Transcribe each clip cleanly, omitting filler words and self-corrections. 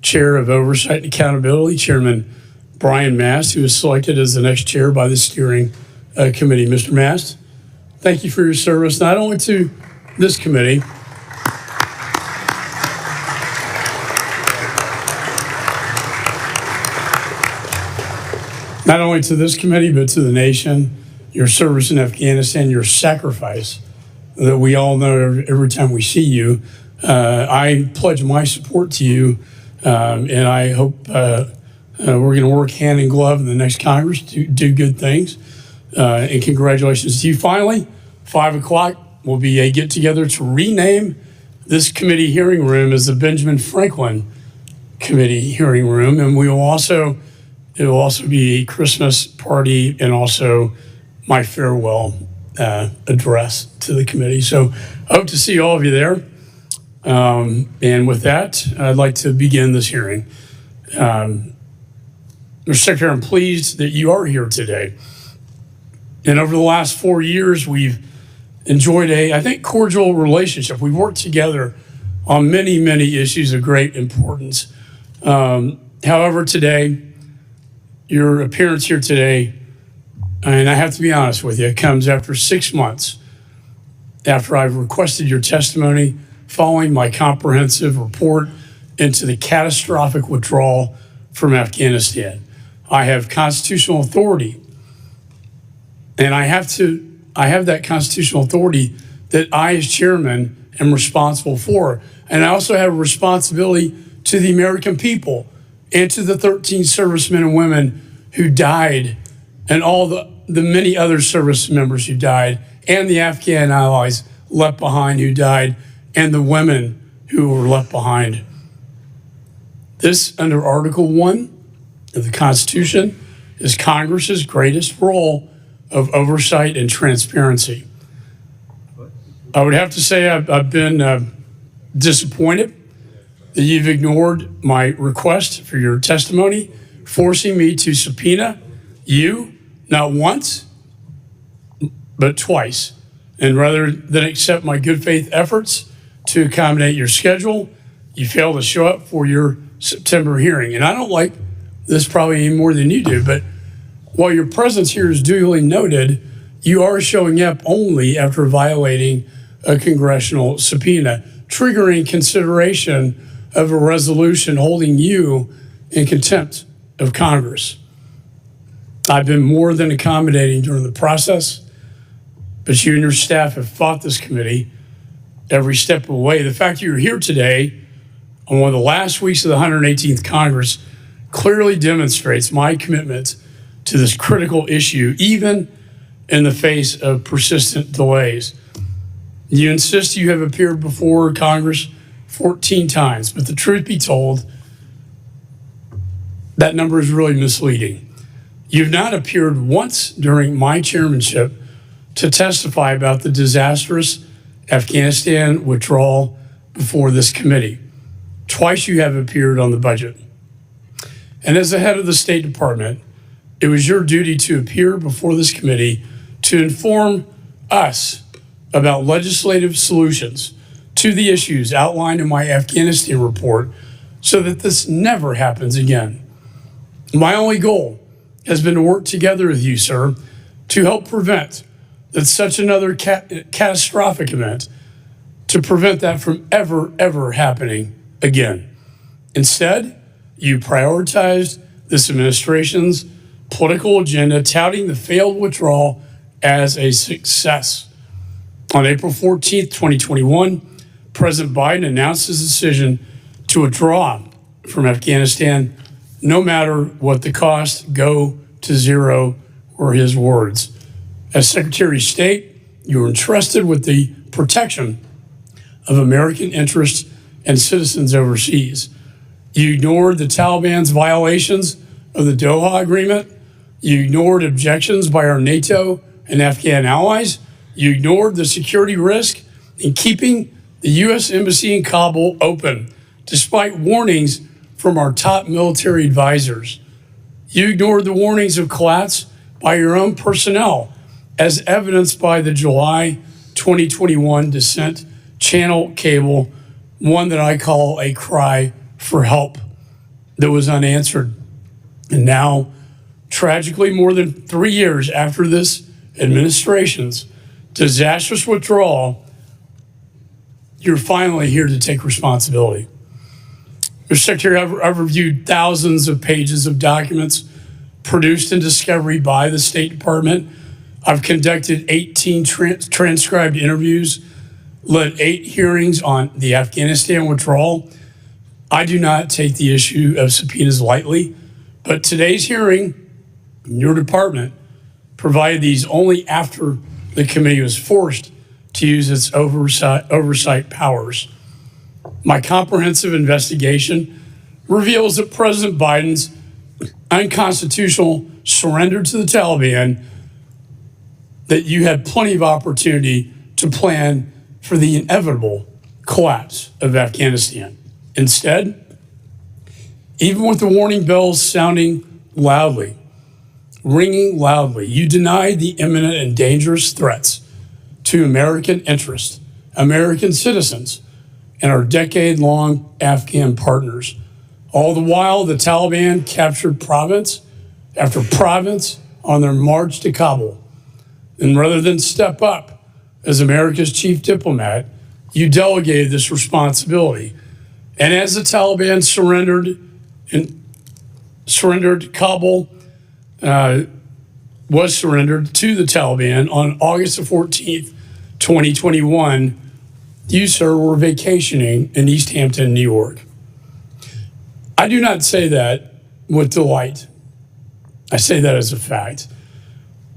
Chair of Oversight and Accountability, Chairman Brian Mast, who was selected as the next chair by the steering committee. Mr. Mast, thank you for your service, not only to this committee, but to the nation. Your service in Afghanistan, your sacrifice that we all know every time we see you. I pledge my support to you, and I hope we're going to work hand in glove in the next Congress to do good things. And congratulations to you. Finally, 5 o'clock will be a get-together to rename this committee hearing room as the Benjamin Franklin Committee hearing room, and it will also be a Christmas party and also my farewell address to the committee. So I hope to see all of you there. And with that, I'd like to begin this hearing. Mr. Secretary, I'm pleased that you are here today. And over the last 4 years, we've enjoyed I think, cordial relationship. We've worked together on many, many issues of great importance. However, today, your appearance here today, and I have to be honest with you, it comes after 6 months after I've requested your testimony following my comprehensive report into the catastrophic withdrawal from Afghanistan. I have constitutional authority, and I have that constitutional authority that I, as chairman, am responsible for. And I also have a responsibility to the American people and to the 13 servicemen and women who died, and all the many other service members who died, and the Afghan allies left behind who died, and the women who were left behind. This, under Article 1 of the Constitution, is Congress's greatest role of oversight and transparency. I would have to say I've been disappointed that you've ignored my request for your testimony, forcing me to subpoena you not once, but twice. And rather than accept my good faith efforts to accommodate your schedule, you failed to show up for your September hearing. And I don't like this probably any more than you do, but while your presence here is duly noted, you are showing up only after violating a congressional subpoena, triggering consideration of a resolution holding you in contempt of Congress. I've been more than accommodating during the process, but you and your staff have fought this committee every step of the way. The fact that you're here today on one of the last weeks of the 118th Congress clearly demonstrates my commitment to this critical issue, even in the face of persistent delays. You insist you have appeared before Congress 14 times, but the truth be told, that number is really misleading. You've not appeared once during my chairmanship to testify about the disastrous Afghanistan withdrawal before this committee. Twice you have appeared on the budget. And as the head of the State Department, it was your duty to appear before this committee to inform us about legislative solutions to the issues outlined in my Afghanistan report so that this never happens again. My only goal has been to work together with you, sir, to help prevent that such another catastrophic event, to prevent that from ever happening again. Instead, you prioritized this administration's political agenda, touting the failed withdrawal as a success. On April 14th, 2021, President Biden announced his decision to withdraw from Afghanistan, no matter what the cost, go to zero, were his words. As Secretary of State, you were entrusted with the protection of American interests and citizens overseas. You ignored the Taliban's violations of the Doha Agreement. You ignored objections by our NATO and Afghan allies. You ignored the security risk in keeping the U.S. Embassy in Kabul open, despite warnings from our top military advisors. You ignored the warnings of collapse by your own personnel, as evidenced by the July 2021 descent channel cable, one that I call a cry for help. that was unanswered. And now, tragically, more than 3 years after this administration's disastrous withdrawal, you're finally here to take responsibility. Mr. Secretary, I've reviewed thousands of pages of documents produced in discovery by the State Department. I've conducted 18 transcribed interviews, led 8 hearings on the Afghanistan withdrawal. I do not take the issue of subpoenas lightly, but today's hearing, your department provided these only after the committee was forced to use its oversight powers. My comprehensive investigation reveals that President Biden's unconstitutional surrender to the Taliban, that you had plenty of opportunity to plan for the inevitable collapse of Afghanistan. Instead, even with the warning bells sounding loudly, ringing loudly, you denied the imminent and dangerous threats to American interests, American citizens, and our decade-long Afghan partners. All the while, the Taliban captured province after province on their march to Kabul. And rather than step up as America's chief diplomat, you delegated this responsibility. And as the Taliban Kabul was surrendered to the Taliban on August the 14th, 2021, you, sir, were vacationing in East Hampton, New York. I do not say that with delight. I say that as a fact.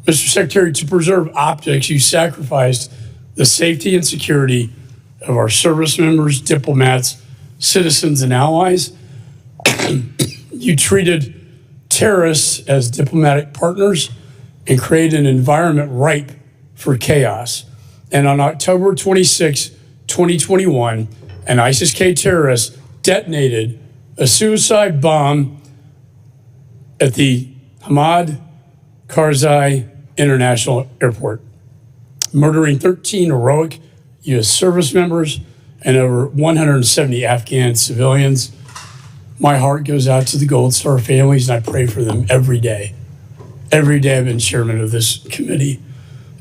Mr. Secretary, to preserve optics, you sacrificed the safety and security of our service members, diplomats, citizens, and allies. You treated terrorists as diplomatic partners and created an environment ripe for chaos. And on October 26, 2021, an ISIS-K terrorist detonated a suicide bomb at the Hamad Karzai International Airport, murdering 13 heroic U.S. service members and over 170 Afghan civilians. My heart goes out to the Gold Star families, and I pray for them every day. Every day I've been chairman of this committee.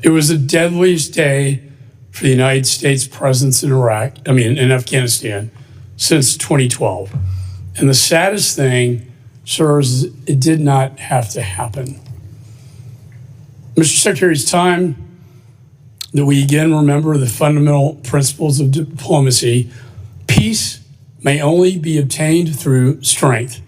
It was the deadliest day for the United States presence in in Afghanistan since 2012. And the saddest thing, sir, is it did not have to happen. Mr. Secretary, it's time that we again remember the fundamental principles of diplomacy. Peace may only be obtained through strength.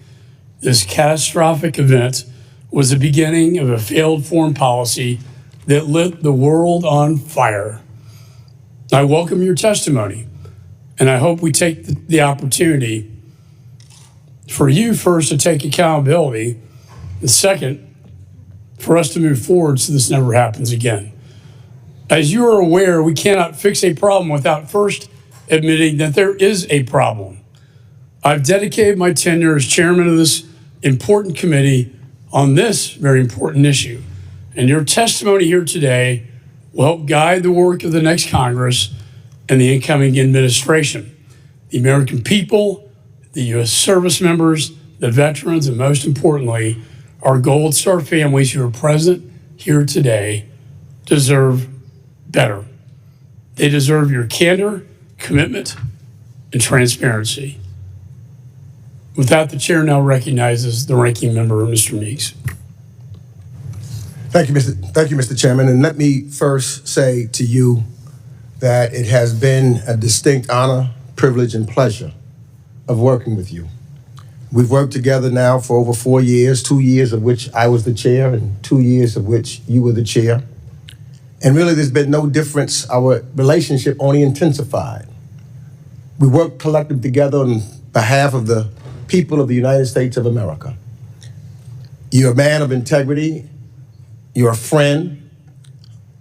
This catastrophic event was the beginning of a failed foreign policy that lit the world on fire. I welcome your testimony, and I hope we take the opportunity for you first to take accountability, and second, for us to move forward so this never happens again. As you are aware, we cannot fix a problem without first admitting that there is a problem. I've dedicated my tenure as chairman of this important committee on this very important issue, and your testimony here today will help guide the work of the next Congress and the incoming administration. The American people, the U.S. service members, the veterans, and most importantly, our Gold Star families who are present here today deserve better. They deserve your candor, commitment, and transparency. With that, the chair now recognizes the ranking member, Mr. Meeks. Thank you, Mr. Chairman. And let me first say to you that it has been a distinct honor, privilege, and pleasure of working with you. We've worked together now for over 4 years, 2 years of which I was the chair and 2 years of which you were the chair. And really, there's been no difference. Our relationship only intensified. We worked collectively together on behalf of the people of the United States of America. You're a man of integrity. You're a friend.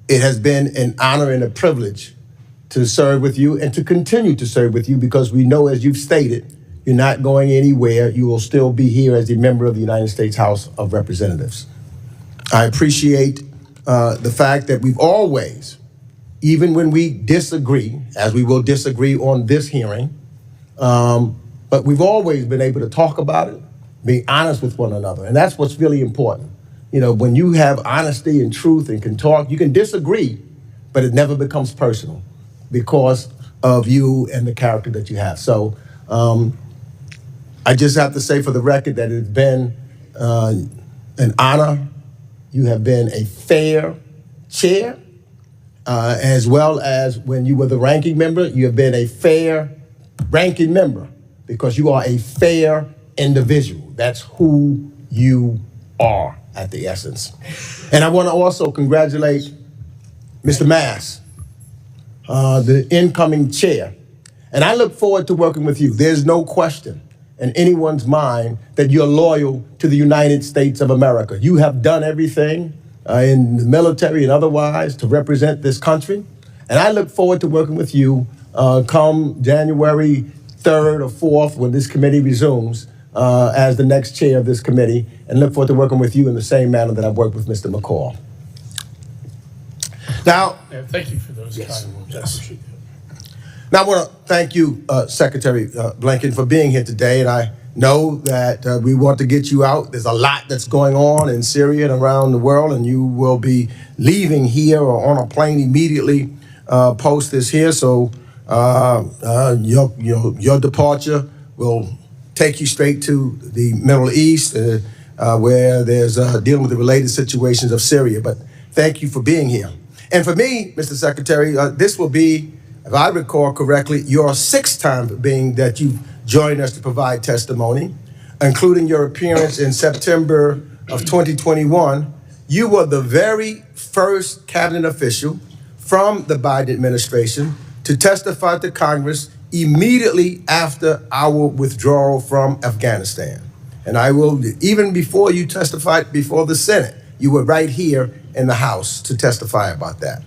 It has been an honor and a privilege to serve with you and to continue to serve with you, because we know, as you've stated, you're not going anywhere. You will still be here as a member of the United States House of Representatives. I appreciate the fact that we've always, even when we disagree, as we will disagree on this hearing, but we've always been able to talk about it, being honest with one another. And that's what's really important. You know, when you have honesty and truth and can talk, you can disagree, but it never becomes personal because of you and the character that you have. So I just have to say for the record that it's been an honor. You have been a fair chair, as well as when you were the ranking member, you have been a fair ranking member because you are a fair individual. That's who you are at the essence. And I want to also congratulate Mr. Mass, the incoming chair. And I look forward to working with you. There's no question in anyone's mind that you're loyal to the United States of America. You have done everything in the military and otherwise to represent this country. And I look forward to working with you come January 3rd or 4th when this committee resumes as the next chair of this committee, and look forward to working with you in the same manner that I've worked with Mr. McCall. Now, Thank you for those kind words. I appreciate that. Now, I want to thank you, Secretary Blinken, for being here today. And I know that we want to get you out. There's a lot that's going on in Syria and around the world, and you will be leaving here or on a plane immediately post this here. So your departure will take you straight to the Middle East, where there's dealing with the related situations of Syria. But thank you for being here. And for me, Mr. Secretary, this will be, if I recall correctly, your 6th time being that you've joined us to provide testimony, including your appearance in September of 2021. You were the very first cabinet official from the Biden administration to testify to Congress immediately after our withdrawal from Afghanistan. And I will, even before you testified before the Senate, you were right here in the House to testify about that.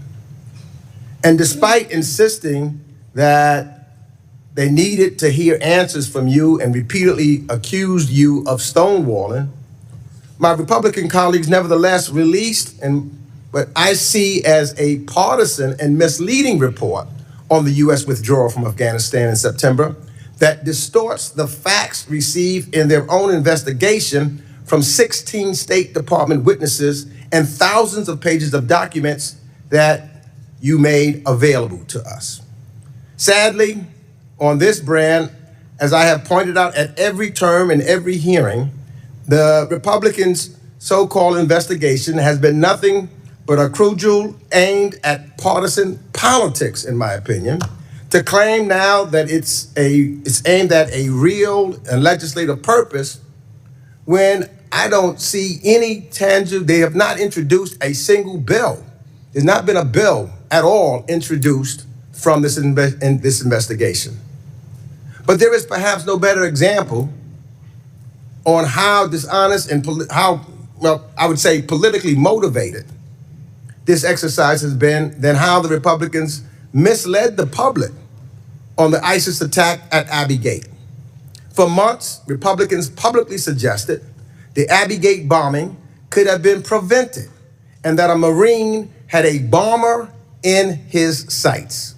And despite insisting that they needed to hear answers from you and repeatedly accused you of stonewalling, my Republican colleagues nevertheless released what I see as a partisan and misleading report on the U.S. withdrawal from Afghanistan in September that distorts the facts received in their own investigation from 16 State Department witnesses and thousands of pages of documents that you made available to us. Sadly, on this brand, as I have pointed out at every term and every hearing, the Republicans' so-called investigation has been nothing but a cudgel aimed at partisan politics, in my opinion, to claim now that it's aimed at a real and legislative purpose when I don't see any tangible. They have not introduced a single bill. There's not been a bill at all introduced from this investigation. But there is perhaps no better example on how dishonest and I would say politically motivated this exercise has been than how the Republicans misled the public on the ISIS attack at Abbey Gate. For months, Republicans publicly suggested the Abbey Gate bombing could have been prevented and that a Marine had a bomber in his sights.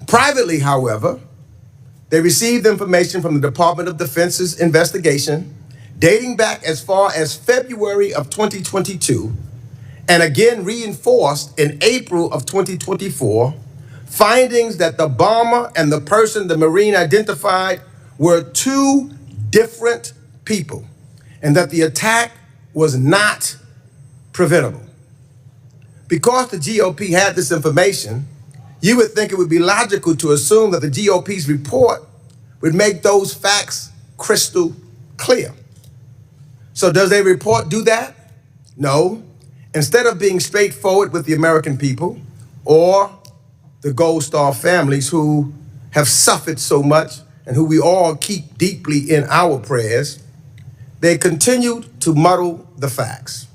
Privately, however, they received information from the Department of Defense's investigation dating back as far as February of 2022 and again reinforced in April of 2024, findings that the bomber and the person the Marine identified were 2 different people and that the attack was not preventable. Because the GOP had this information, you would think it would be logical to assume that the GOP's report would make those facts crystal clear. So does their report do that? No. Instead of being straightforward with the American people or the Gold Star families who have suffered so much and who we all keep deeply in our prayers, they continued to muddle the facts.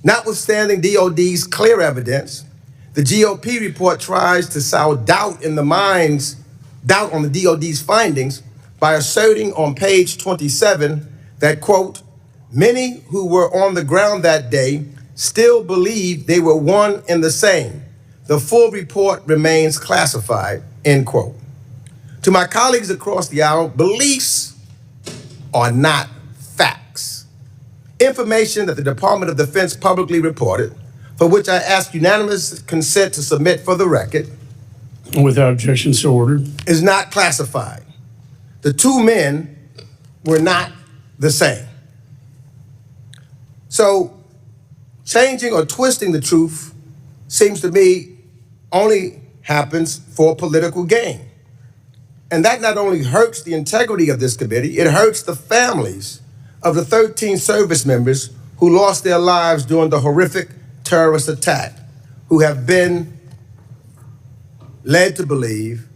Notwithstanding DOD's clear evidence, the GOP report tries to sow doubt on the DOD's findings by asserting on page 27 that, quote, many who were on the ground that day still believe they were one and the same. The full report remains classified, end quote. To my colleagues across the aisle, beliefs are not fact. information that the Department of Defense publicly reported, for which I ask unanimous consent to submit for the record, Without objection, so ordered. is not classified. The two men were not the same. So changing or twisting the truth seems to me only happens for political gain. And that not only hurts the integrity of this committee, it hurts the families of the 13 service members who lost their lives during the horrific terrorist attack, who have been led to believe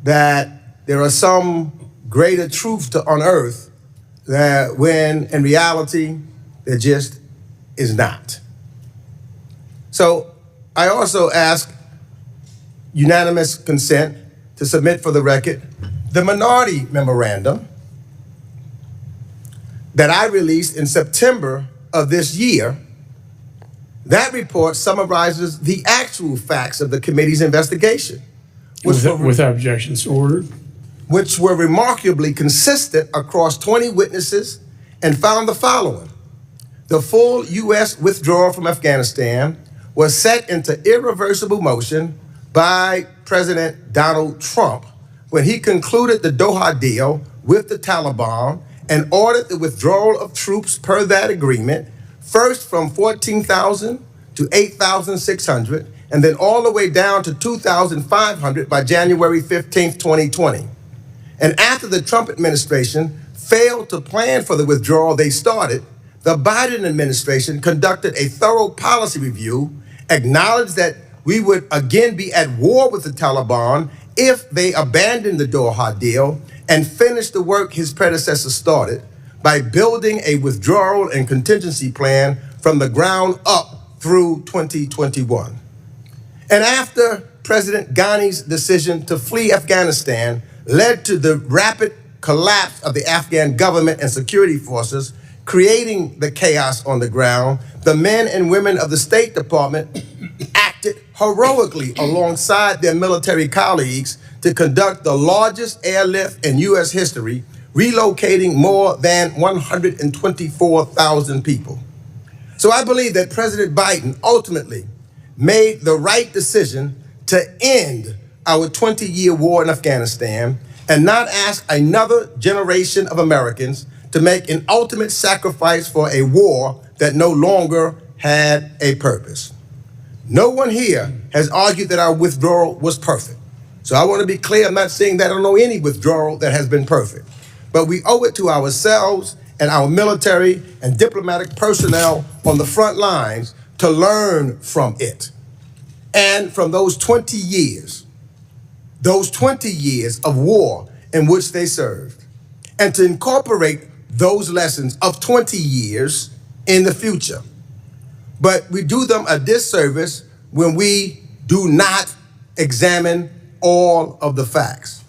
that there are some greater truths to unearth that when in reality there just is not. So I also ask unanimous consent to submit for the record the minority memorandum that I released in September of this year. That report summarizes the actual facts of the committee's investigation, Without objection, so ordered. which were remarkably consistent across 20 witnesses, and found the following. The full U.S. withdrawal from Afghanistan was set into irreversible motion by President Donald Trump when he concluded the Doha deal with the Taliban and ordered the withdrawal of troops per that agreement, first from 14,000 to 8,600, and then all the way down to 2,500 by January 15th, 2020. And after the Trump administration failed to plan for the withdrawal they started, the Biden administration conducted a thorough policy review, acknowledged that we would again be at war with the Taliban if they abandoned the Doha deal, and finished the work his predecessor started by building a withdrawal and contingency plan from the ground up through 2021. And after President Ghani's decision to flee Afghanistan led to the rapid collapse of the Afghan government and security forces, creating the chaos on the ground, the men and women of the State Department acted heroically alongside their military colleagues to conduct the largest airlift in U.S. history, relocating more than 124,000 people. So I believe that President Biden ultimately made the right decision to end our 20-year war in Afghanistan and not ask another generation of Americans to make an ultimate sacrifice for a war that no longer had a purpose. No one here has argued that our withdrawal was perfect. So I want to be clear, I'm not saying that I don't know any withdrawal that has been perfect. But we owe it to ourselves and our military and diplomatic personnel on the front lines to learn from it. And from those 20 years of war in which they served, and to incorporate those lessons of 20 years in the future. But we do them a disservice when we do not examine all of the facts.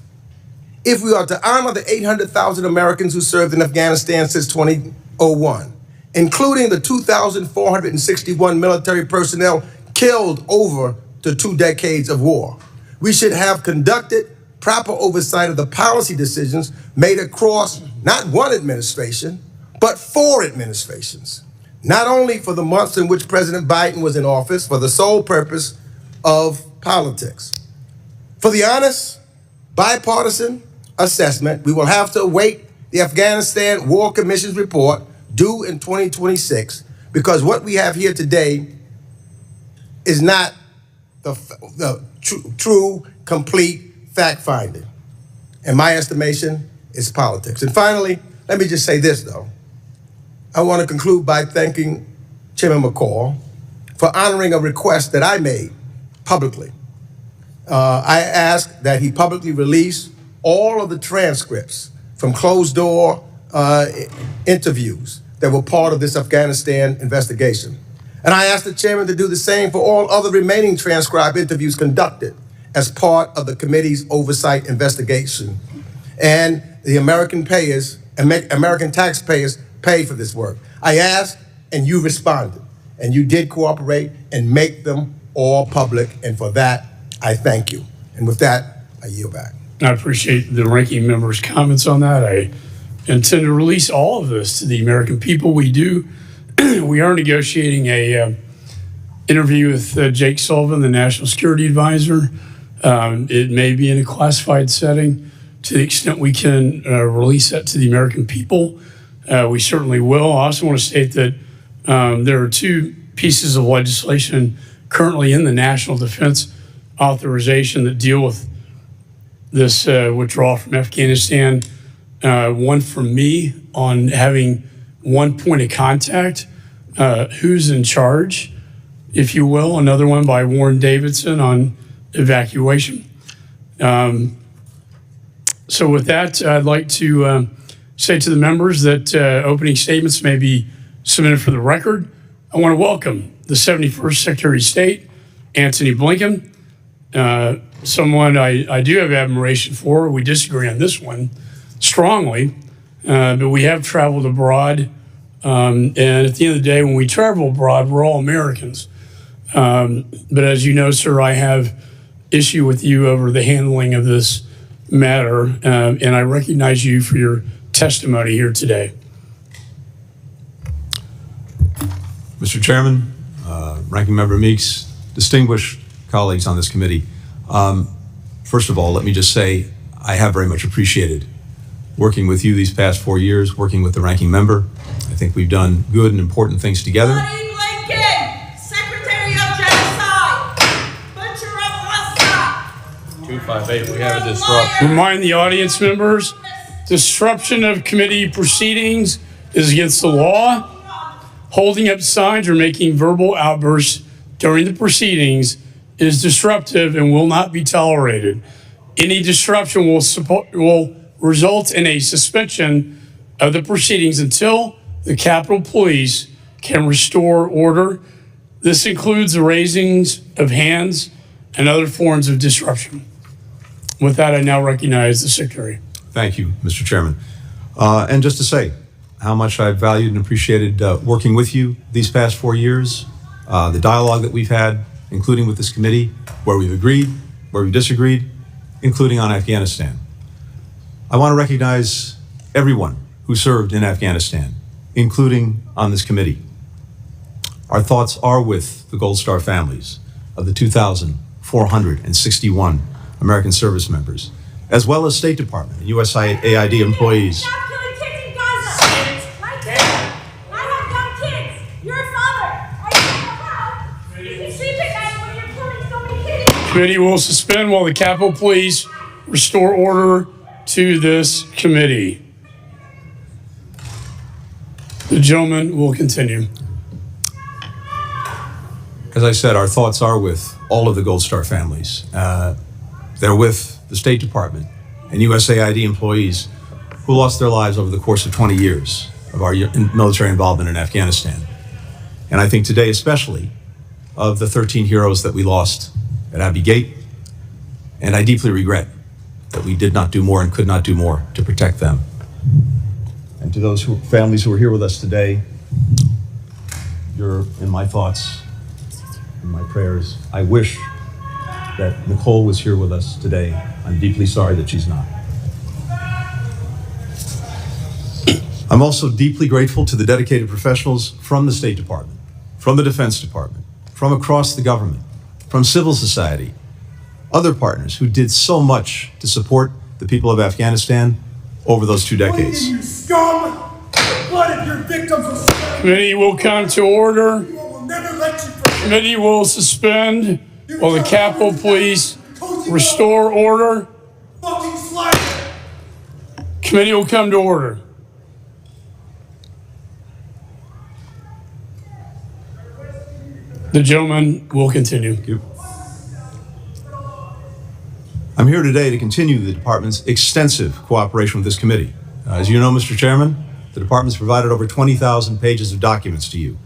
If we are to honor the 800,000 Americans who served in Afghanistan since 2001, including the 2,461 military personnel killed over the 2 decades of war, we should have conducted proper oversight of the policy decisions made across not one administration, but 4 administrations, not only for the months in which President Biden was in office for the sole purpose of politics. For the honest, bipartisan assessment, we will have to await the Afghanistan War Commission's report due in 2026, because what we have here today is not the true, complete fact-finding. In my estimation, it's politics. And finally, let me just say this, though. I want to conclude by thanking Chairman McCall for honoring a request that I made publicly. I asked that he publicly release all of the transcripts from closed-door interviews that were part of this Afghanistan investigation. And I asked the chairman to do the same for all other remaining transcribed interviews conducted as part of the committee's oversight investigation. And the American taxpayers pay for this work. I asked, and you responded, and you did cooperate and make them all public, and for that, I thank you. And with that, I yield back. I appreciate the ranking member's comments on that. I intend to release all of this to the American people. We do we are negotiating a interview with Jake Sullivan, the National Security Advisor. It may be in a classified setting. To the extent we can release that to the American people, we certainly will. I also want to state that there are two pieces of legislation currently in the National Defense Authorization that deal with this withdrawal from Afghanistan. One from me on having one point of contact, who's in charge, if you will. Another one by Warren Davidson on evacuation. So with that, I'd like to say to the members that opening statements may be submitted for the record. I want to welcome the 71st Secretary of State, Antony Blinken, someone I do have admiration for. We disagree on this one strongly, but we have traveled abroad. And at the end of the day, when we travel abroad, we're all Americans. But as you know, sir, I have issue with you over the handling of this matter, and I recognize you for your testimony here today. Mr. Chairman, Ranking Member Meeks, distinguished colleagues on this committee, first of all, let me just say I have very much appreciated working with you these past 4 years, working with the ranking member. I think we've done good and important things together. Antony Blinken, Secretary of Genocide, Butcher of West 258, we have a disruption. Remind the audience members, disruption of committee proceedings is against the law. Holding up signs or making verbal outbursts during the proceedings is disruptive and will not be tolerated. Any disruption will result in a suspension of the proceedings until the Capitol Police can restore order. This includes the raisings of hands and other forms of disruption. With that, I now recognize the Secretary. Thank you, Mr. Chairman. And just to say how much I've valued and appreciated working with you these past 4 years, the dialogue that we've had, including with this committee, where we've agreed, where we've disagreed, including on Afghanistan. I want to recognize everyone who served in Afghanistan, including on this committee. Our thoughts are with the Gold Star families of the 2,461 American service members, as well as State Department and USAID employees. Stop killing kids in Gaza! Like I have young kids. You're a father. Are you proud? You can sleep at night when you're killing so many kids. Committee will suspend while the Capitol Police restore order to this committee. The gentleman will continue. As I said, our thoughts are with all of the Gold Star families. They're with the State Department and USAID employees who lost their lives over the course of 20 years of our military involvement in Afghanistan. And I think today especially of the 13 heroes that we lost at Abbey Gate. And I deeply regret that we did not do more and could not do more to protect them. And to those families who are here with us today, you're in my thoughts, in my prayers. I wish that Nicole was here with us today. I'm deeply sorry that she's not. I'm also deeply grateful to the dedicated professionals from the State Department, from the Defense Department, from across the government, from civil society, other partners who did so much to support the people of Afghanistan over those 2 decades. You scum! The blood of your victims will stand. Committee will come to order. We will never let you forget. Committee will suspend while the Capitol Police restore order. Fucking slider! Committee will come to order. The gentleman will continue. Thank you. I'm here today to continue the department's extensive cooperation with this committee. As you know, Mr. Chairman, the department's provided over 20,000 pages of documents to you.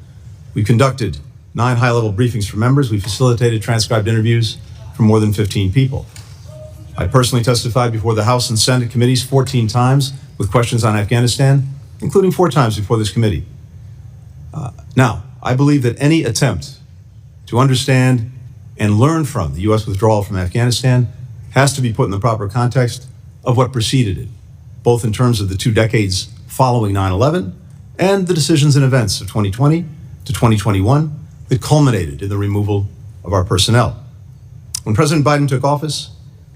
We've conducted 9 high-level briefings for members. We facilitated transcribed interviews for more than 15 people. I personally testified before the House and Senate committees 14 times with questions on Afghanistan, including 4 times before this committee. Now, I believe that any attempt to understand and learn from the U.S. withdrawal from Afghanistan has to be put in the proper context of what preceded it, both in terms of the 2 decades following 9/11, and the decisions and events of 2020 to 2021 that culminated in the removal of our personnel. When President Biden took office,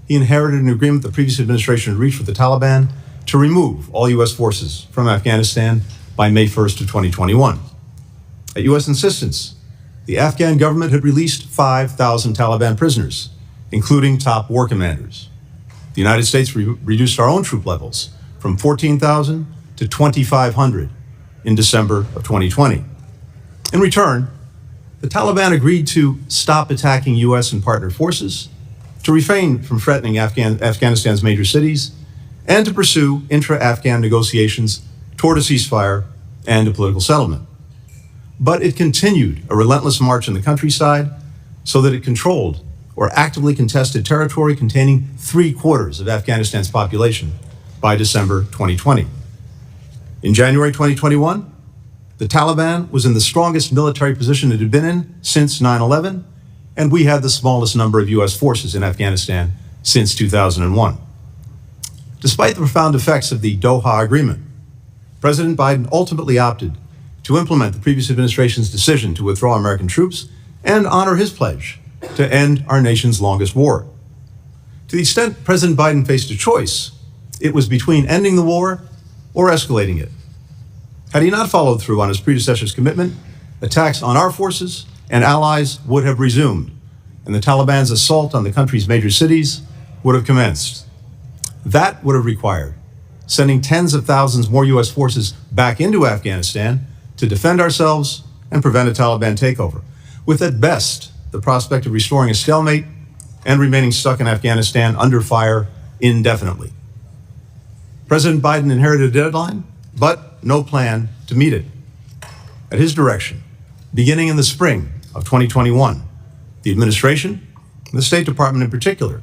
he inherited an agreement the previous administration had reached with the Taliban to remove all U.S. forces from Afghanistan by May 1st of 2021. At U.S. insistence, the Afghan government had released 5,000 Taliban prisoners, including top war commanders. The United States reduced our own troop levels from 14,000 to 2,500 in December of 2020. In return, the Taliban agreed to stop attacking U.S. and partner forces, to refrain from threatening Afghanistan's major cities, and to pursue intra-Afghan negotiations toward a ceasefire and a political settlement. But it continued a relentless march in the countryside so that it controlled or actively contested territory containing 3/4 of Afghanistan's population by December 2020. In January 2021, the Taliban was in the strongest military position it had been in since 9/11, and we had the smallest number of U.S. forces in Afghanistan since 2001. Despite the profound effects of the Doha Agreement, President Biden ultimately opted to implement the previous administration's decision to withdraw American troops and honor his pledge to end our nation's longest war. To the extent President Biden faced a choice, it was between ending the war or escalating it. Had he not followed through on his predecessor's commitment, attacks on our forces and allies would have resumed, and the Taliban's assault on the country's major cities would have commenced. That would have required sending tens of thousands more U.S. forces back into Afghanistan to defend ourselves and prevent a Taliban takeover, with at best the prospect of restoring a stalemate and remaining stuck in Afghanistan under fire indefinitely. President Biden inherited a deadline, but no plan to meet it. At his direction, beginning in the spring of 2021, the administration, and the State Department in particular,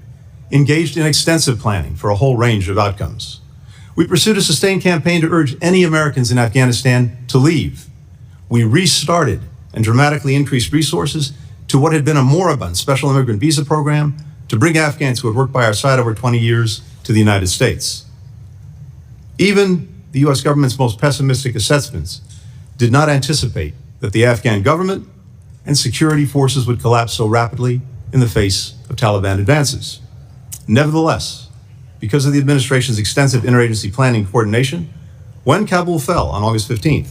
engaged in extensive planning for a whole range of outcomes. We pursued a sustained campaign to urge any Americans in Afghanistan to leave. We restarted and dramatically increased resources to what had been a moribund special immigrant visa program to bring Afghans who had worked by our side over 20 years to the United States. Even the U.S. government's most pessimistic assessments did not anticipate that the Afghan government and security forces would collapse so rapidly in the face of Taliban advances. Nevertheless, because of the administration's extensive interagency planning and coordination, when Kabul fell on August 15th,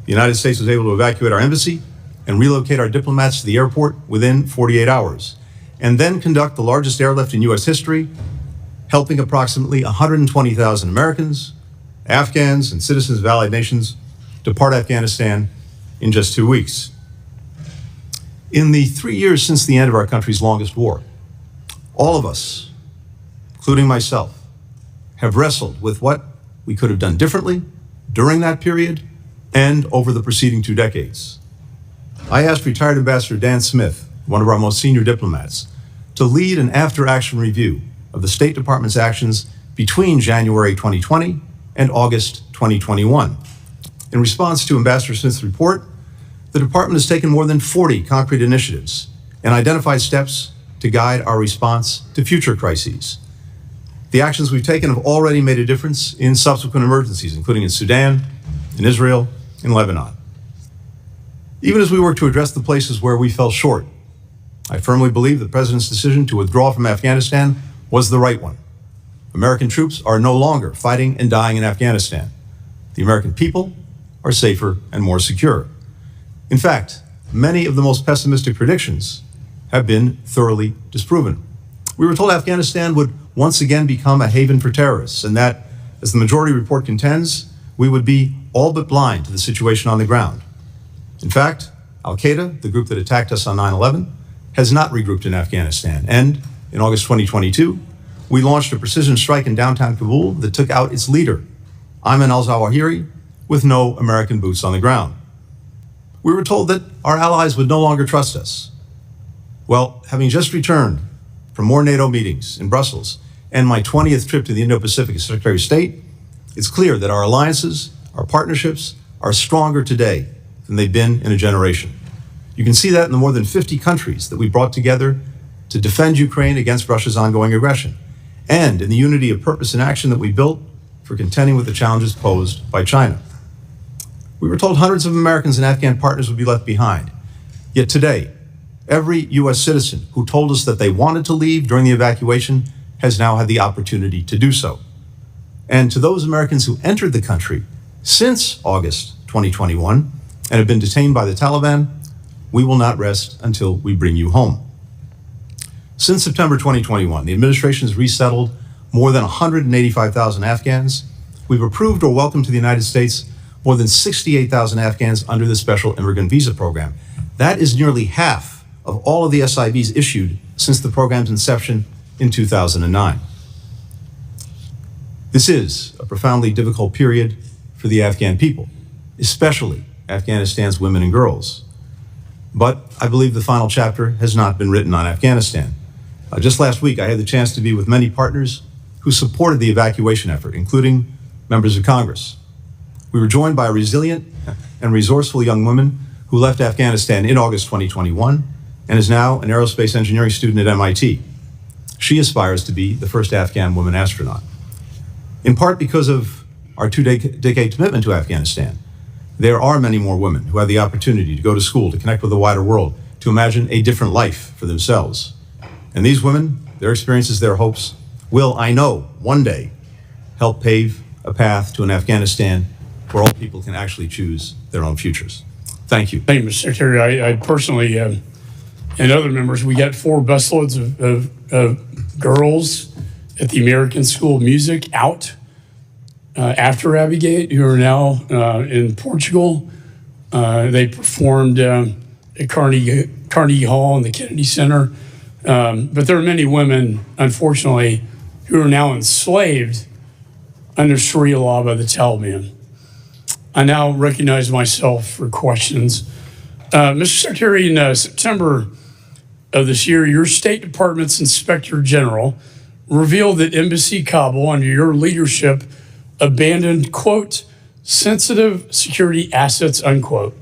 the United States was able to evacuate our embassy and relocate our diplomats to the airport within 48 hours, and then conduct the largest airlift in U.S. history, helping approximately 120,000 Americans, Afghans, and citizens of allied nations depart Afghanistan in just 2 weeks. In the 3 years since the end of our country's longest war, all of us, including myself, have wrestled with what we could have done differently during that period and over the preceding 2 decades. I asked retired Ambassador Dan Smith, one of our most senior diplomats, to lead an after-action review of the State Department's actions between January 2020 and August 2021. In response to Ambassador Smith's report, the department has taken more than 40 concrete initiatives and identified steps to guide our response to future crises. The actions we've taken have already made a difference in subsequent emergencies, including in Sudan, in Israel, in Lebanon. Even as we work to address the places where we fell short, I firmly believe the President's decision to withdraw from Afghanistan was the right one. American troops are no longer fighting and dying in Afghanistan. The American people are safer and more secure. In fact, many of the most pessimistic predictions have been thoroughly disproven. We were told Afghanistan would once again become a haven for terrorists, and that, as the majority report contends, we would be all but blind to the situation on the ground. In fact, Al-Qaeda, the group that attacked us on 9/11, has not regrouped in Afghanistan, and in August 2022, we launched a precision strike in downtown Kabul that took out its leader, Ayman al-Zawahiri, with no American boots on the ground. We were told that our allies would no longer trust us. Well, having just returned from more NATO meetings in Brussels and my 20th trip to the Indo-Pacific as Secretary of State, it's clear that our alliances, our partnerships, are stronger today than they've been in a generation. You can see that in the more than 50 countries that we brought together to defend Ukraine against Russia's ongoing aggression, and in the unity of purpose and action that we built for contending with the challenges posed by China. We were told hundreds of Americans and Afghan partners would be left behind. Yet today, every U.S. citizen who told us that they wanted to leave during the evacuation has now had the opportunity to do so. And to those Americans who entered the country since August 2021 and have been detained by the Taliban, we will not rest until we bring you home. Since September 2021, the administration has resettled more than 185,000 Afghans. We've approved or welcomed to the United States more than 68,000 Afghans under the Special Immigrant Visa Program. That is nearly half of all of the SIVs issued since the program's inception in 2009. This is a profoundly difficult period for the Afghan people, especially Afghanistan's women and girls. But I believe the final chapter has not been written on Afghanistan. Just last week, I had the chance to be with many partners who supported the evacuation effort, including members of Congress. We were joined by a resilient and resourceful young woman who left Afghanistan in August 2021 and is now an aerospace engineering student at MIT. She aspires to be the first Afghan woman astronaut. In part because of our two-decade commitment to Afghanistan, there are many more women who have the opportunity to go to school, to connect with the wider world, to imagine a different life for themselves. And these women, their experiences, their hopes, will, I know, one day help pave a path to an Afghanistan where all people can actually choose their own futures. Thank you. Thank you, Mr. Secretary. I personally, and other members, we got 4 busloads of girls at the American School of Music out after Abigate, who are now in Portugal. They performed at Carnegie Hall and the Kennedy Center. But there are many women, unfortunately, who are now enslaved under Sharia law by the Taliban. I now recognize myself for questions. Mr. Secretary, in September of this year, your State Department's Inspector General revealed that Embassy Kabul, under your leadership, abandoned, quote, sensitive security assets, unquote,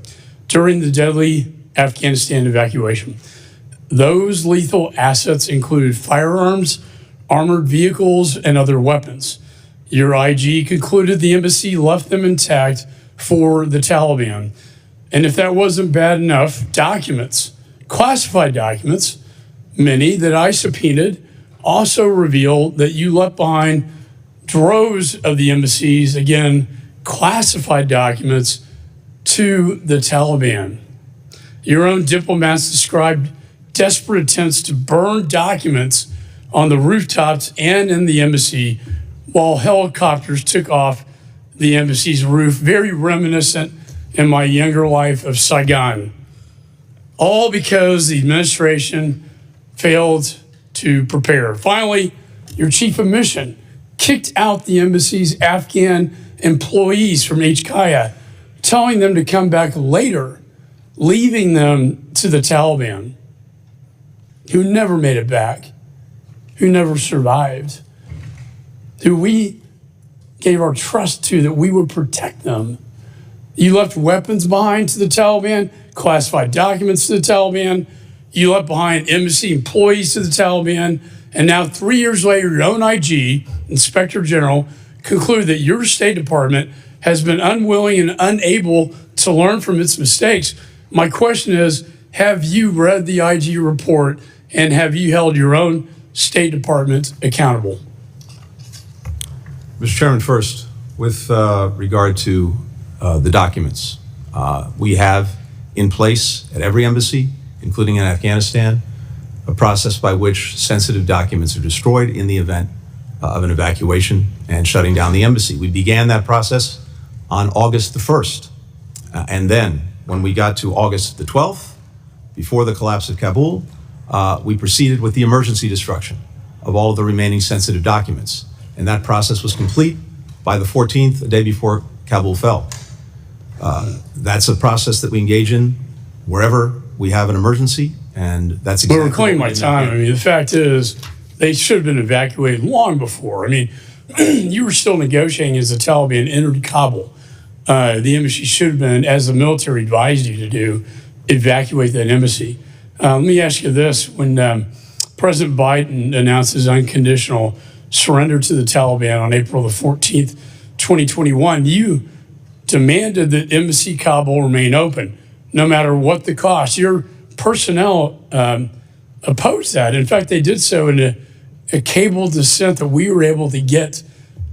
during the deadly Afghanistan evacuation. Those lethal assets included firearms, armored vehicles, and other weapons. Your IG concluded the embassy left them intact for the Taliban. And if that wasn't bad enough, documents, classified documents, many that I subpoenaed, also reveal that you left behind droves of the embassy's, again, classified documents to the Taliban. Your own diplomats described desperate attempts to burn documents on the rooftops and in the embassy while helicopters took off the embassy's roof, very reminiscent in my younger life of Saigon. All because the administration failed to prepare. Finally, your chief of mission kicked out the embassy's Afghan employees from HKIA, telling them to come back later, leaving them to the Taliban, who never made it back, who never survived, who we gave our trust to that we would protect them. You left weapons behind to the Taliban, classified documents to the Taliban. You left behind embassy employees to the Taliban. And now 3 years later, your own IG, Inspector General, concluded that your State Department has been unwilling and unable to learn from its mistakes. My question is, have you read the IG report and have you held your own State Department accountable? Mr. Chairman, first, with regard to the documents, we have in place at every embassy, including in Afghanistan, a process by which sensitive documents are destroyed in the event of an evacuation and shutting down the embassy. We began that process on August the 1st. And then when we got to August the 12th, before the collapse of Kabul, we proceeded with the emergency destruction of all of the remaining sensitive documents. And that process was complete by the 14th, the day before Kabul fell. That's a process that we engage in wherever we have an emergency, and that's exactly. But reclaim my time. I mean, the fact is, they should have been evacuated long before. I mean, you were still negotiating as the Taliban entered Kabul. The embassy should have been, as the military advised you to do, evacuate that embassy. Let me ask you this. When President Biden announced his unconditional surrender to the Taliban on April the 14th, 2021, you demanded that Embassy Kabul remain open, no matter what the cost. Your personnel opposed that. In fact, they did so in a cable dissent that we were able to get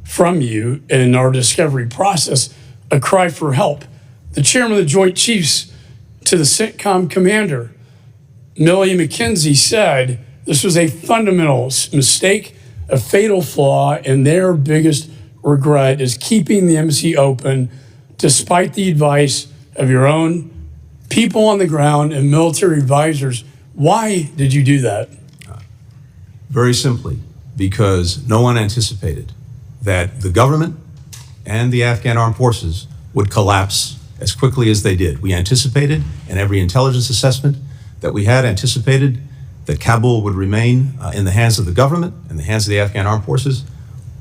from you in our discovery process, a cry for help. The chairman of the Joint Chiefs to the CENTCOM commander, Millie McKenzie, said this was a fundamental mistake, a fatal flaw, and their biggest regret is keeping the embassy open despite the advice of your own people on the ground and military advisors. Why did you do that? Very simply, because no one anticipated that the government and the Afghan armed forces would collapse as quickly as they did. We anticipated, in every intelligence assessment that we had anticipated, that Kabul would remain in the hands of the government, in the hands of the Afghan armed forces,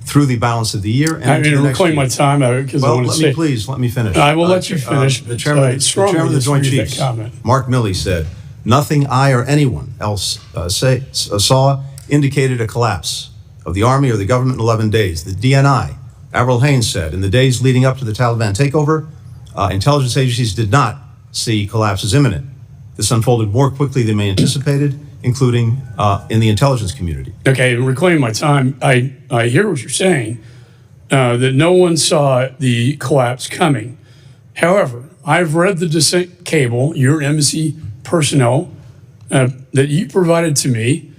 through the balance of the year. And I'm going to reclaim my time because I well, want to say. let me finish. I will let you finish. The chairman of the Joint Chiefs, Mark Milley, said, "Nothing I or anyone else saw indicated a collapse of the army or the government in 11 days. The DNI, Avril Haines, said, in the days leading up to the Taliban takeover, intelligence agencies did not see collapse as imminent. This unfolded more quickly than they anticipated, including in the intelligence community." Okay, reclaim my time. I hear what you're saying, that no one saw the collapse coming. However, I've read the dissent cable, your embassy personnel, that you provided to me,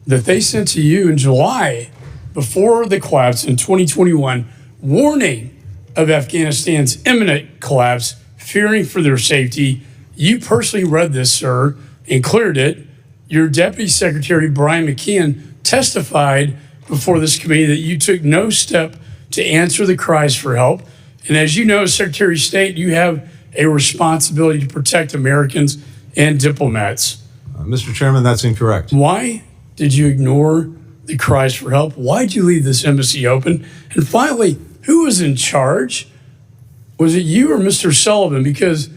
that they sent to you in July before the collapse in 2021, warning of Afghanistan's imminent collapse, fearing for their safety. You personally read this, sir, and cleared it. Your Deputy Secretary, Brian McKeon, testified before this committee that you took no step to answer the cries for help. And as you know, as Secretary of State, you have a responsibility to protect Americans and diplomats. Mr. Chairman, that's incorrect. Why did you ignore the cries for help? Why did you leave this embassy open? And finally, who was in charge? Was it you or Mr. Sullivan? Because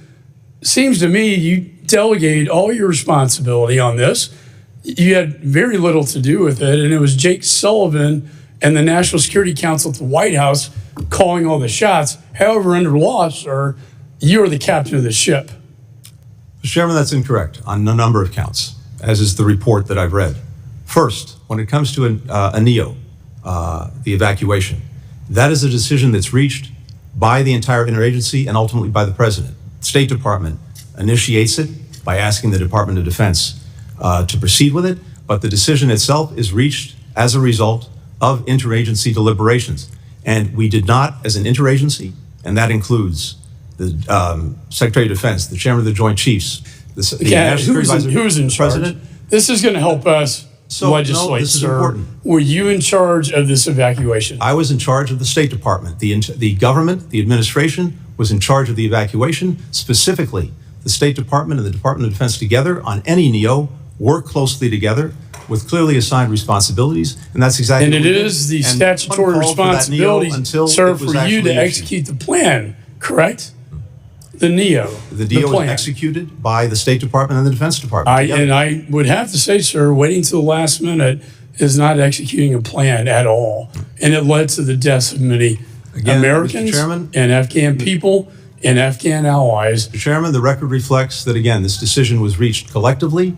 it seems to me you delegated all your responsibility on this. You had very little to do with it, and it was Jake Sullivan and the National Security Council at the White House calling all the shots. However, under law, sir, you are the captain of the ship. Mr. Chairman, that's incorrect on a number of counts, as is the report that I've read. First, when it comes to a NEO, the evacuation, that is a decision that's reached by the entire interagency and ultimately by the President. The State Department initiates it by asking the Department of Defense to proceed with it, but the decision itself is reached as a result of interagency deliberations. And we did not, as an interagency, and that includes the Secretary of Defense, the Chairman of the Joint Chiefs, the National Security Advisor, who's in charge? President. This is going to help us legislate, no, this is sir. important. Were you in charge of this evacuation? I was in charge of the State Department. The government, the administration, was in charge of the evacuation. Specifically, the State Department and the Department of Defense together on any NEO work closely together with clearly assigned responsibilities, and that's exactly And what it we did. is the And statutory one called for that NEO responsibility, until sir, it was for you actually to issued. execute the plan, correct? The NEO. The deal was plan. executed by the State Department and the Defense Department. together. I would have to say, sir, waiting till the last minute is not executing a plan at all. And it led to the deaths of many Again, Americans Mr. Chairman, and Afghan people and Afghan allies. Mr. Chairman, the record reflects that, again, this decision was reached collectively.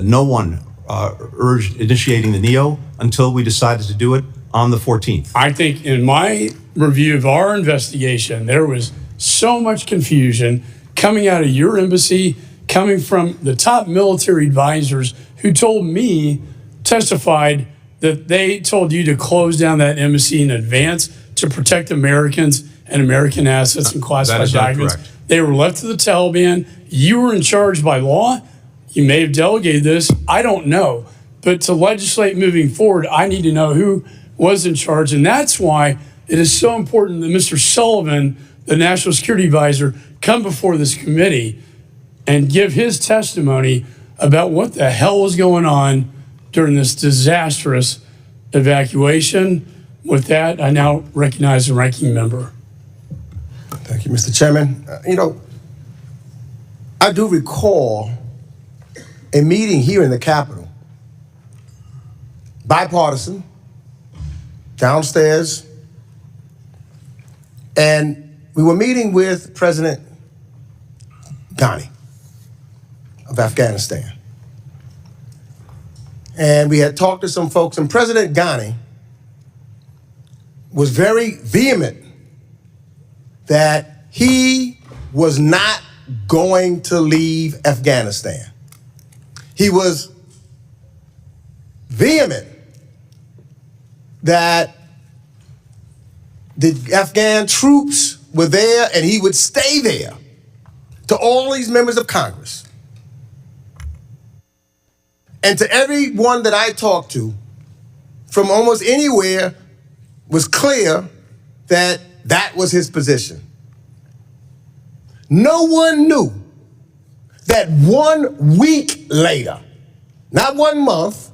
No one urged initiating the NEO until we decided to do it on the 14th. I think in my review of our investigation, there was so much confusion coming out of your embassy, coming from the top military advisors who told me, testified that they told you to close down that embassy in advance to protect Americans and American assets and That classified is not documents. correct. They were left to the Taliban. You were in charge by law. You may have delegated this. I don't know. But to legislate moving forward, I need to know who was in charge. And that's why it is so important that Mr. Sullivan, the National Security Advisor, come before this committee and give his testimony about what the hell was going on during this disastrous evacuation. With that, I now recognize the ranking member. Thank you, Mr. Chairman. I do recall a meeting here in the Capitol, bipartisan, downstairs, and we were meeting with President Ghani of Afghanistan. And we had talked to some folks, and President Ghani was very vehement that he was not going to leave Afghanistan. He was vehement that the Afghan troops were there and he would stay there, to all these members of Congress. And to everyone that I talked to from almost anywhere was clear that that was his position. No one knew that 1 week later, not 1 month,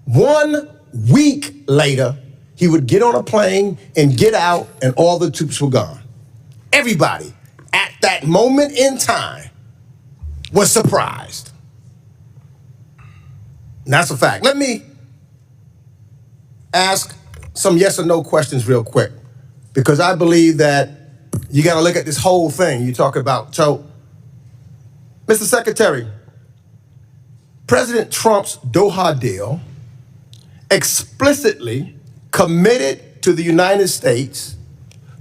1 week later, he would get on a plane and get out and all the troops were gone. Everybody at that moment in time was surprised. And that's a fact. Let me ask some yes or no questions real quick, because I believe that you got to look at this whole thing you talk about. So, Mr. Secretary, President Trump's Doha deal explicitly committed to the United States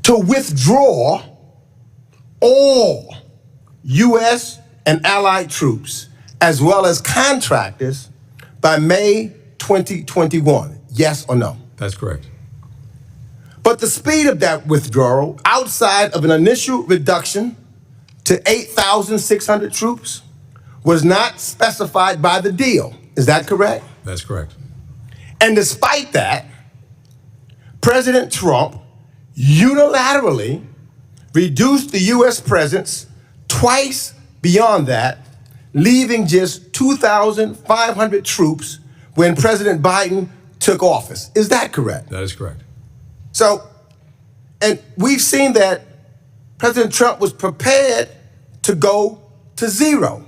to withdraw all U.S. and allied troops, as well as contractors, by May 2021. Yes or no? That's correct. But the speed of that withdrawal, outside of an initial reduction to 8,600 troops, was not specified by the deal. Is that correct? That's correct. And despite that, President Trump unilaterally reduced the U.S. presence twice beyond that, leaving just 2,500 troops when President Biden took office. Is that correct? That is correct. So, and we've seen that President Trump was prepared to go to zero.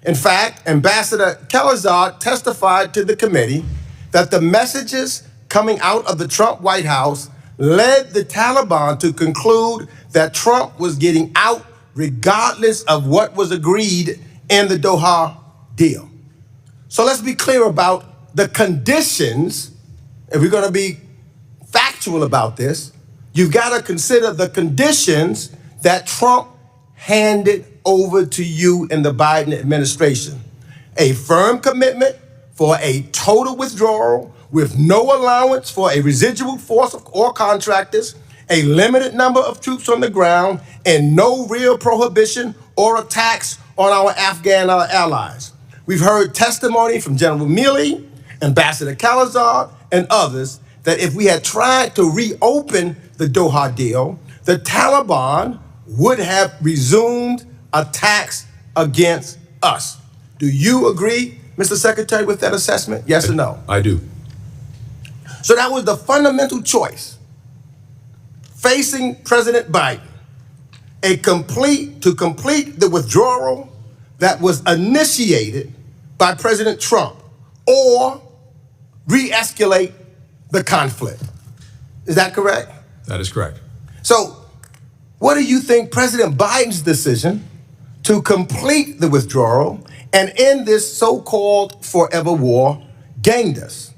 In fact, Ambassador Khalilzad testified to the committee that the messages coming out of the Trump White House led the Taliban to conclude that Trump was getting out regardless of what was agreed in the Doha deal. So let's be clear about the conditions. If we're going to be factual about this, you've got to consider the conditions that Trump handed over to you in the Biden administration. A firm commitment for a total withdrawal with no allowance for a residual force or contractors, a limited number of troops on the ground, and no real prohibition or attacks on our Afghan allies. We've heard testimony from General Milley, Ambassador Khalilzad, and others that if we had tried to reopen the Doha deal, the Taliban would have resumed attacks against us. Do you agree, Mr. Secretary, with that assessment? Yes or no? I do. So that was the fundamental choice facing President Biden, to complete the withdrawal that was initiated by President Trump, or re-escalate the conflict. Is that correct? That is correct. So what do you think President Biden's decision to complete the withdrawal and end this so-called forever war gained us?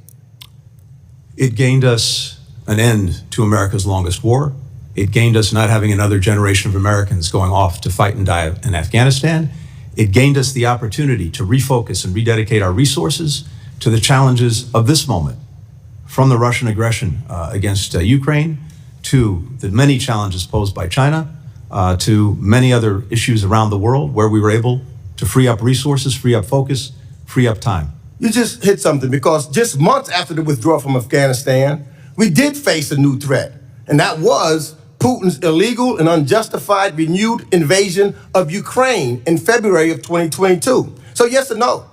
It gained us an end to America's longest war. It gained us not having another generation of Americans going off to fight and die in Afghanistan. It gained us the opportunity to refocus and rededicate our resources to the challenges of this moment, from the Russian aggression against Ukraine, to the many challenges posed by China, to many other issues around the world where we were able to free up resources, free up focus, free up time. You just hit something, because just months after the withdrawal from Afghanistan, we did face a new threat, and that was Putin's illegal and unjustified renewed invasion of Ukraine in February of 2022. So yes or no,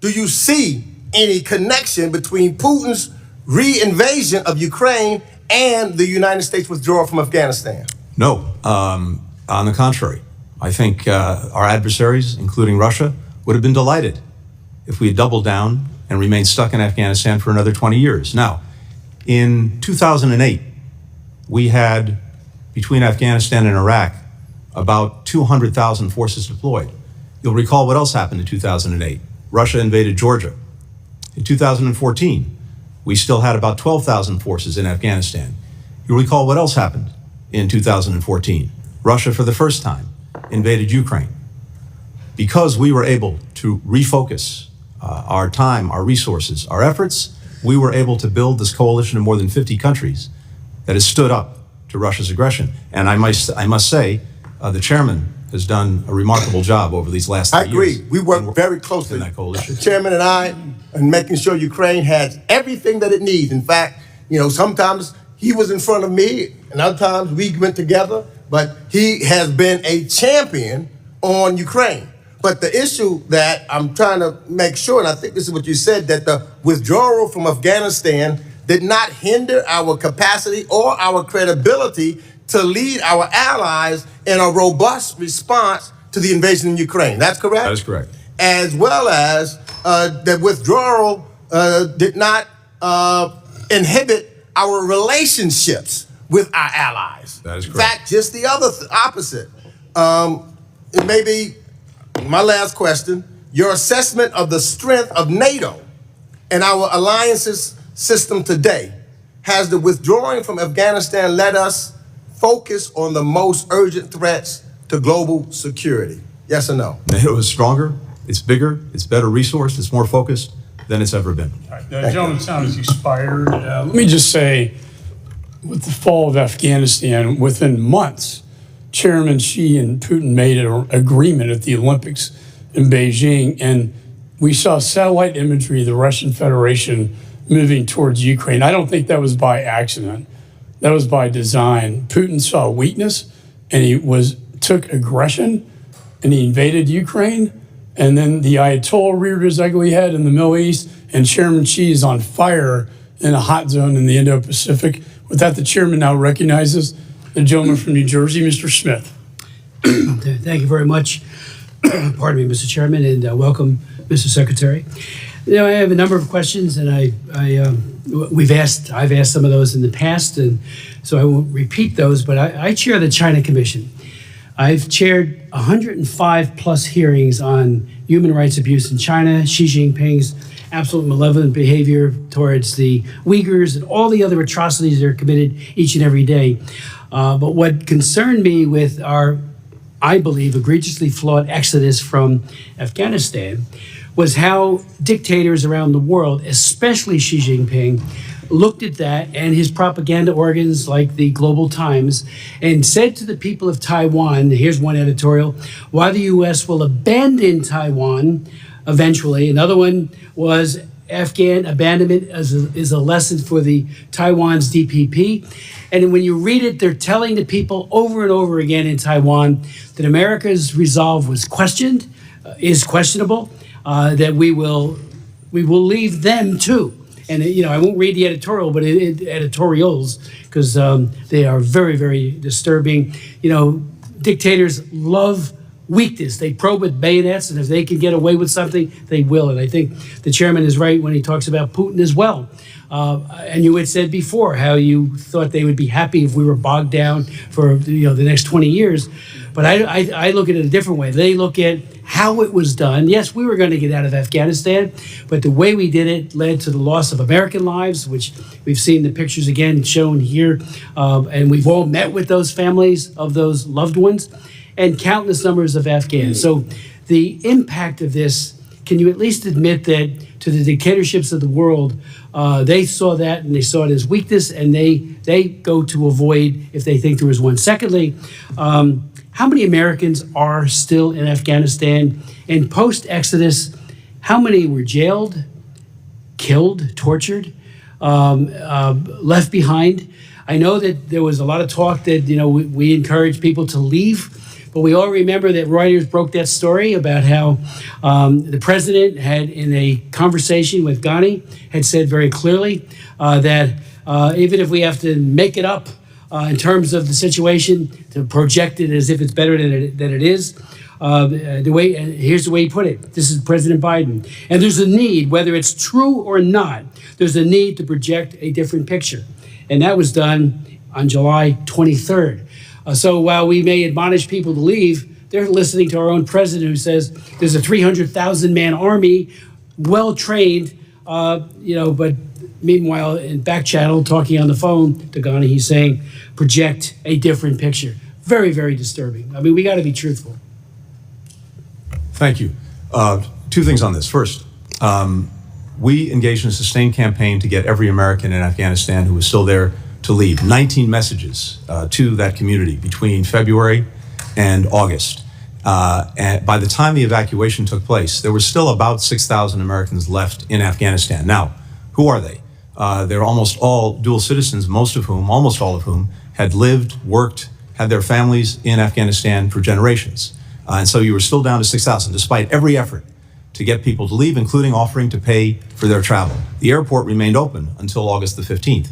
do you see any connection between Putin's re-invasion of Ukraine and the United States withdrawal from Afghanistan? No, on the contrary. I think our adversaries, including Russia, would have been delighted if we had doubled down and remained stuck in Afghanistan for another 20 years. Now, in 2008, we had between Afghanistan and Iraq, about 200,000 forces deployed. You'll recall what else happened in 2008. Russia invaded Georgia. In 2014, we still had about 12,000 forces in Afghanistan. You'll recall what else happened in 2014. Russia, for the first time, invaded Ukraine. Because we were able to refocus our time, our resources, our efforts, we were able to build this coalition of more than 50 countries that has stood up to Russia's aggression. And I must say, the chairman has done a remarkable job over these last 3 I agree. years. We work very closely, in that coalition. the chairman and I, in making sure Ukraine has everything that it needs. In fact, sometimes he was in front of me, and other times we went together, but he has been a champion on Ukraine. But the issue that I'm trying to make sure, and I think this is what you said, that the withdrawal from Afghanistan did not hinder our capacity or our credibility to lead our allies in a robust response to the invasion in Ukraine. That's correct? That is correct. As well as the withdrawal did not inhibit our relationships with our allies. That is correct. In fact, just the opposite. It may be my last question, your assessment of the strength of NATO and our alliances system today. Has the withdrawing from Afghanistan let us focus on the most urgent threats to global security? Yes or no? NATO is stronger, it's bigger, it's better resourced, it's more focused than it's ever been. All right, the gentleman's time has expired. Let me just say, with the fall of Afghanistan, within months, Chairman Xi and Putin made an agreement at the Olympics in Beijing, and we saw satellite imagery of the Russian Federation moving towards Ukraine. I don't think that was by accident. That was by design. Putin saw weakness, and he took aggression, and he invaded Ukraine, and then the Ayatollah reared his ugly head in the Middle East, and Chairman Xi is on fire in a hot zone in the Indo-Pacific. With that, the chairman now recognizes the gentleman from New Jersey, Mr. Smith. Thank you very much. Pardon me, Mr. Chairman, and welcome, Mr. Secretary. I have a number of questions, and I've asked some of those in the past, and so I won't repeat those. But I chair the China Commission. I've chaired 105 plus hearings on human rights abuse in China, Xi Jinping's absolute malevolent behavior towards the Uyghurs, and all the other atrocities that are committed each and every day. But what concerned me with our, I believe, egregiously flawed exodus from Afghanistan was how dictators around the world, especially Xi Jinping, looked at that and his propaganda organs like the Global Times and said to the people of Taiwan, here's one editorial, why the U.S. will abandon Taiwan eventually. Another one was Afghan abandonment is a lesson for the Taiwan's DPP. And when you read it, they're telling the people over and over again in Taiwan that America's resolve was questioned, is questionable, that we will leave them too. And I won't read the editorial, but editorials, because they are very, very disturbing. Dictators love weakness. They probe with bayonets, and if they can get away with something, they will. And I think the chairman is right when he talks about Putin as well. And you had said before how you thought they would be happy if we were bogged down for the next 20 years. But I look at it a different way. They look at how it was done. Yes, we were going to get out of Afghanistan, but the way we did it led to the loss of American lives, which we've seen the pictures again shown here. And we've all met with those families of those loved ones and countless numbers of Afghans. So the impact of this, can you at least admit that to the dictatorships of the world, they saw that and they saw it as weakness, and they go to avoid if they think there was one. Secondly, how many Americans are still in Afghanistan? And post-Exodus, how many were jailed, killed, tortured, left behind? I know that there was a lot of talk that we encourage people to leave, but we all remember that Reuters broke that story about how the president had, in a conversation with Ghani, had said very clearly that even if we have to make it up in terms of the situation, to project it as if it's better than it is, here's the way he put it. This is President Biden. And there's a need, whether it's true or not, there's a need to project a different picture. And that was done on July 23rd. So while we may admonish people to leave, they're listening to our own president who says there's a 300,000-man army, well-trained, but meanwhile in back channel, talking on the phone to Ghana, he's saying project a different picture. Very, very disturbing. I mean, we got to be truthful. Thank you. Two things on this. First, we engaged in a sustained campaign to get every American in Afghanistan who was still there to leave. 19 messages to that community between February and August. And by the time the evacuation took place, there were still about 6,000 Americans left in Afghanistan. Now, who are they? They're almost all dual citizens, almost all of whom had lived, worked, had their families in Afghanistan for generations. And so you were still down to 6,000, despite every effort to get people to leave, including offering to pay for their travel. The airport remained open until August the 15th.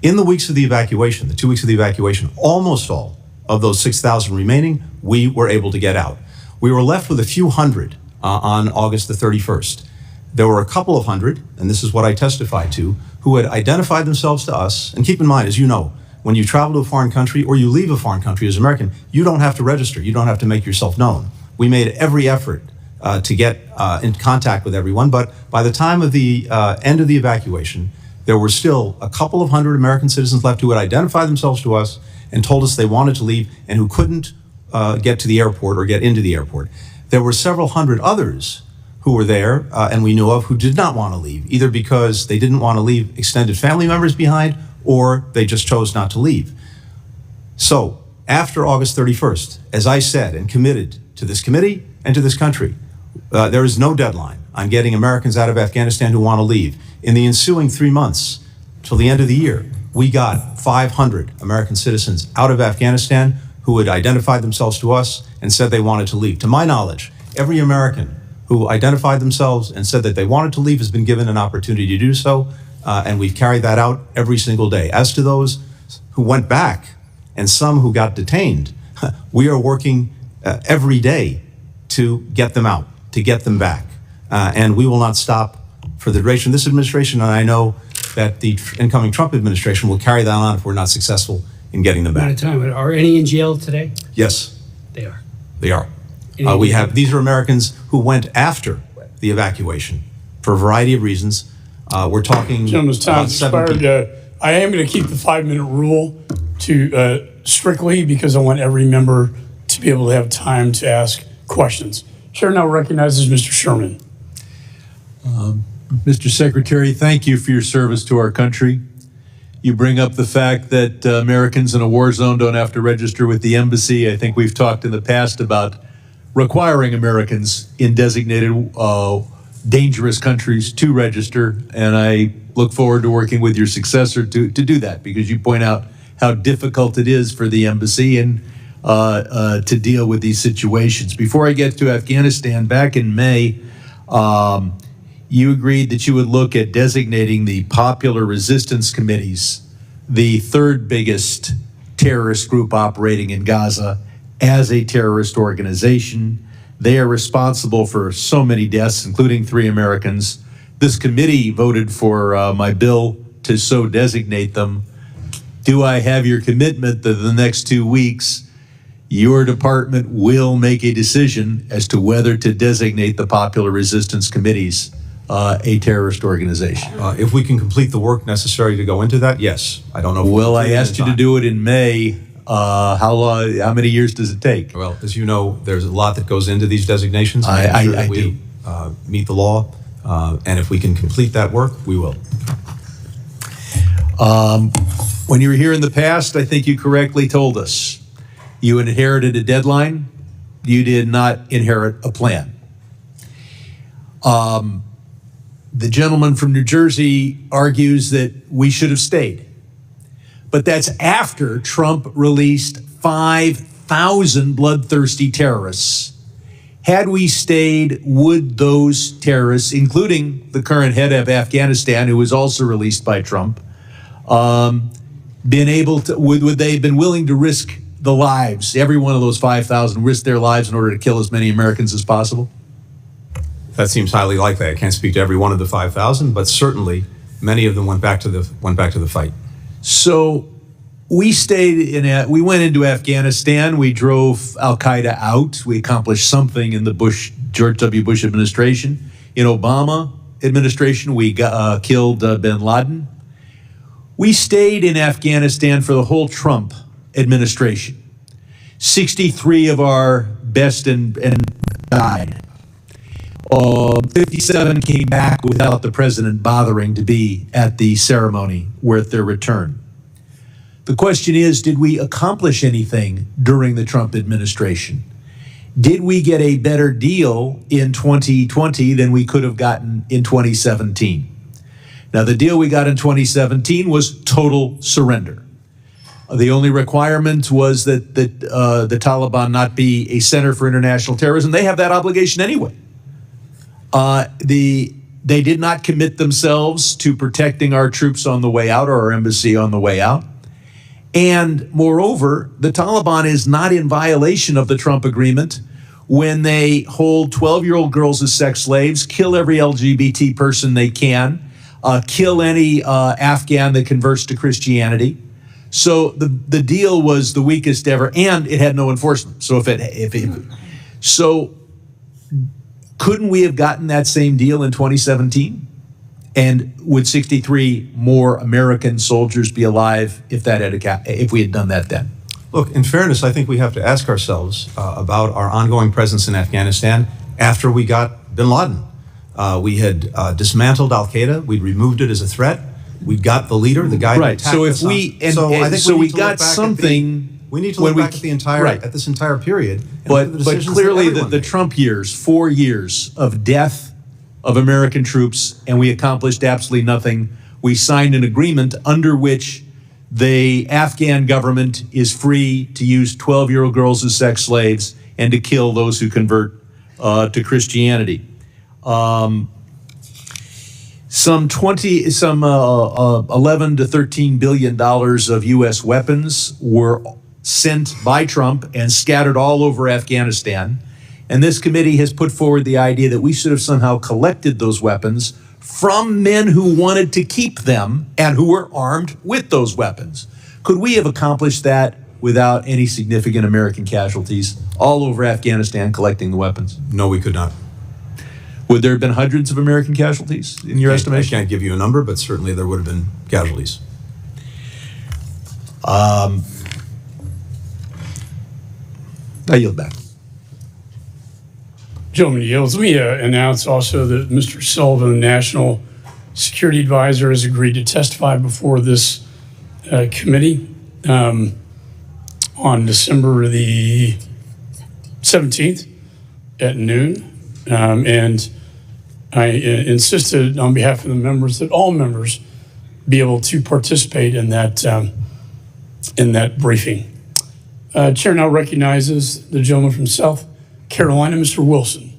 In the weeks of the evacuation, the 2 weeks of the evacuation, almost all of those 6,000 remaining, we were able to get out. We were left with a few hundred on August the 31st. There were a couple of hundred, and this is what I testified to, who had identified themselves to us. And keep in mind, as you know, when you travel to a foreign country or you leave a foreign country as an American, you don't have to register. You don't have to make yourself known. We made every effort to get in contact with everyone, but by the time of the end of the evacuation, there were still a couple of hundred American citizens left who had identified themselves to us and told us they wanted to leave and who couldn't get to the airport or get into the airport. There were several hundred others who were there and we knew of who did not want to leave, either because they didn't want to leave extended family members behind or they just chose not to leave. So after August 31st, as I said and committed to this committee and to this country, there is no deadline on getting Americans out of Afghanistan who want to leave. In the ensuing 3 months till the end of the year, we got 500 American citizens out of Afghanistan who had identified themselves to us and said they wanted to leave. To my knowledge, every American who identified themselves and said that they wanted to leave has been given an opportunity to do so, and we've carried that out every single day. As to those who went back and some who got detained, we are working every day to get them out, to get them back. And we will not stop for the duration of this administration, and I know that the incoming Trump administration will carry that on if we're not successful in getting them Amount back. of time. Are any in jail today? Yes, They are. they are. Any- These are Americans who went after the evacuation for a variety of reasons. We're talking Gentleman's about time's 7 expired. people. I am going to keep the 5-minute rule to strictly because I want every member to be able to have time to ask questions. Chair now recognizes Mr. Sherman. Mr. Secretary, thank you for your service to our country. You bring up the fact that Americans in a war zone don't have to register with the embassy. I think we've talked in the past about requiring Americans in designated dangerous countries to register, and I look forward to working with your successor to do that, because you point out how difficult it is for the embassy and to deal with these situations. Before I get to Afghanistan, back in May, you agreed that you would look at designating the Popular Resistance Committees, the third biggest terrorist group operating in Gaza, as a terrorist organization. They are responsible for so many deaths, including 3 Americans. This committee voted for my bill to so designate them. Do I have your commitment that in the next 2 weeks, your department will make a decision as to whether to designate the Popular Resistance Committees a terrorist organization? If we can complete the work necessary to go into that, yes. I don't know. If Well, we'll I complete it asked in you to time. do it in May. How long? How many years does it take? Well, as you know, there's a lot that goes into these designations. I making sure that do. we meet the law, and if we can complete that work, we will. When you were here in the past, I think you correctly told us you inherited a deadline. You did not inherit a plan. The gentleman from New Jersey argues that we should have stayed. But that's after Trump released 5,000 bloodthirsty terrorists. Had we stayed, would those terrorists, including the current head of Afghanistan, who was also released by Trump, been able to, would they have been willing to risk the lives, every one of those 5,000 risk their lives in order to kill as many Americans as possible? That seems highly likely. I can't speak to every one of the 5,000, but certainly many of them went back to the fight. So we we went into Afghanistan. We drove Al Qaeda out. We accomplished something in the George W. Bush administration. In Obama administration, we killed bin Laden. We stayed in Afghanistan for the whole Trump administration. 63 of our best and died. 57 came back without the president bothering to be at the ceremony with their return. The question is, did we accomplish anything during the Trump administration? Did we get a better deal in 2020 than we could have gotten in 2017? Now, the deal we got in 2017 was total surrender. The only requirement was that the Taliban not be a center for international terrorism. They have that obligation anyway. They did not commit themselves to protecting our troops on the way out or our embassy on the way out. And moreover, the Taliban is not in violation of the Trump agreement when they hold 12-year-old girls as sex slaves, kill every LGBT person they can, kill any Afghan that converts to Christianity. So the deal was the weakest ever, and it had no enforcement. So couldn't we have gotten that same deal in 2017? And would 63 more American soldiers be alive if we had done that then? Look, in fairness, I think we have to ask ourselves about our ongoing presence in Afghanistan after we got bin Laden. We had dismantled Al Qaeda. We'd removed it as a threat. We got the leader, the guy who attacked us. We got something. We need to look back at this entire period. But clearly, the Trump years, 4 years of death of American troops, and we accomplished absolutely nothing. We signed an agreement under which the Afghan government is free to use 12-year-old girls as sex slaves and to kill those who convert to Christianity. Some 11 to $13 billion of U.S. weapons were sent by Trump and scattered all over Afghanistan. And this committee has put forward the idea that we should have somehow collected those weapons from men who wanted to keep them and who were armed with those weapons. Could we have accomplished that without any significant American casualties all over Afghanistan collecting the weapons? No, we could not. Would there have been hundreds of American casualties in your estimation? I can't give you a number, but certainly there would have been casualties. I yield back. Gentleman yields. Let me announce also that Mr. Sullivan, National Security Advisor, has agreed to testify before this committee on December the 17th at noon. And I insisted on behalf of the members that all members be able to participate in that briefing. Chair now recognizes the gentleman from South Carolina, Mr. Wilson.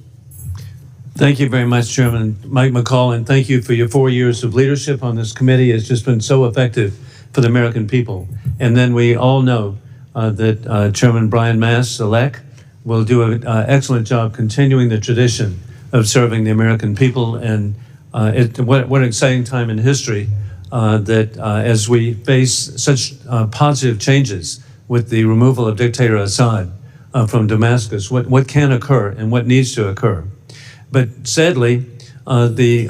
Thank you very much, Chairman Mike McCall, and thank you for your 4 years of leadership on this committee. It's just been so effective for the American people. And then we all know that Chairman Brian Mast-Elect will do an excellent job continuing the tradition of serving the American people. And what an exciting time in history that as we face such positive changes with the removal of dictator Assad from Damascus, what can occur and what needs to occur. But sadly, the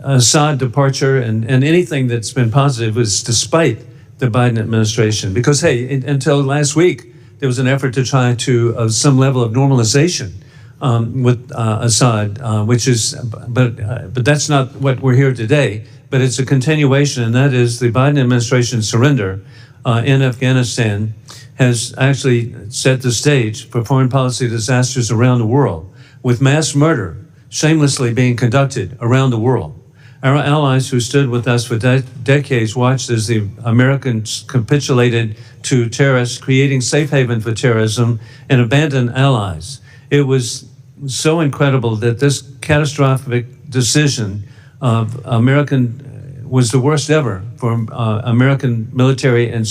Assad departure and anything that's been positive was despite the Biden administration. Because, hey, until last week, there was an effort to try to some level of normalization with Assad, which is, but that's not what we're here today. But it's a continuation, and that is the Biden administration's surrender in Afghanistan has actually set the stage for foreign policy disasters around the world, with mass murder shamelessly being conducted around the world. Our allies who stood with us for decades watched as the Americans capitulated to terrorists, creating safe haven for terrorism, and abandoned allies. It was so incredible that this catastrophic decision of was the worst ever for American military and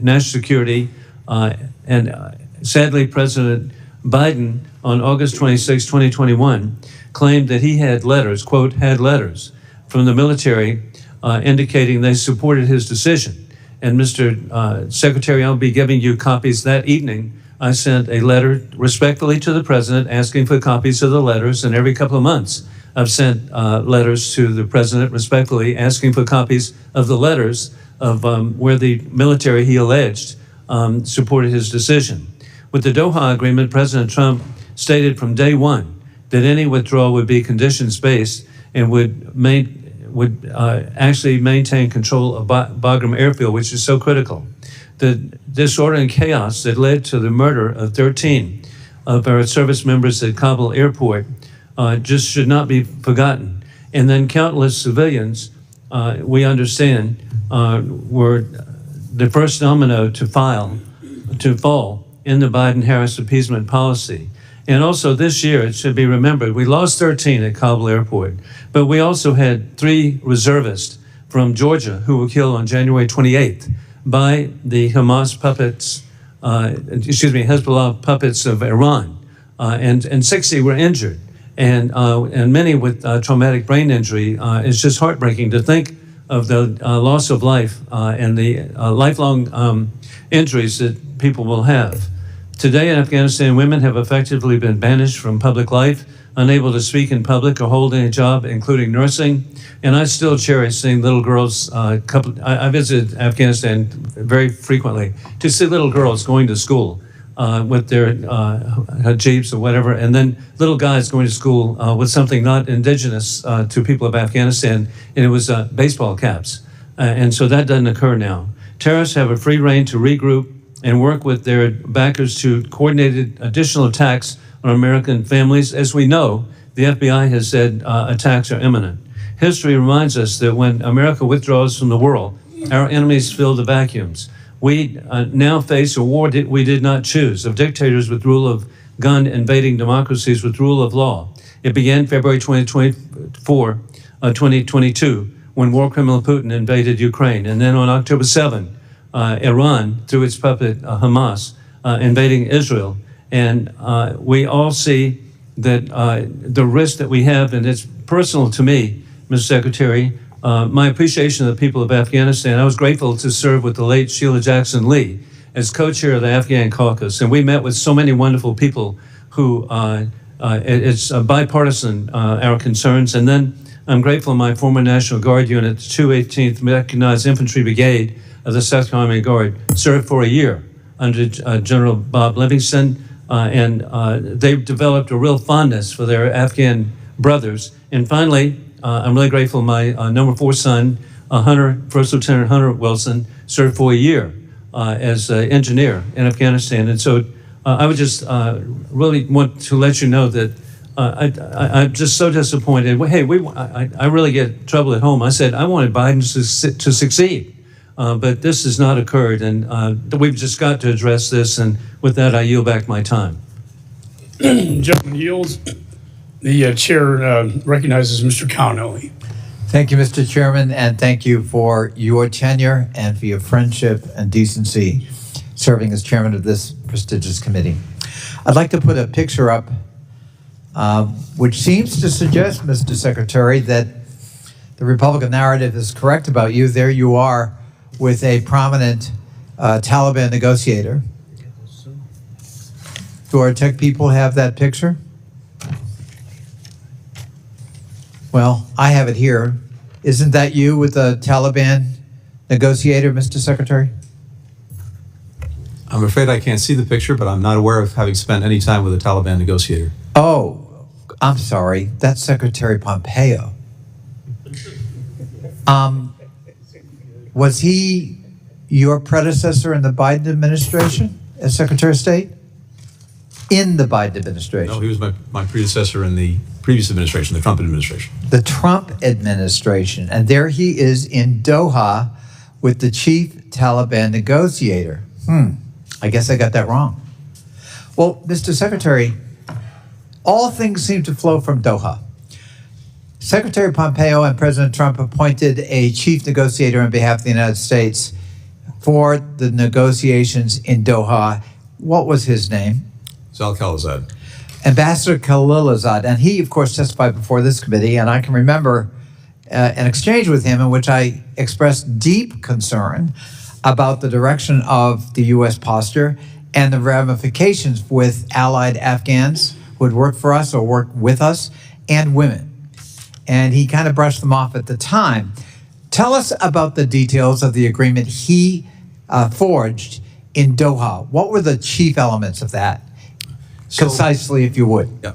national security. And sadly, President Biden on August 26, 2021, claimed that he had letters, quote, had letters from the military indicating they supported his decision. And Mr. Secretary, I'll be giving you copies that evening. I sent a letter respectfully to the president asking for copies of the letters, and every couple of months I've sent letters to the president respectfully asking for copies of the letters of where the military, he alleged, supported his decision. With the Doha Agreement, President Trump stated from day one that any withdrawal would be conditions-based and would actually maintain control of Bagram Airfield, which is so critical. The disorder and chaos that led to the murder of 13 of our service members at Kabul airport just should not be forgotten. And then countless civilians, we understand, were the first domino to fall in the Biden-Harris appeasement policy. And also this year, it should be remembered, we lost 13 at Kabul airport, but we also had 3 reservists from Georgia who were killed on January 28th by the Hamas puppets, Hezbollah puppets of Iran, and 60 were injured, and many with traumatic brain injury. It's just heartbreaking to think of the loss of life and the lifelong injuries that people will have. Today in Afghanistan, women have effectively been banished from public life, unable to speak in public or hold any job, including nursing. And I still cherish seeing little girls. I visit Afghanistan very frequently to see little girls going to school with their hijabs or whatever, and then little guys going to school with something not indigenous to people of Afghanistan, and it was baseball caps. And so that doesn't occur now. Terrorists have a free rein to regroup and work with their backers to coordinated additional attacks on American families. As we know, the FBI has said attacks are imminent. History reminds us that when America withdraws from the world, our enemies fill the vacuums. We now face a war that we did not choose, of dictators with rule of gun invading democracies with rule of law. It began February 2022, when war criminal Putin invaded Ukraine. And then on October 7, Iran, through its puppet Hamas, invading Israel. And we all see that the risk that we have, and it's personal to me, Mr. Secretary, my appreciation of the people of Afghanistan. I was grateful to serve with the late Sheila Jackson Lee as co-chair of the Afghan caucus. And we met with so many wonderful people who, it's bipartisan, our concerns. And then I'm grateful my former National Guard unit, the 218th Mechanized Infantry Brigade of the 2nd Army Guard, served for a year under General Bob Livingston, and they've developed a real fondness for their Afghan brothers. And finally, I'm really grateful my number 4 son, First Lieutenant Hunter Wilson, served for a year as an engineer in Afghanistan. And so I would just really want to let you know that I'm just so disappointed. Hey, I really get trouble at home. I said I wanted Biden to succeed. But this has not occurred, and we've just got to address this, and with that, I yield back my time. Gentleman yields. The chair recognizes Mr. Connolly. Thank you, Mr. Chairman, and thank you for your tenure and for your friendship and decency serving as chairman of this prestigious committee. I'd like to put a picture up which seems to suggest, Mr. Secretary, that the Republican narrative is correct about you. There you are with a prominent Taliban negotiator. Do our tech people have that picture? Well, I have it here. Isn't that you with the Taliban negotiator, Mr. Secretary? I'm afraid I can't see the picture, but I'm not aware of having spent any time with a Taliban negotiator. Oh, I'm sorry. That's Secretary Pompeo. Was he your predecessor in the Biden administration as Secretary of State? In the Biden administration? No, he was my predecessor in the previous administration, the Trump administration. The Trump administration. And there he is in Doha with the chief Taliban negotiator. I guess I got that wrong. Well, Mr. Secretary, all things seem to flow from Doha. Secretary Pompeo and President Trump appointed a chief negotiator on behalf of the United States for the negotiations in Doha. What was his name? Zal Khalilzad. Ambassador Khalilzad. And he, of course, testified before this committee. And I can remember an exchange with him in which I expressed deep concern about the direction of the U.S. posture and the ramifications with allied Afghans who had worked for us or worked with us and women. And he kind of brushed them off at the time. Tell us about the details of the agreement he forged in Doha. What were the chief elements of that? Concisely, if you would. Yeah,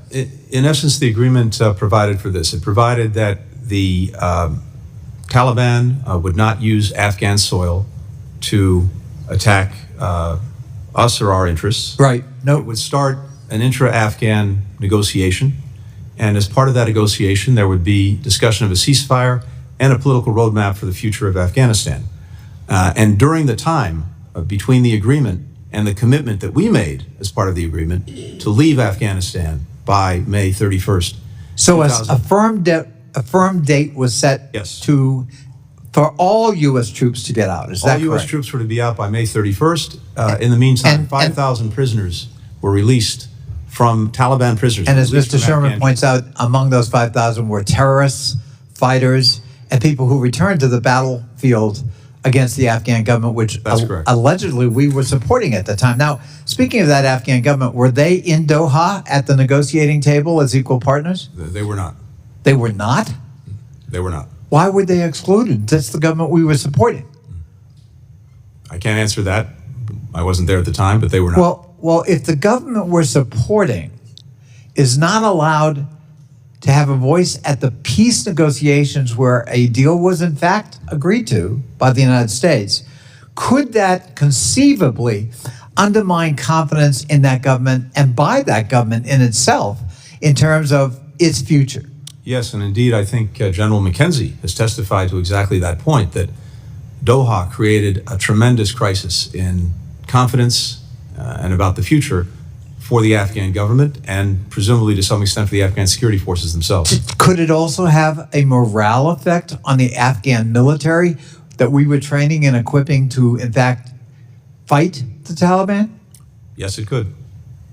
in essence, the agreement provided for this. It provided that the Taliban would not use Afghan soil to attack us or our interests. Right. No. It would start an intra-Afghan negotiation, and as part of that negotiation, there would be discussion of a ceasefire and a political roadmap for the future of Afghanistan. And during the time between the agreement and the commitment that we made as part of the agreement to leave Afghanistan by May 31st. So a firm date was set Yes. for all U.S. troops to get out. Is that All U.S. correct? troops were to be out by May 31st. In the meantime, and- 5,000 prisoners were released from Taliban prisoners. And as released Mr. from Sherman Afghan points out, among those 5,000 were terrorists, fighters, and people who returned to the battlefield against the Afghan government, which That's correct. allegedly we were supporting at the time. Now, speaking of that Afghan government, were they in Doha at the negotiating table as equal partners? They were not. They were not? They were not. Why were they excluded? That's the government we were supporting. I can't answer that. I wasn't there at the time, but they were not. Well, if the government we're supporting is not allowed to have a voice at the peace negotiations where a deal was in fact agreed to by the United States, could that conceivably undermine confidence in that government and by that government in itself in terms of its future? Yes, and indeed, I think General McKenzie has testified to exactly that point, that Doha created a tremendous crisis in confidence and about the future for the Afghan government and presumably to some extent for the Afghan security forces themselves. Could it also have a morale effect on the Afghan military that we were training and equipping to, in fact, fight the Taliban? Yes, it could.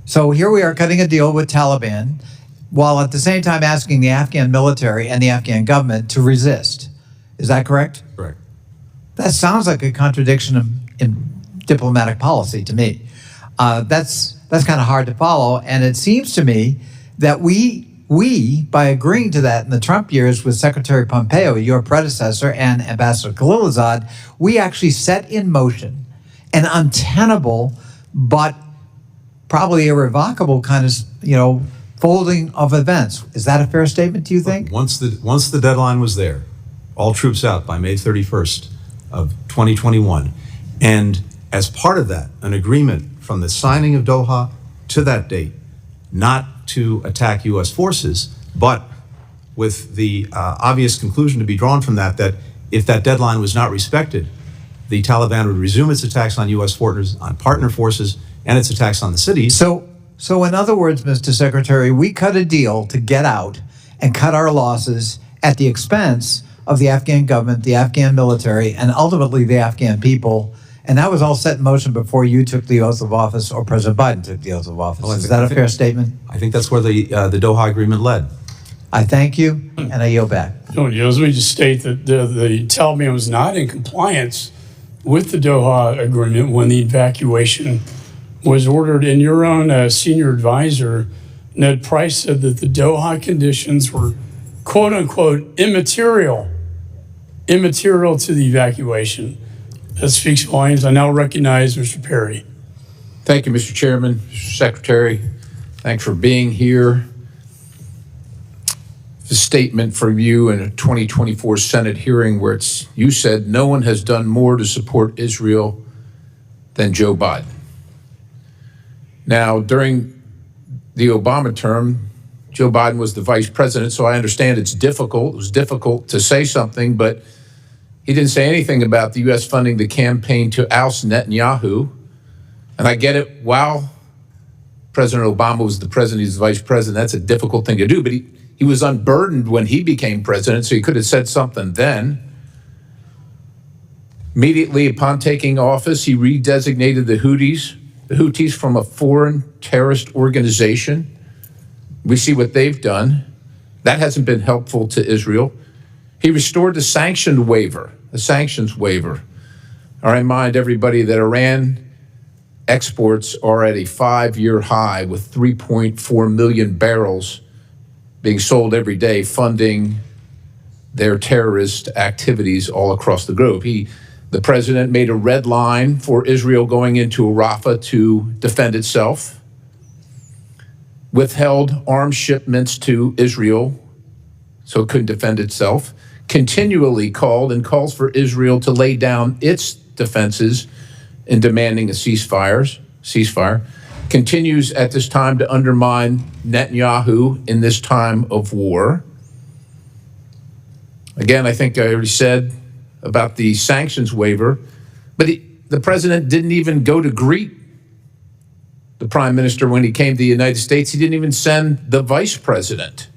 So here we are cutting a deal with Taliban while at the same time asking the Afghan military and the Afghan government to resist. Is that correct? Correct. That sounds like a contradiction in diplomatic policy to me. That's kind of hard to follow, and it seems to me that we, by agreeing to that in the Trump years with Secretary Pompeo, your predecessor, and Ambassador Khalilzad, we actually set in motion an untenable but probably irrevocable kind of, folding of events. Is that a fair statement, do you think? Once the deadline was there, all troops out by May 31st of 2021, and as part of that, an agreement from the signing of Doha to that date, not to attack U.S. forces, but with the obvious conclusion to be drawn from that if that deadline was not respected, the Taliban would resume its attacks on U.S. forces, on partner forces, and its attacks on the cities. So in other words, Mr. Secretary, we cut a deal to get out and cut our losses at the expense of the Afghan government, the Afghan military, and ultimately the Afghan people. And that was all set in motion before you took the oath of office or President Biden took the oath of office. Is that a fair statement? I think that's where the Doha agreement led. I thank you, and I yield back. Let me just state that the Taliban was not in compliance with the Doha agreement when the evacuation was ordered. And your own senior advisor, Ned Price, said that the Doha conditions were, quote unquote, immaterial to the evacuation. That speaks volumes. I now recognize Mr. Perry. Thank you, Mr. Chairman, Mr. Secretary. Thanks for being here. A statement from you in a 2024 Senate hearing where you said no one has done more to support Israel than Joe Biden. Now, during the Obama term, Joe Biden was the vice president, so I understand it's difficult. It was difficult to say something, but he didn't say anything about the U.S. funding the campaign to oust Netanyahu. And I get it, while President Obama was the president, he's the vice president, that's a difficult thing to do, but he was unburdened when he became president, so he could have said something then. Immediately upon taking office, he redesignated the Houthis from a foreign terrorist organization. We see what they've done. That hasn't been helpful to Israel. He restored the sanctions waiver I remind everybody that Iran exports are at a 5-year high with 3.4 million barrels being sold every day, funding their terrorist activities all across the globe. The president made a red line for Israel going into Rafah to defend itself, withheld arms shipments to Israel so it couldn't defend itself, continually called and calls for Israel to lay down its defenses in demanding a ceasefire, continues at this time to undermine Netanyahu in this time of war. Again, I think I already said about the sanctions waiver, but the president didn't even go to greet the prime minister when he came to the United States. He didn't even send the vice president.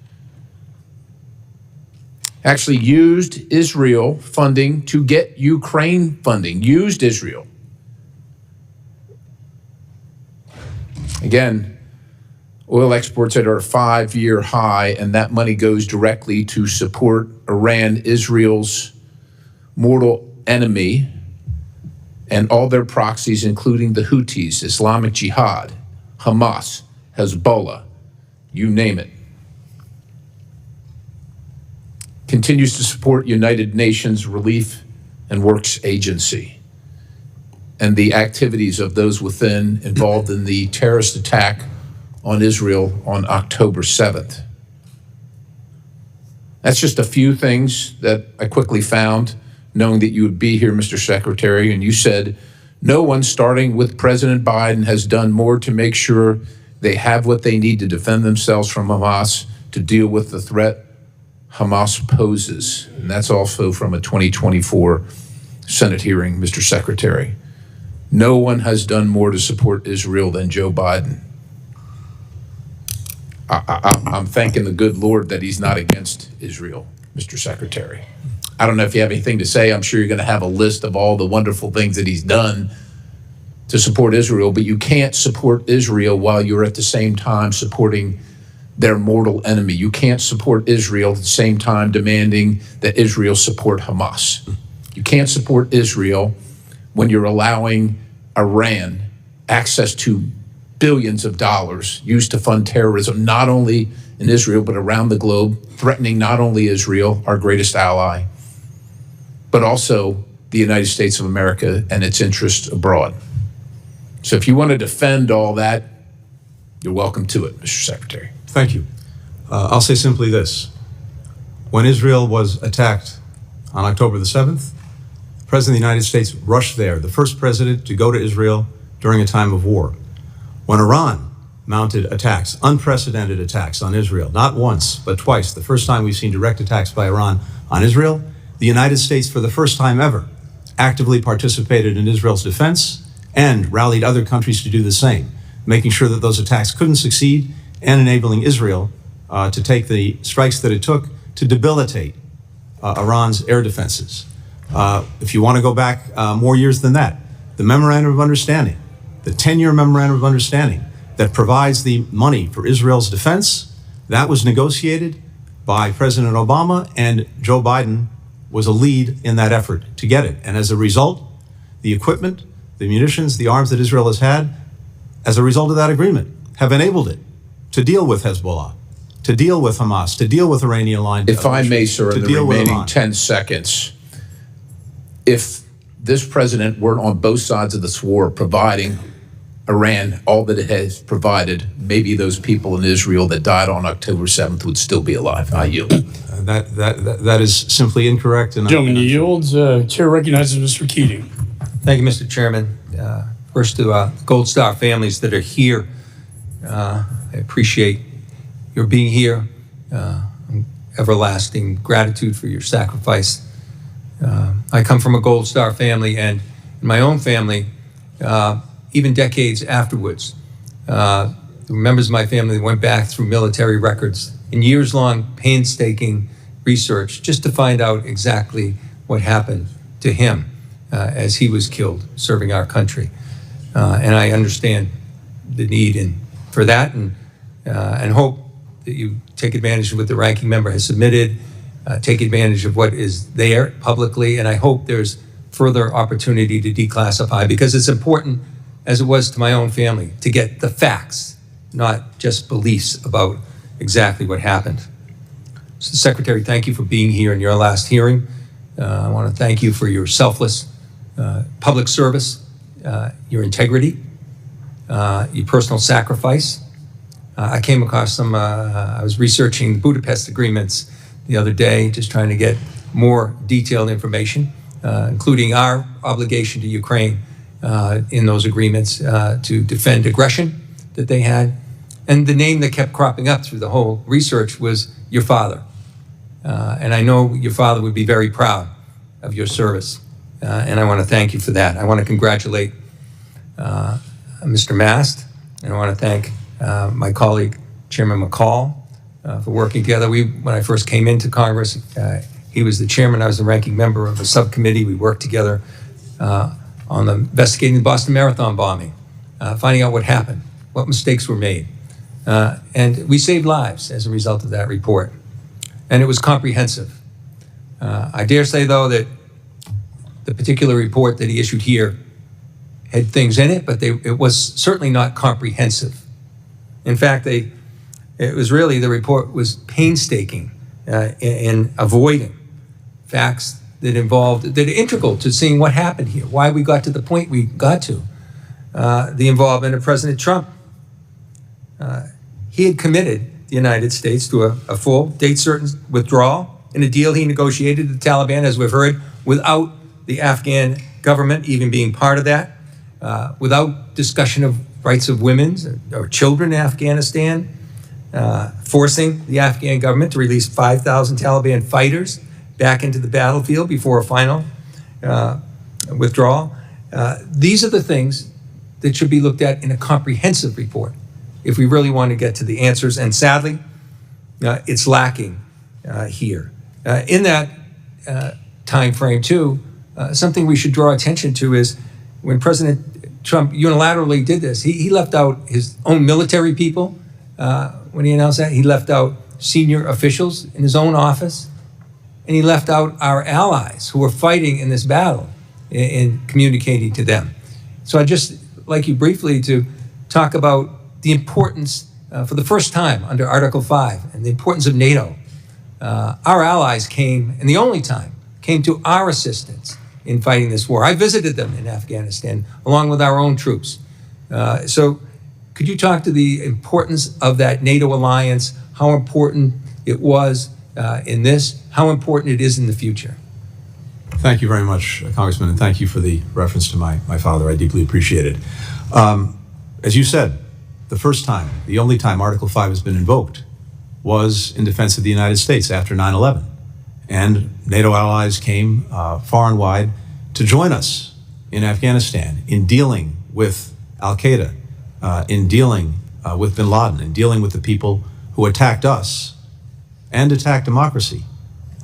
Actually used Israel funding to get Ukraine funding, used Israel. Again, oil exports at a 5-year high, and that money goes directly to support Iran, Israel's mortal enemy, and all their proxies, including the Houthis, Islamic Jihad, Hamas, Hezbollah, you name it. Continues to support United Nations Relief and Works Agency and the activities of those within involved in the terrorist attack on Israel on October 7th. That's just a few things that I quickly found, knowing that you would be here, Mr. Secretary, and you said, no one, starting with President Biden, has done more to make sure they have what they need to defend themselves from Hamas, to deal with the threat Hamas poses. And that's also from a 2024 Senate hearing, Mr. Secretary. No one has done more to support Israel than Joe Biden. I'm thanking the good Lord that he's not against Israel, Mr. Secretary. I don't know if you have anything to say. I'm sure you're going to have a list of all the wonderful things that he's done to support Israel, but you can't support Israel while you're at the same time supporting their mortal enemy. You can't support Israel at the same time demanding that Israel support Hamas. You can't support Israel when you're allowing Iran access to billions of dollars used to fund terrorism, not only in Israel, but around the globe, threatening not only Israel, our greatest ally, but also the United States of America and its interests abroad. So if you want to defend all that, you're welcome to it, Mr. Secretary. Thank you. I'll say simply this. When Israel was attacked on October the 7th, the President of the United States rushed there, the first president to go to Israel during a time of war. When Iran mounted attacks, unprecedented attacks on Israel, not once, but twice, the first time we've seen direct attacks by Iran on Israel, the United States, for the first time ever, actively participated in Israel's defense and rallied other countries to do the same, making sure that those attacks couldn't succeed and enabling Israel to take the strikes that it took to debilitate Iran's air defenses. If you want to go back more years than that, the Memorandum of Understanding, the 10-year Memorandum of Understanding that provides the money for Israel's defense, that was negotiated by President Obama, and Joe Biden was a lead in that effort to get it. And as a result, the equipment, the munitions, the arms that Israel has had, as a result of that agreement, have enabled it to deal with Hezbollah, to deal with Hamas, to deal with Iranian-aligned If I may, sir, in the remaining Iran. 10 seconds, if this president were on both sides of this war providing Iran all that it has provided, maybe those people in Israel that died on October 7th would still be alive. I yield. That is simply incorrect. And Gentleman yields. Chair recognizes Mr. Keating. Thank you, Mr. Chairman. First to Gold Star families that are here, I appreciate your being here. Everlasting gratitude for your sacrifice. I come from a Gold Star family, and in my own family, even decades afterwards, the members of my family went back through military records in years-long painstaking research just to find out exactly what happened to him as he was killed serving our country. And I understand the need for that, and hope that you take advantage of what the ranking member has submitted, take advantage of what is there publicly, and I hope there's further opportunity to declassify, because it's important, as it was to my own family, to get the facts, not just beliefs about exactly what happened. So, Secretary, thank you for being here in your last hearing. I want to thank you for your selfless public service, your integrity, your personal sacrifice. I came across some, I was researching the Budapest agreements the other day, just trying to get more detailed information, including our obligation to Ukraine in those agreements to defend aggression that they had. And the name that kept cropping up through the whole research was your father. And I know your father would be very proud of your service. And I want to thank you for that. I want to congratulate Mr. Mast, and I want to thank my colleague, Chairman McCall, for working together. When I first came into Congress, he was the chairman, I was the ranking member of a subcommittee. We worked together on investigating the Boston Marathon bombing, finding out what happened, what mistakes were made. And we saved lives as a result of that report. And it was comprehensive. I dare say, though, that the particular report that he issued here had things in it, but it was certainly not comprehensive. In fact, the report was painstaking in avoiding facts that are integral to seeing what happened here, why we got to the point we got to. The involvement of President Trump. He had committed the United States to a full, date-certain withdrawal in a deal he negotiated with the Taliban, as we've heard, without the Afghan government even being part of that, without discussion of rights of women or children in Afghanistan, forcing the Afghan government to release 5,000 Taliban fighters back into the battlefield before a final withdrawal. These are the things that should be looked at in a comprehensive report if we really want to get to the answers. And sadly, it's lacking here. In that time frame, too, something we should draw attention to is when President Trump unilaterally did this, he left out his own military people when he announced that. He left out senior officials in his own office, and he left out our allies who were fighting in this battle in communicating to them. So I'd just like you briefly to talk about the importance, for the first time under Article 5, and the importance of NATO. Our allies came, and the only time, came to our assistance in fighting this war. I visited them in Afghanistan, along with our own troops. So could you talk to the importance of that NATO alliance, how important it was in this, how important it is in the future? Thank you very much, Congressman, and thank you for the reference to my father. I deeply appreciate it. As you said, the first time, the only time Article 5 has been invoked was in defense of the United States after 9/11. And NATO allies came far and wide to join us in Afghanistan in dealing with al-Qaeda, in dealing with bin Laden, in dealing with the people who attacked us and attacked democracy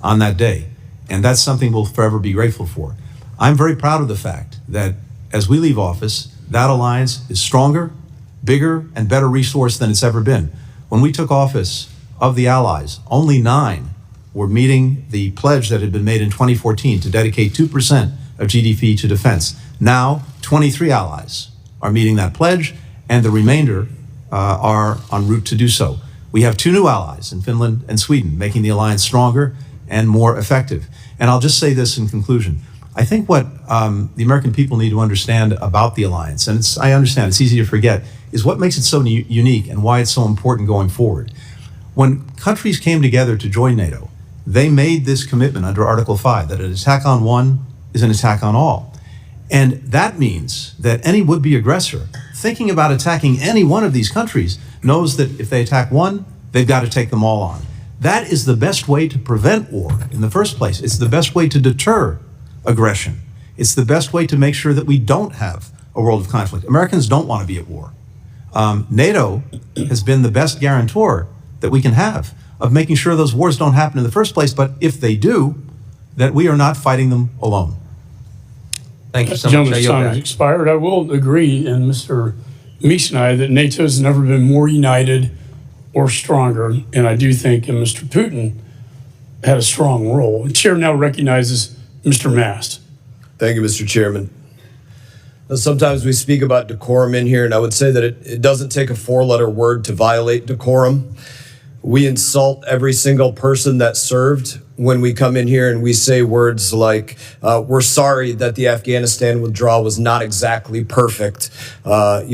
on that day. And that's something we'll forever be grateful for. I'm very proud of the fact that as we leave office, that alliance is stronger, bigger, and better resourced than it's ever been. When we took office, of the allies, only 9 were meeting the pledge that had been made in 2014 to dedicate 2% of GDP to defense. Now, 23 allies are meeting that pledge, and the remainder are en route to do so. We have 2 new allies in Finland and Sweden, making the alliance stronger and more effective. And I'll just say this in conclusion. I think what the American people need to understand about the alliance, and I understand it's easy to forget, is what makes it so unique and why it's so important going forward. When countries came together to join NATO, they made this commitment under Article 5 that an attack on one is an attack on all. And that means that any would-be aggressor thinking about attacking any one of these countries knows that if they attack one, they've got to take them all on. That is the best way to prevent war in the first place. It's the best way to deter aggression. It's the best way to make sure that we don't have a world of conflict. Americans don't want to be at war. NATO has been the best guarantor that we can have of making sure those wars don't happen in the first place, but if they do, that we are not fighting them alone. Thank you so much. Gentleman's time has expired. I will agree, and Mr. Meeks and I, that NATO has never been more united or stronger, and I do think Mr. Putin had a strong role. The chair now recognizes Mr. Mast. Thank you, Mr. Chairman. Now, sometimes we speak about decorum in here, and I would say that it doesn't take a four-letter word to violate decorum. We insult every single person that served when we come in here and we say words like, we're sorry that the Afghanistan withdrawal was not exactly perfect, but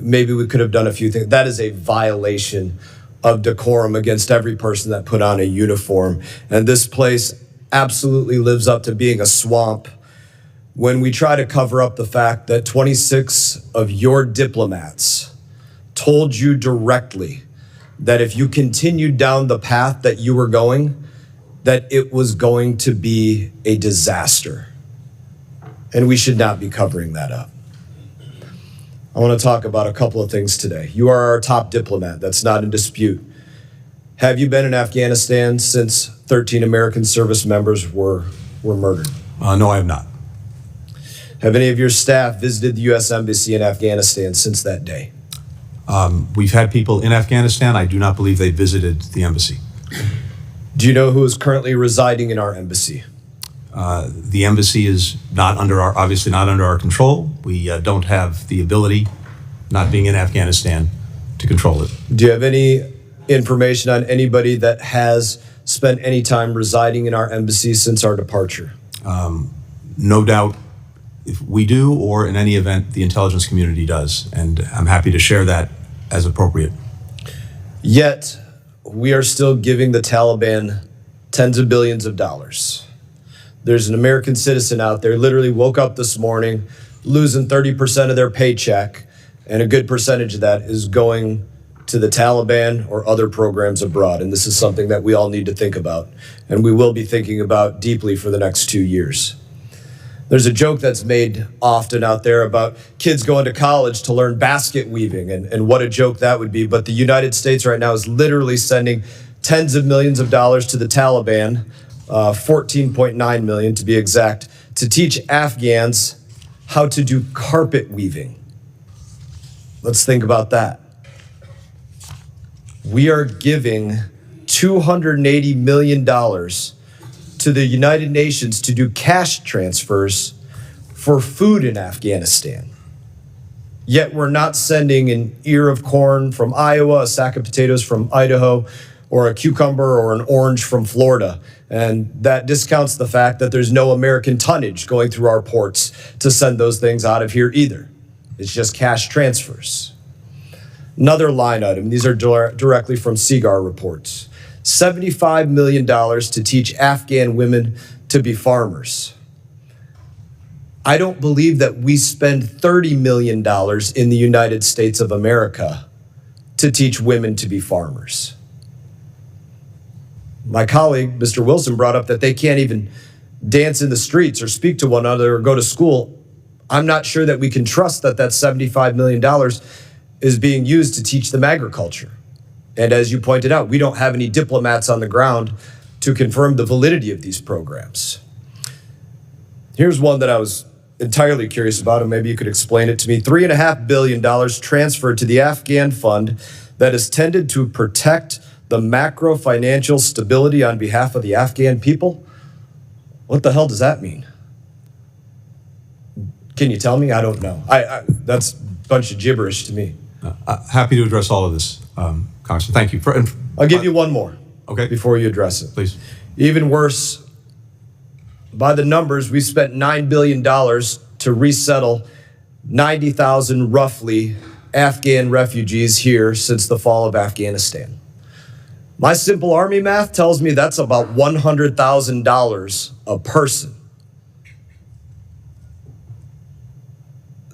maybe we could have done a few things. That is a violation of decorum against every person that put on a uniform. And this place absolutely lives up to being a swamp when we try to cover up the fact that 26 of your diplomats told you directly that if you continued down the path that you were going, that it was going to be a disaster. And we should not be covering that up. I want to talk about a couple of things today. You are our top diplomat. That's not in dispute. Have you been in Afghanistan since 13 American service members were murdered? No, I have not. Have any of your staff visited the U.S. Embassy in Afghanistan since that day? We've had people in Afghanistan. I do not believe they visited the embassy. Do you know who is currently residing in our embassy? The embassy is obviously not under our control. We don't have the ability, not being in Afghanistan, to control it. Do you have any information on anybody that has spent any time residing in our embassy since our departure? No doubt, if we do, or in any event, the intelligence community does, and I'm happy to share that as appropriate. Yet, we are still giving the Taliban tens of billions of dollars. There's an American citizen out there, literally woke up this morning, losing 30% of their paycheck, and a good percentage of that is going to the Taliban or other programs abroad. And this is something that we all need to think about, and we will be thinking about deeply for the next 2 years. There's a joke that's made often out there about kids going to college to learn basket weaving and what a joke that would be. But the United States right now is literally sending tens of millions of dollars to the Taliban, 14.9 million to be exact, to teach Afghans how to do carpet weaving. Let's think about that. We are giving $280 million to the United Nations to do cash transfers for food in Afghanistan. Yet we're not sending an ear of corn from Iowa, a sack of potatoes from Idaho, or a cucumber or an orange from Florida. And that discounts the fact that there's no American tonnage going through our ports to send those things out of here either. It's just cash transfers. Another line item, these are directly from CIGAR reports. $75 million to teach Afghan women to be farmers. I don't believe that we spend $30 million in the United States of America to teach women to be farmers. My colleague, Mr. Wilson, brought up that they can't even dance in the streets or speak to one another or go to school. I'm not sure that we can trust that that $75 million is being used to teach them agriculture. And as you pointed out, we don't have any diplomats on the ground to confirm the validity of these programs. Here's one that I was entirely curious about, and maybe you could explain it to me. $3.5 billion transferred to the Afghan fund that is tended to protect the macro financial stability on behalf of the Afghan people. What the hell does that mean? Can you tell me? I don't know. That's a bunch of gibberish to me. Happy to address all of this, Congressman. Thank you. I'll give you one more. Okay. Before you address it. Please. Even worse, by the numbers, we spent $9 billion to resettle 90,000 roughly Afghan refugees here since the fall of Afghanistan. My simple army math tells me that's about $100,000 a person.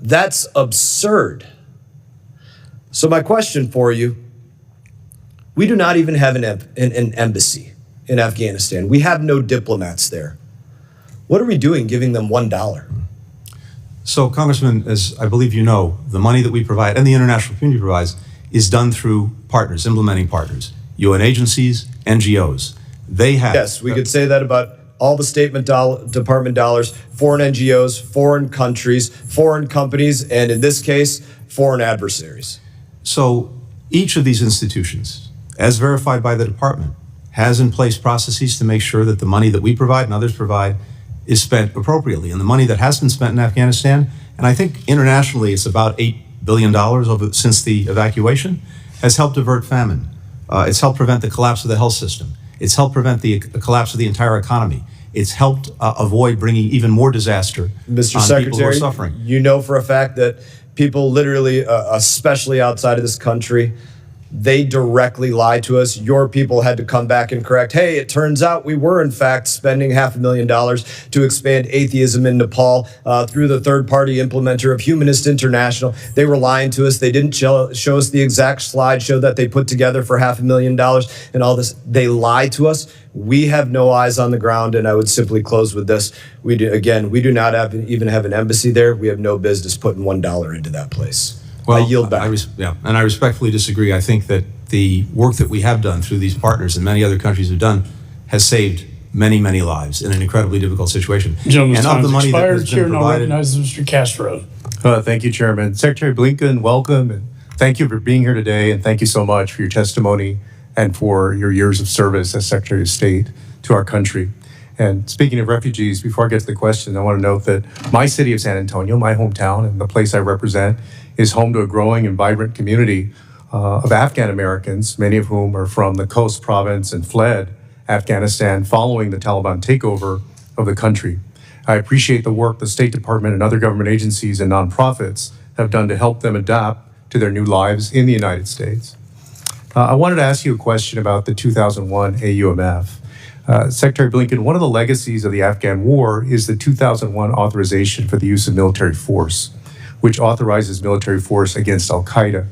That's absurd. So my question for you, we do not even have an embassy in Afghanistan. We have no diplomats there. What are we doing giving them $1? So, Congressman, as I believe you know, the money that we provide and the international community provides is done through partners, implementing partners, UN agencies, NGOs. They have... Yes, we could say that about all the State Department dollars, foreign NGOs, foreign countries, foreign companies, and in this case, foreign adversaries. So each of these institutions, as verified by the department, has in place processes to make sure that the money that we provide and others provide is spent appropriately. And the money that has been spent in Afghanistan, and I think internationally it's about $8 billion since the evacuation, has helped avert famine. It's helped prevent the collapse of the health system. It's helped prevent the collapse of the entire economy. It's helped avoid bringing even more disaster Mr. on Secretary, people who are suffering. you know for a fact that people literally, especially outside of this country, they directly lied to us. Your people had to come back and correct, hey, it turns out we were in fact spending $500,000 to expand atheism in Nepal through the third-party implementer of Humanist International. They were lying to us. They didn't show us the exact slideshow that they put together for $500,000 and all this. They lied to us. We have no eyes on the ground, and I would simply close with this. We do not even have an embassy there. We have no business putting $1 into that place. Well, I yield back. And I respectfully disagree. I think that the work that we have done through these partners and many other countries have done has saved many, many lives in an incredibly difficult situation. Gentleman's And of time's the money that expired. has Chair been now provided, recognizes Mr. Castro. Thank you, Chairman. Secretary Blinken, welcome, and thank you for being here today, and thank you so much for your testimony and for your years of service as Secretary of State to our country. And speaking of refugees, before I get to the question, I want to note that my city of San Antonio, my hometown, and the place I represent, is home to a growing and vibrant community of Afghan Americans, many of whom are from the Khost province and fled Afghanistan following the Taliban takeover of the country. I appreciate the work the State Department and other government agencies and nonprofits have done to help them adapt to their new lives in the United States. I wanted to ask you a question about the 2001 AUMF. Secretary Blinken, one of the legacies of the Afghan war is the 2001 authorization for the use of military force, which authorizes military force against al-Qaeda.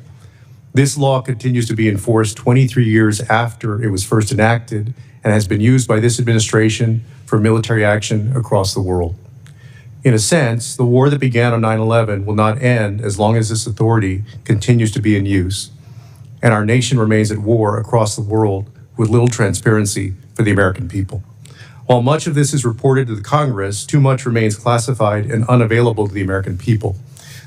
This law continues to be enforced 23 years after it was first enacted and has been used by this administration for military action across the world. In a sense, the war that began on 9/11 will not end as long as this authority continues to be in use, and our nation remains at war across the world with little transparency for the American people. While much of this is reported to the Congress, too much remains classified and unavailable to the American people.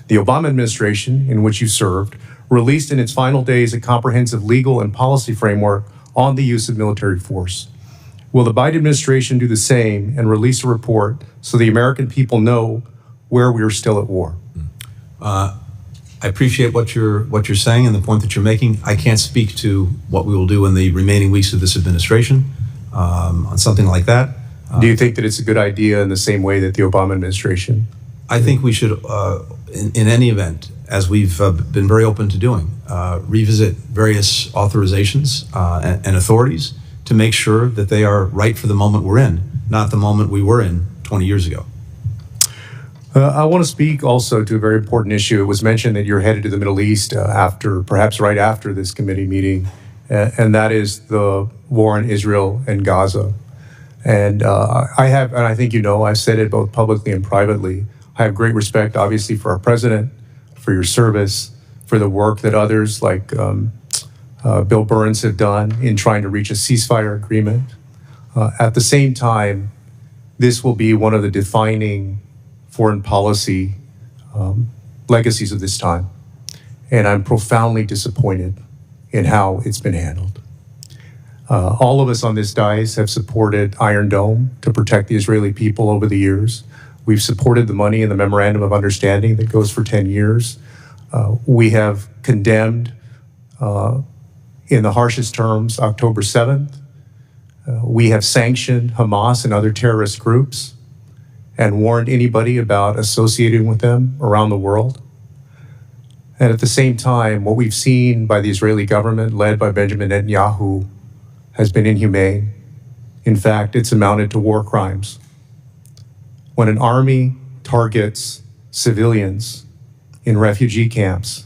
The Obama administration, in which you served, released in its final days a comprehensive legal and policy framework on the use of military force. Will the Biden administration do the same and release a report so the American people know where we are still at war? I appreciate what you're saying and the point that you're making. I can't speak to what we will do in the remaining weeks of this administration on something like that. Do you think that it's a good idea in the same way that the Obama administration? I think we should, in any event, as we've been very open to doing, revisit various authorizations and authorities to make sure that they are right for the moment we're in, not the moment we were in 20 years ago. I want to speak also to a very important issue. It was mentioned that you're headed to the Middle East perhaps right after this committee meeting, and that is the war in Israel and Gaza. And I think you know, I've said it both publicly and privately, I have great respect, obviously, for our president, for your service, for the work that others like Bill Burns have done in trying to reach a ceasefire agreement. At the same time, this will be one of the defining foreign policy legacies of this time. And I'm profoundly disappointed in how it's been handled. All of us on this dais have supported Iron Dome to protect the Israeli people over the years. We've supported the money in the Memorandum of Understanding that goes for 10 years. We have condemned, in the harshest terms, October 7th. We have sanctioned Hamas and other terrorist groups and warned anybody about associating with them around the world. And at the same time, what we've seen by the Israeli government, led by Benjamin Netanyahu, has been inhumane. In fact, it's amounted to war crimes. When an army targets civilians in refugee camps,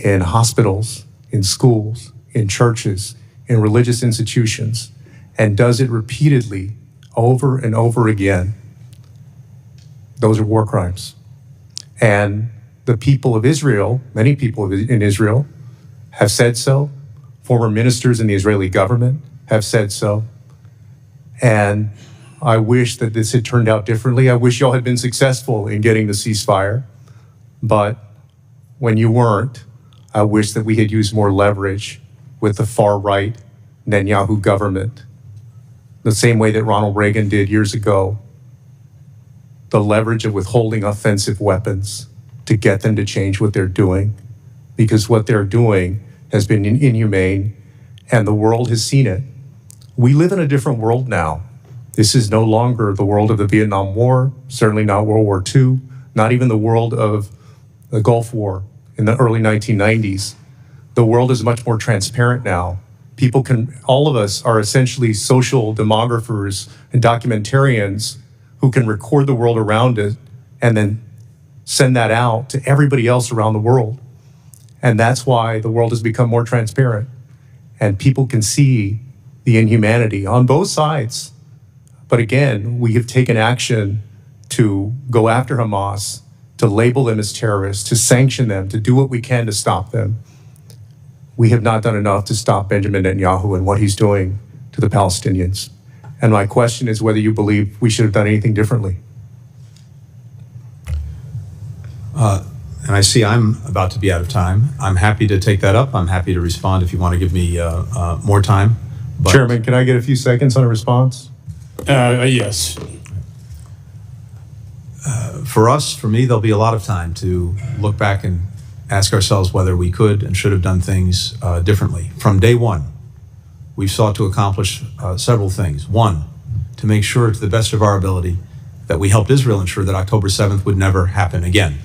in hospitals, in schools, in churches, in religious institutions, and does it repeatedly over and over again, those are war crimes. And the people of Israel, many people in Israel, have said so. Former ministers in the Israeli government have said so. And I wish that this had turned out differently. I wish y'all had been successful in getting the ceasefire. But when you weren't, I wish that we had used more leverage with the far-right Netanyahu government, the same way that Ronald Reagan did years ago the leverage of withholding offensive weapons to get them to change what they're doing, because what they're doing has been inhumane, and the world has seen it. We live in a different world now. This is no longer the world of the Vietnam War, certainly not World War II, not even the world of the Gulf War in the early 1990s. The world is much more transparent now. People can, all of us are essentially social demographers and documentarians who can record the world around it and then send that out to everybody else around the world. And that's why the world has become more transparent. And people can see the inhumanity on both sides. But again, we have taken action to go after Hamas, to label them as terrorists, to sanction them, to do what we can to stop them. We have not done enough to stop Benjamin Netanyahu and what he's doing to the Palestinians. And my question is whether you believe we should have done anything differently. And I see I'm about to be out of time. I'm happy to take that up. I'm happy to respond if you want to give me more time. But Chairman, can I get a few seconds on a response? Yes. For us, for me, there'll be a lot of time to look back and ask ourselves whether we could and should have done things differently. From day one, we've sought to accomplish several things. One, to make sure to the best of our ability that we helped Israel ensure that October 7th would never happen again.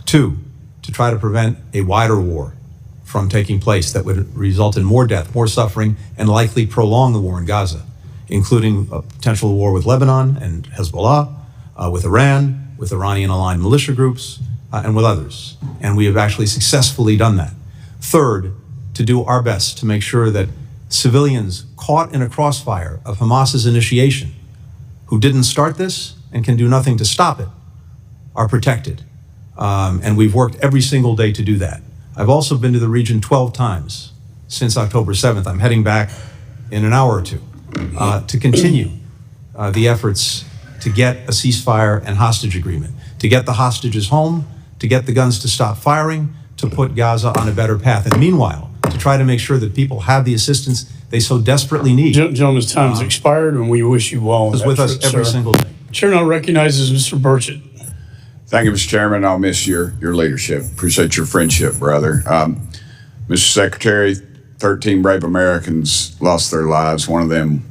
Two, to try to prevent a wider war from taking place that would result in more death, more suffering, and likely prolong the war in Gaza, including a potential war with Lebanon and Hezbollah, with Iran, with Iranian-aligned militia groups, and with others. And we have actually successfully done that. Third, to do our best to make sure that civilians caught in a crossfire of Hamas's initiation, who didn't start this and can do nothing to stop it, are protected. And we've worked every single day to do that. I've also been to the region 12 times since October 7th. I'm heading back in an hour or two to continue the efforts to get a ceasefire and hostage agreement, to get the hostages home, to get the guns to stop firing, to put Gaza on a better path. And meanwhile, to try to make sure that people have the assistance they so desperately need. Gentleman's time has expired, and we wish you well. Is with us every single day. Chair now recognizes Mr. Burchett. Thank you, Mr. Chairman. I'll miss your leadership. Appreciate your friendship, brother. Mr. Secretary, 13 brave Americans lost their lives. One of them,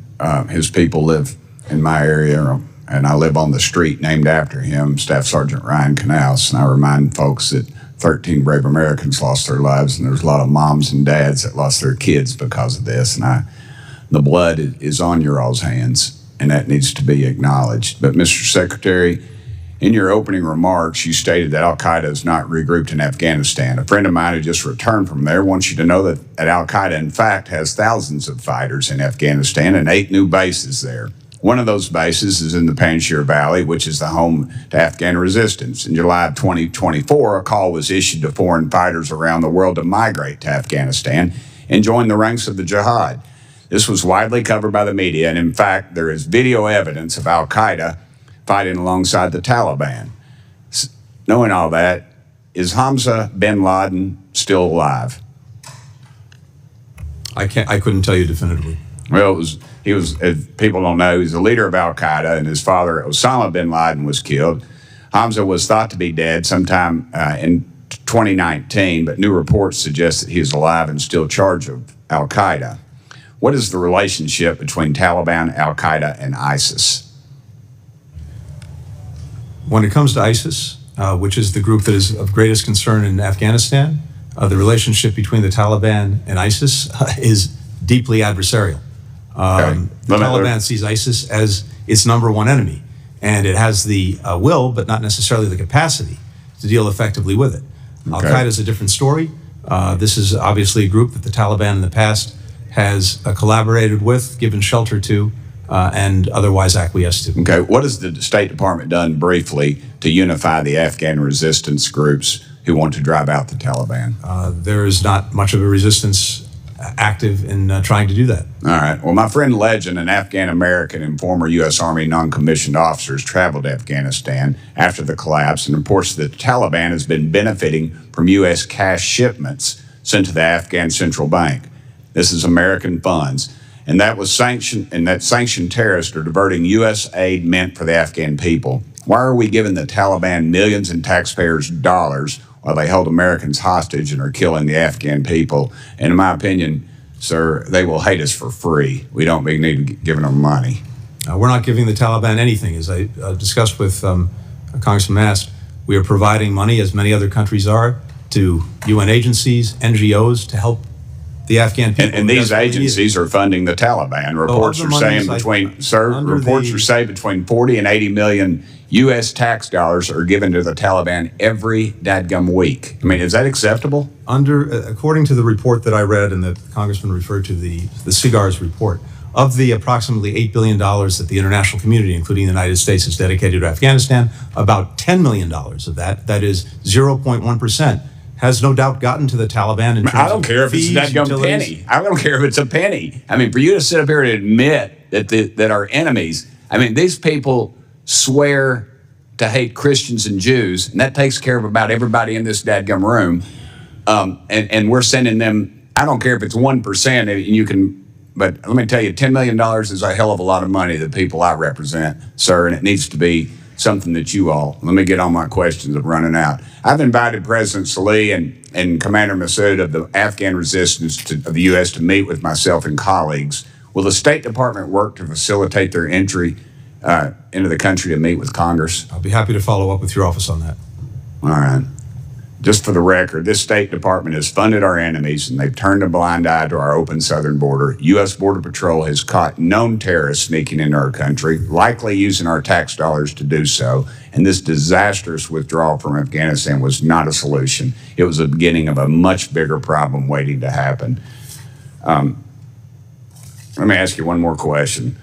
his people live in my area, and I live on the street named after him, Staff Sergeant Ryan Canals. And I remind folks that 13 brave Americans lost their lives, and there's a lot of moms and dads that lost their kids because of this. And the blood is on your all's hands, and that needs to be acknowledged. But Mr. Secretary, in your opening remarks, you stated that al-Qaeda is not regrouped in Afghanistan. A friend of mine who just returned from there wants you to know that al-Qaeda, in fact, has thousands of fighters in Afghanistan and 8 new bases there. One of those bases is in the Panjshir Valley, which is the home to Afghan resistance. In July of 2024, a call was issued to foreign fighters around the world to migrate to Afghanistan and join the ranks of the jihad. This was widely covered by the media, and in fact, there is video evidence of al-Qaeda fighting alongside the Taliban. Knowing all that, is Hamza bin Laden still alive? I couldn't tell you definitively. Well, he was, if people don't know, he's the leader of al-Qaeda, and his father, Osama bin Laden, was killed. Hamza was thought to be dead sometime in 2019, but new reports suggest that he is alive and still in charge of al-Qaeda. What is the relationship between Taliban, al-Qaeda, and ISIS? When it comes to ISIS, which is the group that is of greatest concern in Afghanistan, the relationship between the Taliban and ISIS is deeply adversarial. The Taliban sees ISIS as its #1 enemy, and it has the will, but not necessarily the capacity, to deal effectively with it. Al-Qaeda is a different story. This is obviously a group that the Taliban in the past has collaborated with, given shelter to, and otherwise acquiesced to. Okay, what has the State Department done briefly to unify the Afghan resistance groups who want to drive out the Taliban? There is not much of a resistance active in trying to do that. All right. Well, my friend Legend, an Afghan-American and former U.S. Army non-commissioned officers, traveled to Afghanistan after the collapse and reports that the Taliban has been benefiting from U.S. cash shipments sent to the Afghan Central Bank. This is American funds. And that sanctioned terrorists are diverting U.S. aid meant for the Afghan people. Why are we giving the Taliban millions in taxpayers' dollars while they hold Americans hostage and are killing the Afghan people? And in my opinion, sir, they will hate us for free. We don't need giving them money. We're not giving the Taliban anything. As I discussed with Congressman Mast, we are providing money, as many other countries are, to UN agencies, NGOs, to help the Afghan people. And these agencies are funding the Taliban. Reports are saying between 40 and 80 million U.S. tax dollars are given to the Taliban every dadgum week. I mean, is that acceptable? According to the report that I read and that the Congressman referred to, the CIGAR's report, of the approximately $8 billion that the international community, including the United States, has dedicated to Afghanistan, about $10 million of that is 0.1%, has no doubt gotten to the Taliban in terms I don't care if it's that penny. I don't care if it's a penny. I mean, for you to sit up here and admit that our enemies, I mean, these people swear to hate Christians and Jews, and that takes care of about everybody in this dadgum room. And we're sending them, I don't care if it's 1%, and you can, but let me tell you, $10 million is a hell of a lot of money to the people I represent, sir, and it needs to be something that you all, let me get on my questions of running out. I've invited President Salih and Commander Massoud of the Afghan resistance of the U.S. to meet with myself and colleagues. Will the State Department work to facilitate their entry into the country to meet with Congress? I'll be happy to follow up with your office on that. All right. Just for the record, this State Department has funded our enemies, and they've turned a blind eye to our open southern border. U.S. Border Patrol has caught known terrorists sneaking into our country, likely using our tax dollars to do so. And this disastrous withdrawal from Afghanistan was not a solution. It was the beginning of a much bigger problem waiting to happen. Let me ask you one more question.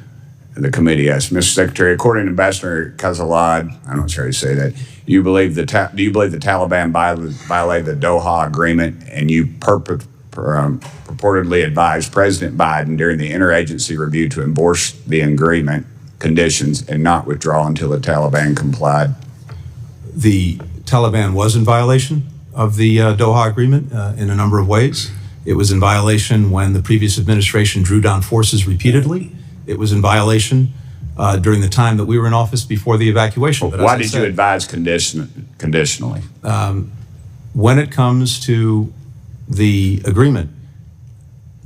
The committee asked, Mr. Secretary, according to Ambassador Kazalad, I'm not sure how you say that, do you believe the Taliban violated the Doha Agreement, and you purportedly advised President Biden during the interagency review to endorse the agreement conditions and not withdraw until the Taliban complied? The Taliban was in violation of the Doha Agreement in a number of ways. It was in violation when the previous administration drew down forces repeatedly. It was in violation during the time that we were in office before the evacuation. But why did you advise conditionally? When it comes to the agreement,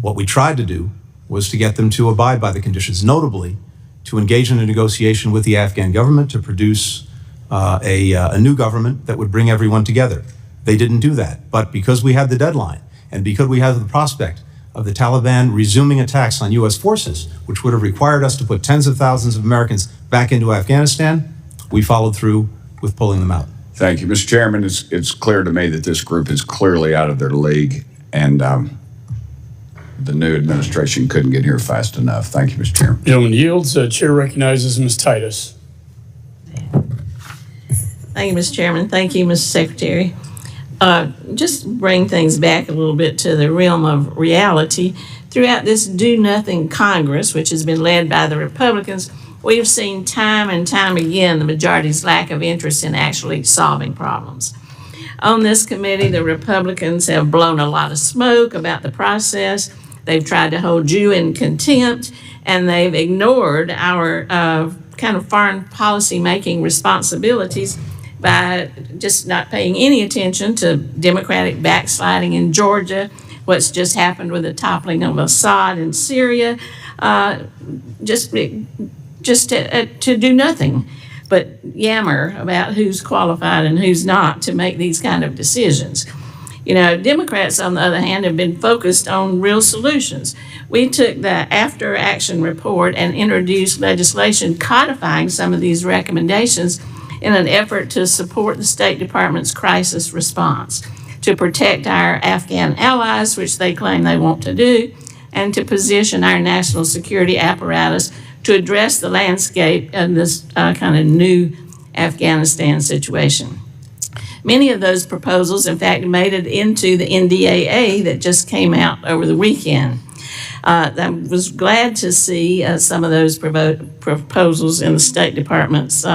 what we tried to do was to get them to abide by the conditions, notably to engage in a negotiation with the Afghan government to produce a new government that would bring everyone together. They didn't do that. But because we had the deadline and because we had the prospect of the Taliban resuming attacks on U.S. forces, which would have required us to put tens of thousands of Americans back into Afghanistan, we followed through with pulling them out. Thank you. Mr. Chairman, it's clear to me that this group is clearly out of their league, and the new administration couldn't get here fast enough. Thank you, Mr. Chairman. Gentleman yields. Chair recognizes Ms. Titus. Thank you, Mr. Chairman. Thank you, Mr. Secretary. Just bring things back a little bit to the realm of reality. Throughout this do-nothing Congress, which has been led by the Republicans, we've seen time and time again the majority's lack of interest in actually solving problems. On this committee, the Republicans have blown a lot of smoke about the process. They've tried to hold you in contempt, and they've ignored our kind of foreign policy making responsibilities by just not paying any attention to Democratic backsliding in Georgia, what's just happened with the toppling of Assad in Syria, just to do nothing but yammer about who's qualified and who's not to make these kind of decisions. You know, Democrats, on the other hand, have been focused on real solutions. We took the after action report and introduced legislation codifying some of these recommendations in an effort to support the State Department's crisis response, to protect our Afghan allies, which they claim they want to do, and to position our national security apparatus to address the landscape in this kind of new Afghanistan situation. Many of those proposals, in fact, made it into the NDAA that just came out over the weekend. I was glad to see some of those proposals in the State Department's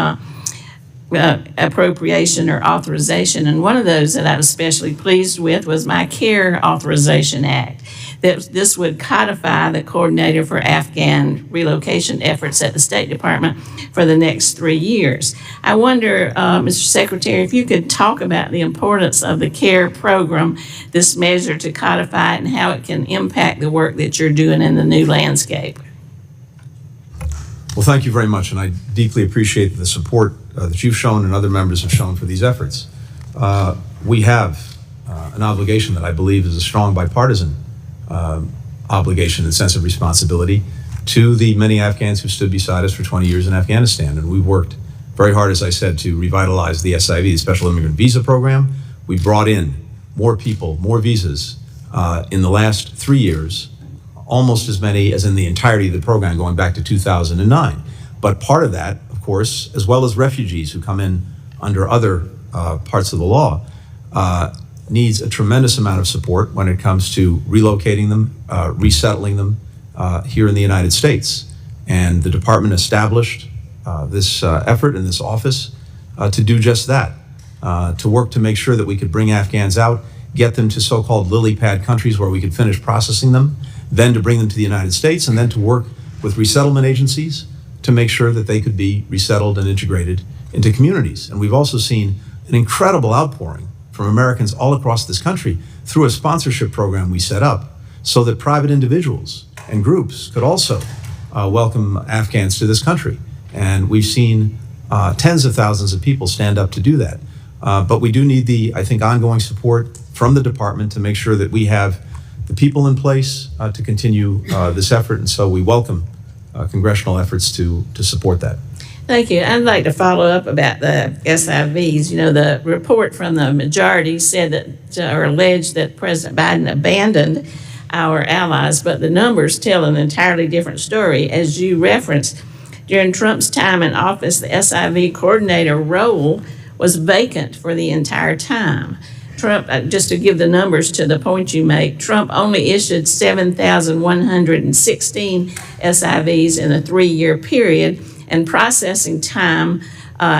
appropriation or authorization, and one of those that I was especially pleased with was my CARE Authorization Act. that this would codify the coordinator for Afghan relocation efforts at the State Department for the next 3 years. I wonder, Mr. Secretary, if you could talk about the importance of the CARE program, this measure to codify it, and how it can impact the work that you're doing in the new landscape. Well, thank you very much, and I deeply appreciate the support that you've shown and other members have shown for these efforts. We have an obligation that I believe is a strong bipartisan obligation and sense of responsibility to the many Afghans who stood beside us for 20 years in Afghanistan. And we've worked very hard, as I said, to revitalize the SIV, the Special Immigrant Visa Program. We brought in more people, more visas in the last 3 years, almost as many as in the entirety of the program going back to 2009. But part of that, of course, as well as refugees who come in under other parts of the law, needs a tremendous amount of support when it comes to relocating them, resettling them here in the United States. And the department established this effort in this office to do just that, to work to make sure that we could bring Afghans out, get them to so-called lily pad countries where we could finish processing them, then to bring them to the United States, and then to work with resettlement agencies to make sure that they could be resettled and integrated into communities. And we've also seen an incredible outpouring from Americans all across this country through a sponsorship program we set up so that private individuals and groups could also welcome Afghans to this country. And we've seen tens of thousands of people stand up to do that. But we do need the, I think, ongoing support from the department to make sure that we have the people in place to continue this effort. And so we welcome congressional efforts to support that. Thank you. I'd like to follow up about the SIVs. You know, the report from the majority said that, or alleged that President Biden abandoned our allies, but the numbers tell an entirely different story. As you referenced, during Trump's time in office, the SIV coordinator role was vacant for the entire time. Trump, just to give the numbers to the point you make, Trump only issued 7,116 SIVs in a 3-year period, and processing time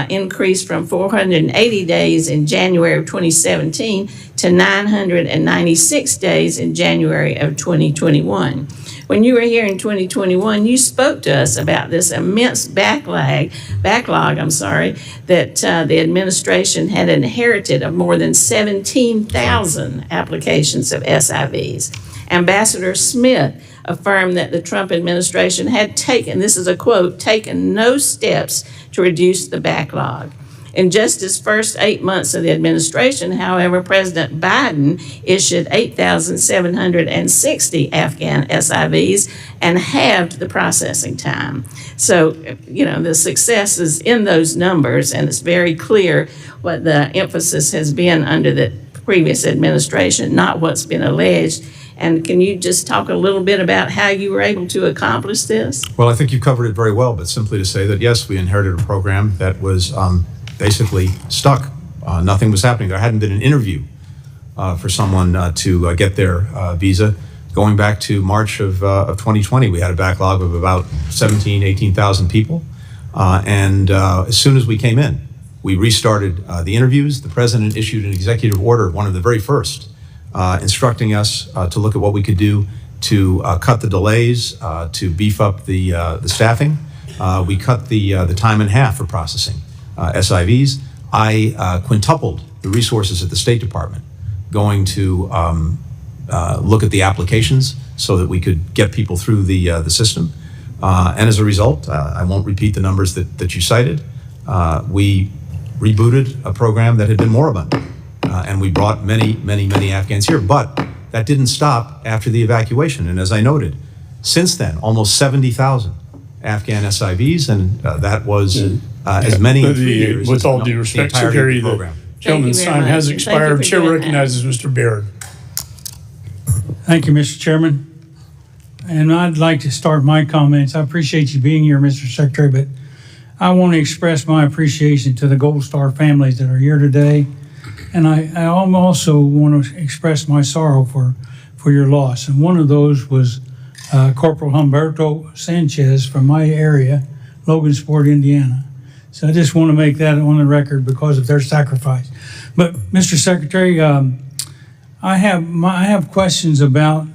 increased from 480 days in January of 2017 to 996 days in January of 2021. When you were here in 2021, you spoke to us about this immense backlog, that the administration had inherited of more than 17,000 applications of SIVs. Ambassador Smith affirmed that the Trump administration had taken, this is a quote, taken no steps to reduce the backlog. In just his first 8 months of the administration, however, President Biden issued 8,760 Afghan SIVs and halved the processing time. So, you know, the success is in those numbers, and it's very clear what the emphasis has been under the previous administration, not what's been alleged. And can you just talk a little bit about how you were able to accomplish this? Well, I think you covered it very well, but simply to say that, yes, we inherited a program that was basically stuck. Nothing was happening. There hadn't been an interview for someone to get their visa. Going back to March of 2020, we had a backlog of about 18,000 people. And as soon as we came in, we restarted the interviews. The president issued an executive order, one of the very first, instructing us to look at what we could do to cut the delays, to beef up the staffing. We cut the time in half for processing SIVs. I quintupled the resources at the State Department, going to look at the applications so that we could get people through the system. And as a result, I won't repeat the numbers that you cited. We rebooted a program that had been moribund. And we brought many Afghans here, but that didn't stop after the evacuation. And as I noted, since then, almost 70,000 Afghan SIVs, and that was as many in 3 years. With all due respect, Secretary, the gentleman's time has expired. Chair recognizes Mr. Baird. Thank you, Mr. Chairman. And I'd like to start my comments. I appreciate you being here, Mr. Secretary, but I want to express my appreciation to the Gold Star families that are here today. And I also want to express my sorrow for your loss. And one of those was Corporal Humberto Sanchez from my area, Logansport, Indiana. So I just want to make that on the record because of their sacrifice. But Mr. Secretary, I have questions about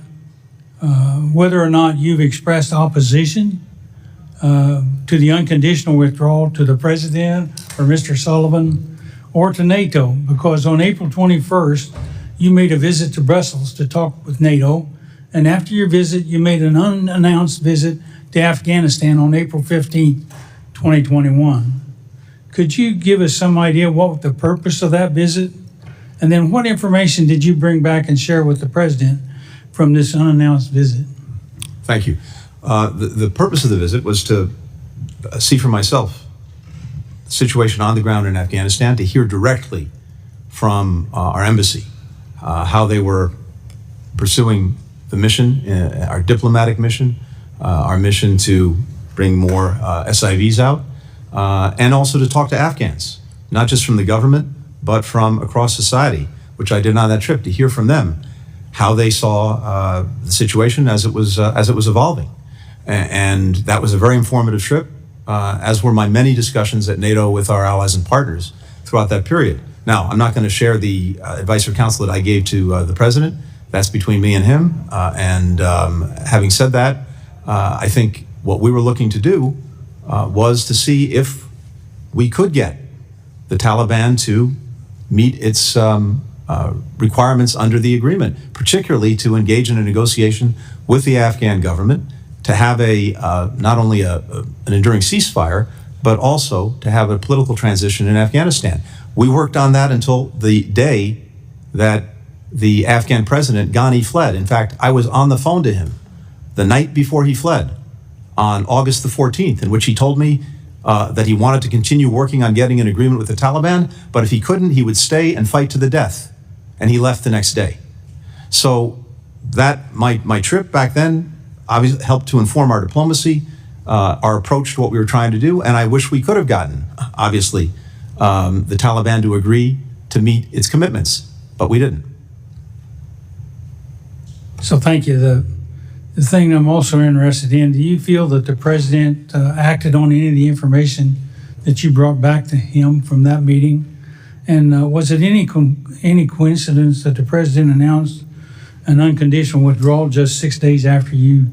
whether or not you've expressed opposition to the unconditional withdrawal to the President or Mr. Sullivan or to NATO, because on April 21st, you made a visit to Brussels to talk with NATO, and after your visit, you made an unannounced visit to Afghanistan on April 15th, 2021. Could you give us some idea what the purpose of that visit? And then what information did you bring back and share with the President from this unannounced visit? Thank you. The purpose of the visit was to see for myself the situation on the ground in Afghanistan, to hear directly from our embassy how they were pursuing the mission, our diplomatic mission, our mission to bring more SIVs out, and also to talk to Afghans, not just from the government, but from across society, which I did on that trip, to hear from them how they saw the situation as it was evolving. And that was a very informative trip, as were my many discussions at NATO with our allies and partners throughout that period. Now, I'm not going to share the advice or counsel that I gave to the President. That's between me and him. Having said that, I think what we were looking to do was to see if we could get the Taliban to meet its requirements under the agreement, particularly to engage in a negotiation with the Afghan government, to have a not only an enduring ceasefire, but also to have a political transition in Afghanistan. We worked on that until the day that the Afghan president, Ghani, fled. In fact, I was on the phone to him the night before he fled on August the 14th, in which he told me that he wanted to continue working on getting an agreement with the Taliban, but if he couldn't, he would stay and fight to the death. And he left the next day. So that my trip back then obviously helped to inform our diplomacy, our approach to what we were trying to do, and I wish we could have gotten, obviously, the Taliban to agree to meet its commitments, but we didn't. So thank you. The thing I'm also interested in, do you feel that the President acted on any of the information that you brought back to him from that meeting? And was it any coincidence that the President announced an unconditional withdrawal just 6 days after you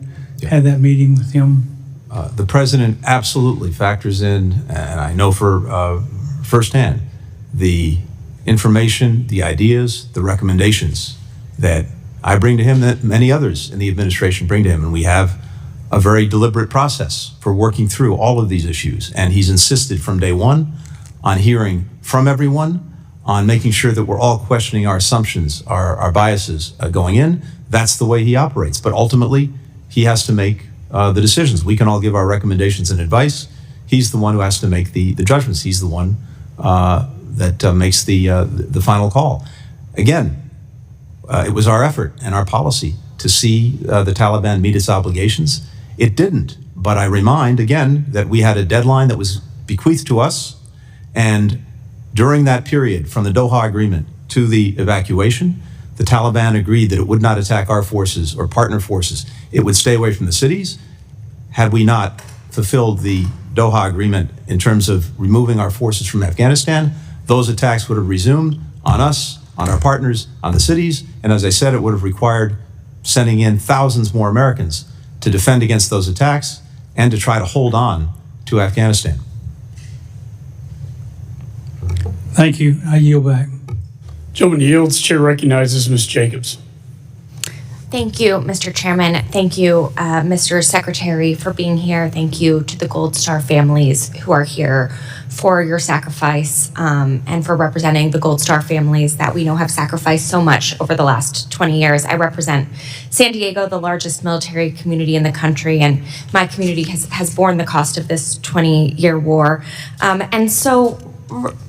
had that meeting with him? The President absolutely factors in, and I know for firsthand, the information, the ideas, the recommendations that I bring to him, that many others in the administration bring to him. And we have a very deliberate process for working through all of these issues. And he's insisted from day one on hearing from everyone, on making sure that we're all questioning our assumptions, our biases going in. That's the way he operates. But ultimately, he has to make the decisions. We can all give our recommendations and advice. He's the one who has to make the judgments. He's the one that makes the final call. Again, it was our effort and our policy to see the Taliban meet its obligations. It didn't. But I remind, again, that we had a deadline that was bequeathed to us. And during that period, from the Doha Agreement to the evacuation, the Taliban agreed that it would not attack our forces or partner forces. It would stay away from the cities. Had we not fulfilled the Doha Agreement in terms of removing our forces from Afghanistan, those attacks would have resumed on us, on our partners, on the cities. And as I said, it would have required sending in thousands more Americans to defend against those attacks and to try to hold on to Afghanistan. Thank you. I yield back. Gentleman yields. Chair recognizes Ms. Jacobs. Thank you, Mr. Chairman. Thank you, Mr. Secretary, for being here. Thank you to the Gold Star families who are here for your sacrifice and for representing the Gold Star families that we know have sacrificed so much over the last 20 years. I represent San Diego, the largest military community in the country, and my community has borne the cost of this 20-year war. And so,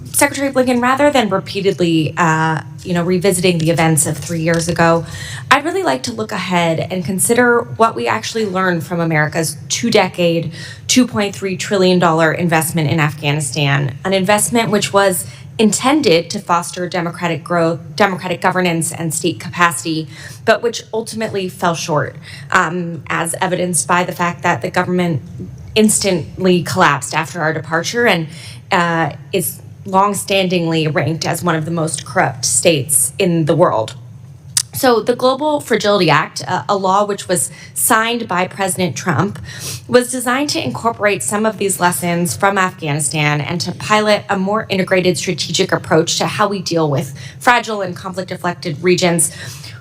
Secretary Blinken, rather than repeatedly, revisiting the events of 3 years ago, I'd really like to look ahead and consider what we actually learned from America's two-decade, $2.3 trillion investment in Afghanistan, an investment which was intended to foster democratic growth, democratic governance, and state capacity, but which ultimately fell short, as evidenced by the fact that the government instantly collapsed after our departure and is long-standingly ranked as one of the most corrupt states in the world. So the Global Fragility Act, a law which was signed by President Trump, was designed to incorporate some of these lessons from Afghanistan and to pilot a more integrated strategic approach to how we deal with fragile and conflict-affected regions.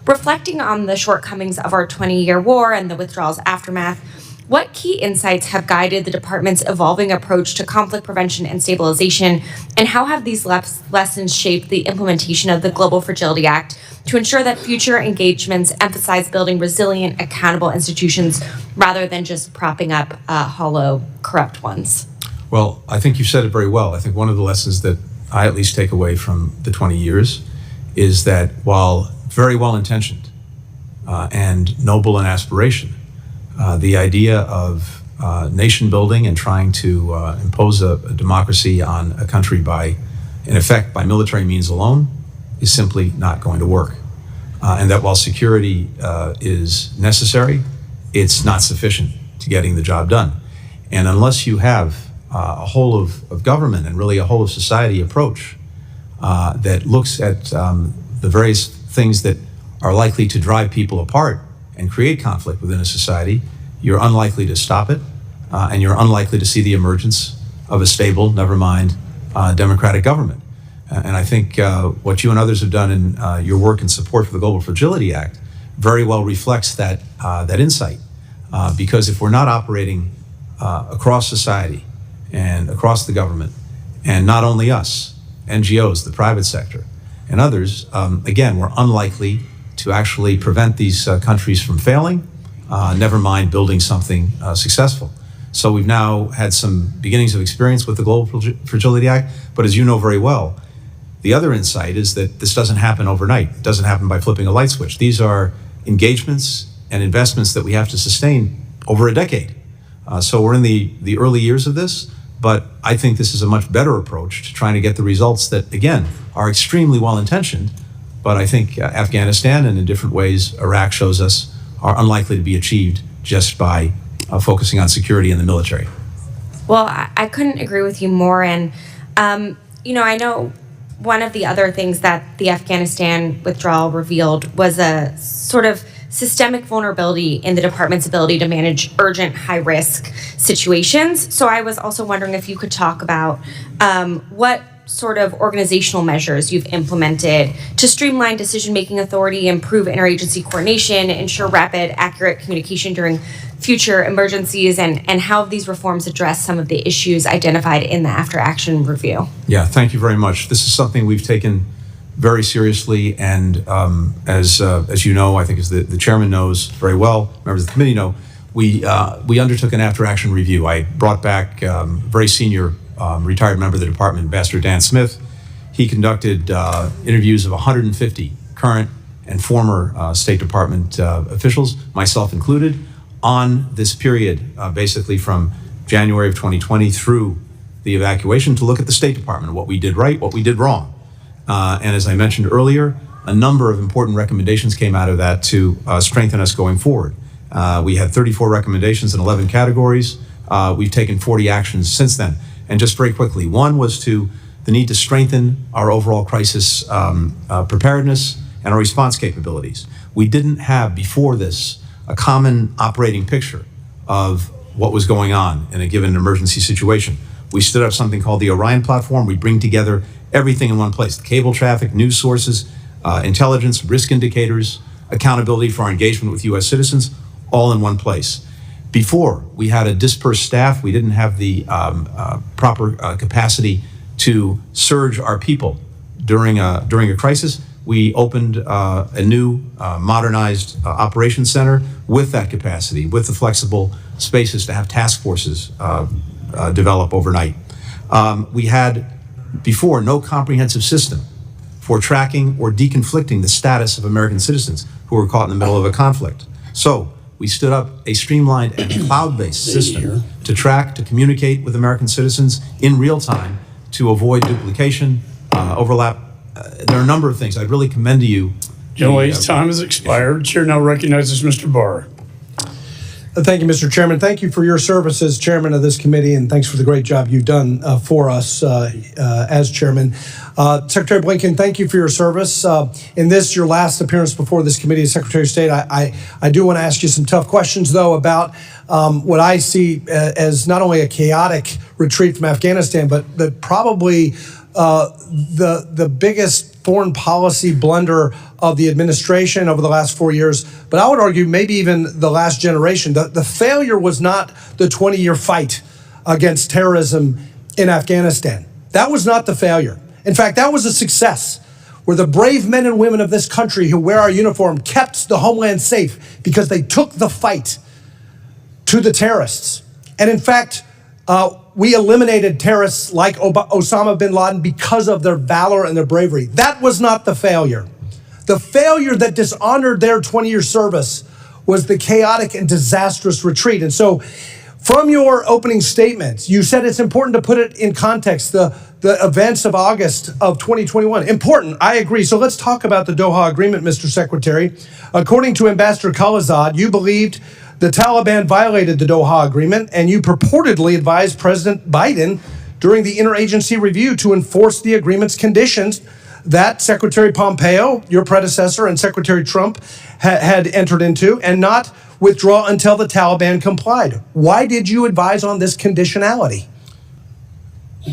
Reflecting on the shortcomings of our 20-year war and the withdrawal's aftermath, what key insights have guided the department's evolving approach to conflict prevention and stabilization, and how have these lessons shaped the implementation of the Global Fragility Act to ensure that future engagements emphasize building resilient, accountable institutions rather than just propping up hollow, corrupt ones? Well, I think you said it very well. I think one of the lessons that I at least take away from the 20 years is that while very well intentioned and noble in aspiration, the idea of nation building and trying to impose a democracy on a country in effect, by military means alone, is simply not going to work. And that while security is necessary, it's not sufficient to getting the job done. And unless you have a whole of government and really a whole of society approach that looks at the various things that are likely to drive people apart and create conflict within a society, you're unlikely to stop it, and you're unlikely to see the emergence of a stable, never mind, democratic government. And I think what you and others have done in your work in support for the Global Fragility Act very well reflects that insight. Because if we're not operating across society and across the government, and not only us, NGOs, the private sector, and others, again, we're unlikely to actually prevent these countries from failing, never mind building something successful. So we've now had some beginnings of experience with the Global Fragility Act, but as you know very well, the other insight is that this doesn't happen overnight. It doesn't happen by flipping a light switch. These are engagements and investments that we have to sustain over a decade. So we're in the early years of this, but I think this is a much better approach to trying to get the results that, again, are extremely well-intentioned, but I think Afghanistan and in different ways Iraq shows us are unlikely to be achieved just by focusing on security in the military. Well, I couldn't agree with you more. And, I know one of the other things that the Afghanistan withdrawal revealed was a sort of systemic vulnerability in the department's ability to manage urgent, high-risk situations. So I was also wondering if you could talk about what sort of organizational measures you've implemented to streamline decision-making authority, improve interagency coordination, ensure rapid, accurate communication during future emergencies, and how these reforms address some of the issues identified in the after-action review. Yeah, thank you very much. This is something we've taken very seriously, and as you know, I think as the chairman knows very well, members of the committee know, we undertook an after-action review. I brought back very senior retired member of the department, Ambassador Dan Smith. He conducted interviews of 150 current and former State Department officials, myself included, on this period, basically from January of 2020 through the evacuation, to look at the State Department, what we did right, what we did wrong. And as I mentioned earlier, a number of important recommendations came out of that to strengthen us going forward. We had 34 recommendations in 11 categories. We've taken 40 actions since then. And just very quickly, one was the need to strengthen our overall crisis preparedness and our response capabilities. We didn't have before this a common operating picture of what was going on in a given emergency situation. We stood up something called the Orion platform. We bring together everything in one place: the cable traffic, news sources, intelligence, risk indicators, accountability for our engagement with U.S. citizens, all in one place. Before, we had a dispersed staff. We didn't have the proper capacity to surge our people during a crisis. We opened a new modernized operations center with that capacity, with the flexible spaces to have task forces develop overnight. We had before no comprehensive system for tracking or deconflicting the status of American citizens who were caught in the middle of a conflict. So we stood up a streamlined and cloud-based system to track, to communicate with American citizens in real time, to avoid duplication, overlap. There are a number of things. I'd really commend to you. General A's time has expired. Chair now recognizes Mr. Barr. Thank you, Mr. Chairman. Thank you for your service as chairman of this committee, and thanks for the great job you've done for us as chairman. Secretary Blinken, thank you for your service. In this, your last appearance before this committee as Secretary of State, I do want to ask you some tough questions, though, about what I see as not only a chaotic retreat from Afghanistan, but probably the biggest foreign policy blunder of the administration over the last 4 years, but I would argue maybe even the last generation. The failure was not the 20-year fight against terrorism in Afghanistan. That was not the failure. In fact, that was a success, where the brave men and women of this country who wear our uniform kept the homeland safe because they took the fight to the terrorists. And in fact, we eliminated terrorists like Osama bin Laden because of their valor and their bravery. That was not the failure. The failure that dishonored their 20-year service was the chaotic and disastrous retreat. And so from your opening statement, you said it's important to put it in context, the events of August of 2021. Important, I agree. So let's talk about the Doha Agreement, Mr. Secretary. According to Ambassador Khalilzad, you believed the Taliban violated the Doha Agreement, and you purportedly advised President Biden during the interagency review to enforce the agreement's conditions that Secretary Pompeo, your predecessor, and Secretary Trump had entered into, and not withdraw until the Taliban complied. Why did you advise on this conditionality?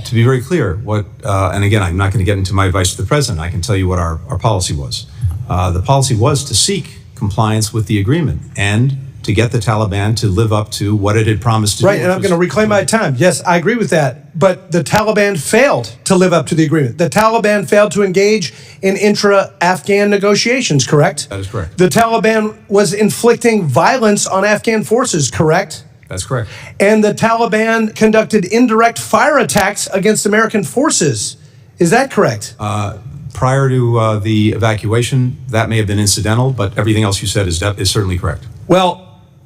To be very clear, and again, I'm not going to get into my advice to the president. I can tell you what our policy was. The policy was to seek compliance with the agreement and to get the Taliban to live up to what it had promised to do. Right, and I'm going to reclaim my time. Yes, I agree with that. But the Taliban failed to live up to the agreement. The Taliban failed to engage in intra-Afghan negotiations, correct? That is correct. The Taliban was inflicting violence on Afghan forces, correct? That's correct. And the Taliban conducted indirect fire attacks against American forces. Is that correct? Prior to the evacuation, that may have been incidental, but everything else you said is certainly correct. Well,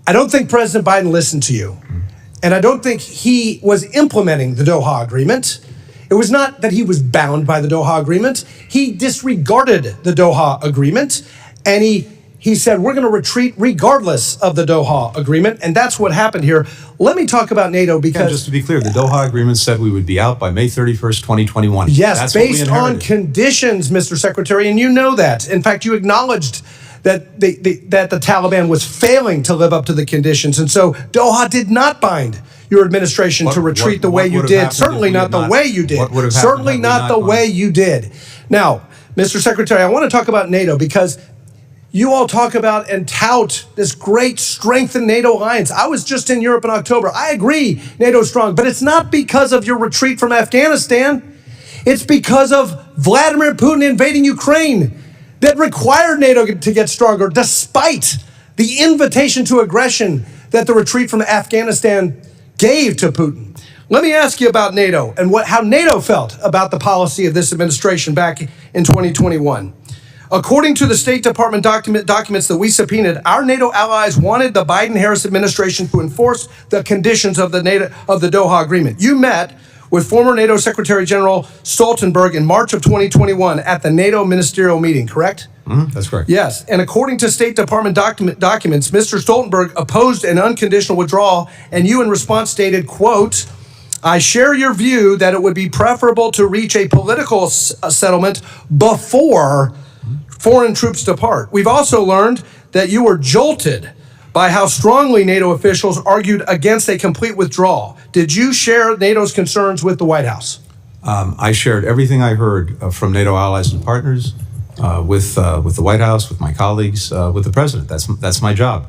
I don't think President Biden listened to you. And I don't think he was implementing the Doha Agreement. It was not that he was bound by the Doha Agreement. He disregarded the Doha Agreement, and he said, we're going to retreat regardless of the Doha Agreement, and that's what happened here. Let me talk about NATO because... Yeah, just to be clear, the Doha Agreement said we would be out by May 31st, 2021. Yes, that's based on conditions, Mr. Secretary, and you know that. In fact, you acknowledged that the Taliban was failing to live up to the conditions, and so Doha did not bind your administration to retreat the way you did. Certainly not the way you did. Certainly not the way you did. Now, Mr. Secretary, I want to talk about NATO because you all talk about and tout this great strengthened NATO alliance. I was just in Europe in October. I agree NATO's strong, but it's not because of your retreat from Afghanistan. It's because of Vladimir Putin invading Ukraine that required NATO to get stronger, despite the invitation to aggression that the retreat from Afghanistan gave to Putin. Let me ask you about NATO and how NATO felt about the policy of this administration back in 2021. According to the State Department documents that we subpoenaed, our NATO allies wanted the Biden-Harris administration to enforce the conditions of the Doha Agreement. You met with former NATO Secretary General Stoltenberg in March of 2021 at the NATO ministerial meeting, correct? That's correct. Yes, and according to State Department documents, Mr. Stoltenberg opposed an unconditional withdrawal, and you in response stated, quote, I share your view that it would be preferable to reach a political settlement before foreign troops depart. We've also learned that you were jolted by how strongly NATO officials argued against a complete withdrawal. Did you share NATO's concerns with the White House? I shared everything I heard from NATO allies and partners, with the White House, with my colleagues, with the president. That's my job.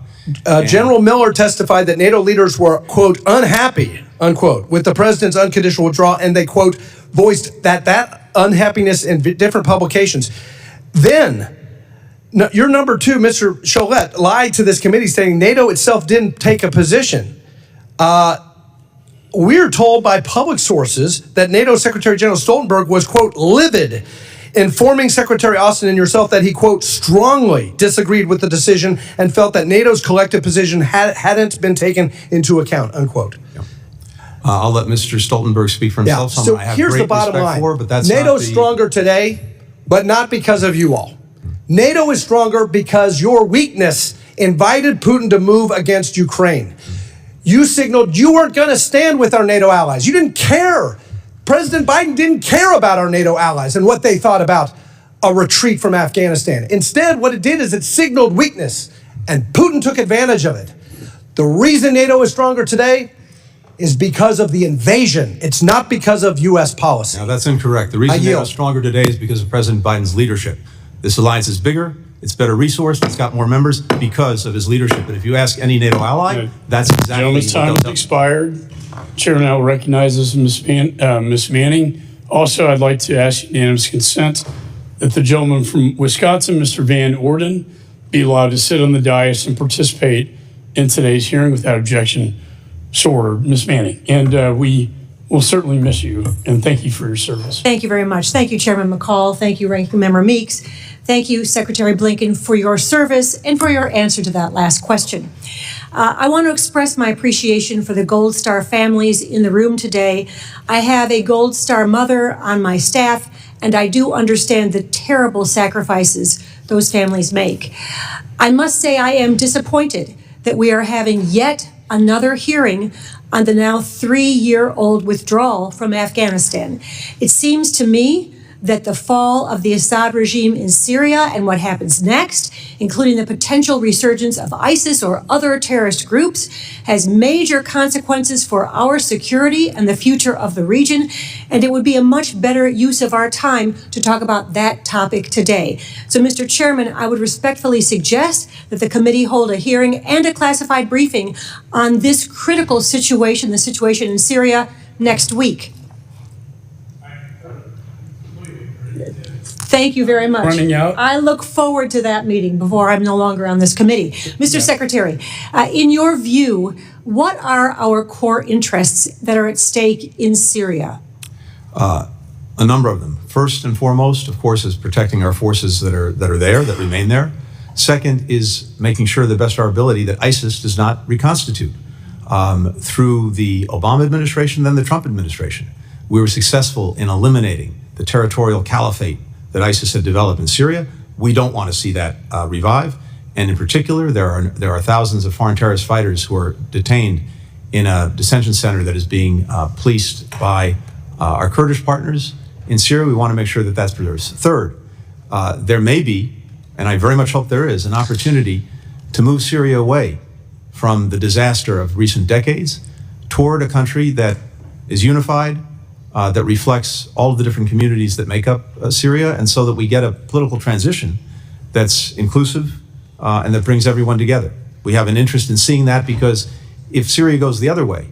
General Miller testified that NATO leaders were, quote, unhappy, unquote, with the president's unconditional withdrawal, and they, quote, voiced that unhappiness in different publications. Then, your number two, Mr. Cholette, lied to this committee saying NATO itself didn't take a position. We're told by public sources that NATO Secretary General Stoltenberg was, quote, livid, informing Secretary Austin and yourself that he, quote, strongly disagreed with the decision and felt that NATO's collective position hadn't been taken into account, unquote. Yeah. I'll let Mr. Stoltenberg speak for himself. Yeah. So here's the bottom line. NATO's stronger today, but not because of you all. NATO is stronger because your weakness invited Putin to move against Ukraine. You signaled you weren't going to stand with our NATO allies. You didn't care. President Biden didn't care about our NATO allies and what they thought about a retreat from Afghanistan. Instead, what it did is it signaled weakness, and Putin took advantage of it. The reason NATO is stronger today is because of the invasion. It's not because of U.S. policy. Now, that's incorrect. The reason NATO is stronger today is because of President Biden's leadership. This alliance is bigger, it's better resourced, it's got more members because of his leadership. But if you ask any NATO ally, that's exactly Gentleman's time has expired. Chair now recognizes Ms. Manning. Also, I'd like to ask unanimous consent that the gentleman from Wisconsin, Mr. Van Orden, be allowed to sit on the dais and participate in today's hearing without objection. So ordered, Ms. Manning. And we will certainly miss you, and thank you for your service. Thank you very much. Thank you, Chairman McCall. Thank you, Ranking Member Meeks. Thank you, Secretary Blinken, for your service and for your answer to that last question. I want to express my appreciation for the Gold Star families in the room today. I have a Gold Star mother on my staff, and I do understand the terrible sacrifices those families make. I must say I am disappointed that we are having yet another hearing on the now 3-year-old withdrawal from Afghanistan. It seems to me that the fall of the Assad regime in Syria and what happens next, including the potential resurgence of ISIS or other terrorist groups, has major consequences for our security and the future of the region, and it would be a much better use of our time to talk about that topic today. So, Mr. Chairman, I would respectfully suggest that the committee hold a hearing and a classified briefing on this critical situation, the situation in Syria, next week. Thank you very much. Running out. I look forward to that meeting before I'm no longer on this committee. Mr. Secretary, in your view, what are our core interests that are at stake in Syria? A number of them. First and foremost, of course, is protecting our forces that are there, that remain there. Second is making sure, the best of our ability, that ISIS does not reconstitute. Through the Obama administration, then the Trump administration, we were successful in eliminating the territorial caliphate that ISIS had developed in Syria. We don't want to see that revive. And in particular, there are thousands of foreign terrorist fighters who are detained in a detention center that is being policed by our Kurdish partners in Syria. We want to make sure that that's preserved. Third, there may be, and I very much hope there is, an opportunity to move Syria away from the disaster of recent decades toward a country that is unified, that reflects all of the different communities that make up Syria, and so that we get a political transition that's inclusive and that brings everyone together. We have an interest in seeing that, because if Syria goes the other way,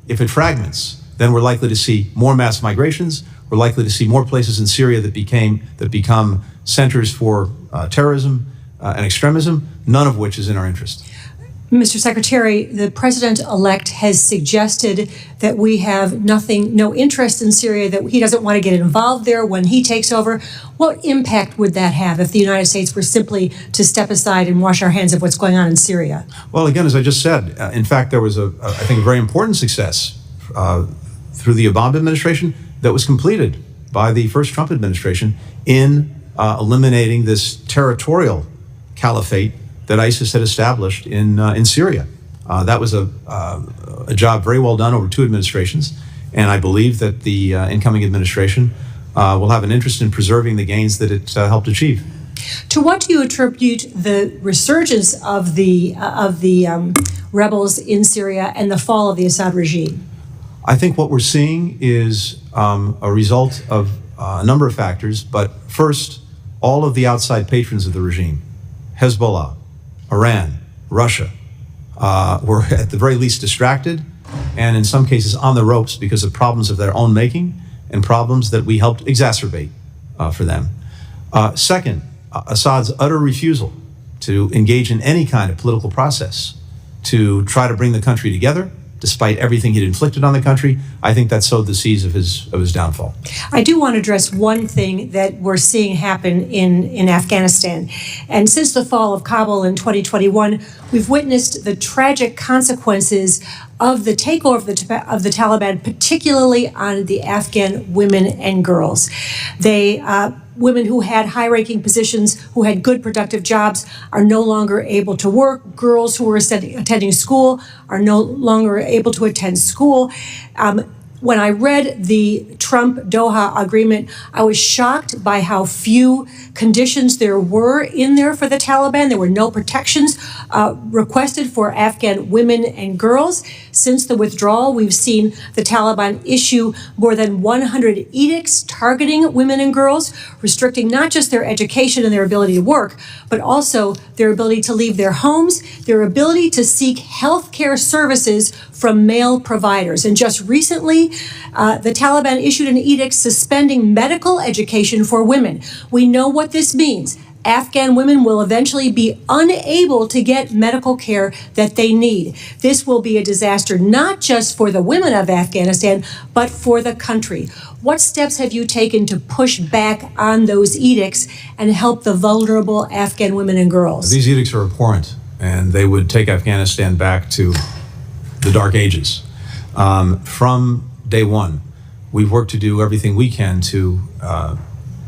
if it fragments, then we're likely to see more mass migrations. We're likely to see more places in Syria that become centers for terrorism and extremism, none of which is in our interest. Mr. Secretary, the president-elect has suggested that we have no interest in Syria, that he doesn't want to get involved there when he takes over. What impact would that have if the United States were simply to step aside and wash our hands of what's going on in Syria? Well, again, as I just said, in fact, there was, I think, a very important success through the Obama administration that was completed by the first Trump administration in eliminating this territorial caliphate that ISIS had established in Syria. That was a job very well done over 2 administrations, and I believe that the incoming administration will have an interest in preserving the gains that it helped achieve. To what do you attribute the resurgence of the rebels in Syria and the fall of the Assad regime? I think what we're seeing is a result of a number of factors, but first, all of the outside patrons of the regime, Hezbollah, Iran, Russia, were at the very least distracted, and in some cases on the ropes because of problems of their own making and problems that we helped exacerbate for them. Second, Assad's utter refusal to engage in any kind of political process to try to bring the country together, despite everything he'd inflicted on the country. I think that sowed the seeds of his downfall. I do want to address one thing that we're seeing happen in Afghanistan. And since the fall of Kabul in 2021, we've witnessed the tragic consequences of the takeover of the Taliban, particularly on the Afghan women and girls. They Women who had high-ranking positions, who had good productive jobs, are no longer able to work. Girls who were attending school are no longer able to attend school. When I read the Trump-Doha agreement, I was shocked by how few conditions there were in there for the Taliban. There were no protections requested for Afghan women and girls. Since the withdrawal, we've seen the Taliban issue more than 100 edicts targeting women and girls, restricting not just their education and their ability to work, but also their ability to leave their homes, their ability to seek health care services from male providers. And just recently, the Taliban issued an edict suspending medical education for women. We know what this means. Afghan women will eventually be unable to get medical care that they need. This will be a disaster not just for the women of Afghanistan, but for the country. What steps have you taken to push back on those edicts and help the vulnerable Afghan women and girls? These edicts are abhorrent, and they would take Afghanistan back to the dark ages. From day one, we've worked to do everything we can to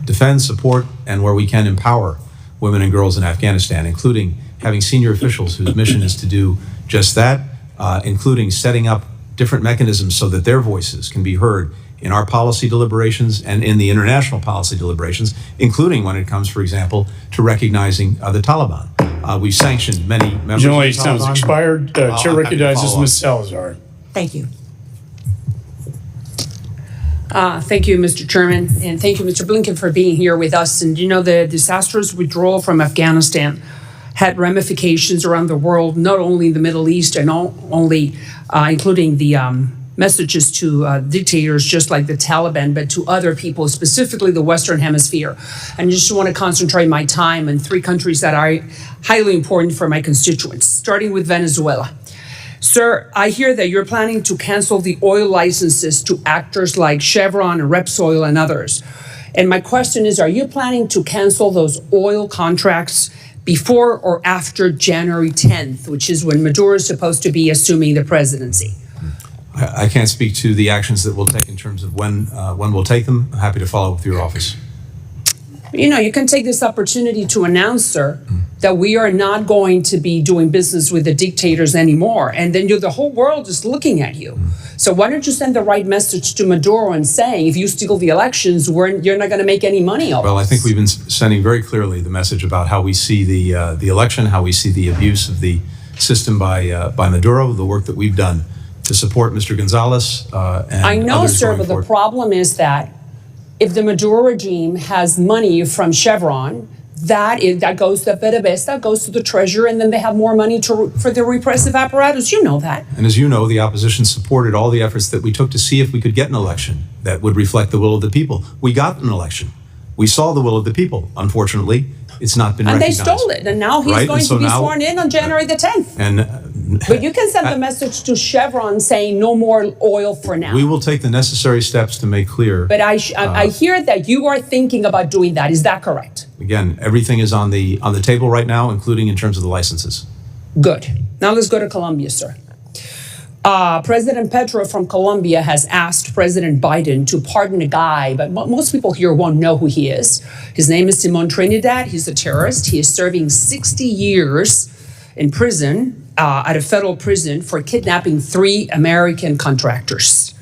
defend, support, and where we can empower women and girls in Afghanistan, including having senior officials whose mission is to do just that, including setting up different mechanisms so that their voices can be heard in our policy deliberations and in the international policy deliberations, including when it comes, for example, to recognizing the Taliban. We've sanctioned many members of the Generally, Taliban. time's expired. Chair recognizes Ms. Salazar. Thank you. Thank you, Mr. Chairman, and thank you, Mr. Blinken, for being here with us. And you know, the disastrous withdrawal from Afghanistan had ramifications around the world, not only in the Middle East and including the messages to dictators just like the Taliban, but to other people, specifically the Western Hemisphere. And I just want to concentrate my time on 3 countries that are highly important for my constituents, starting with Venezuela. Sir, I hear that you're planning to cancel the oil licenses to actors like Chevron and Repsol and others. And my question is, are you planning to cancel those oil contracts before or after January 10th, which is when Maduro is supposed to be assuming the presidency? I can't speak to the actions that we'll take in terms of when we'll take them. I'm happy to follow up with your office. You know, you can take this opportunity to announce, sir, that we are not going to be doing business with the dictators anymore. And then the whole world is looking at you. So why don't you send the right message to Maduro and saying, if you steal the elections, you're not going to make any money off Well, I think we've been sending very clearly the message about how we see the election, how we see the abuse of the system by Maduro, the work that we've done to support Mr. Gonzalez and I know, others sir, going but forward. the problem is that if the Maduro regime has money from Chevron, that goes to PDVSA, goes to the treasury, and then they have more money for the repressive apparatus. You know that. And as you know, the opposition supported all the efforts that we took to see if we could get an election that would reflect the will of the people. We got an election. We saw the will of the people. Unfortunately, it's not been And they recognized. stole it, and now he's Right, going and so to be now- sworn in on January the 10th. And But you can send the message to Chevron saying no more oil for now. we will take the necessary steps to make clear. But I hear that you are thinking about doing that. Is that correct? Again, everything is on the table right now, including in terms of the licenses. Good. Now let's go to Colombia, sir. President Petro from Colombia has asked President Biden to pardon a guy, but most people here won't know who he is. His name is Simon Trinidad. He's a terrorist. He is serving 60 years in prison, at a federal prison, for kidnapping 3 American contractors.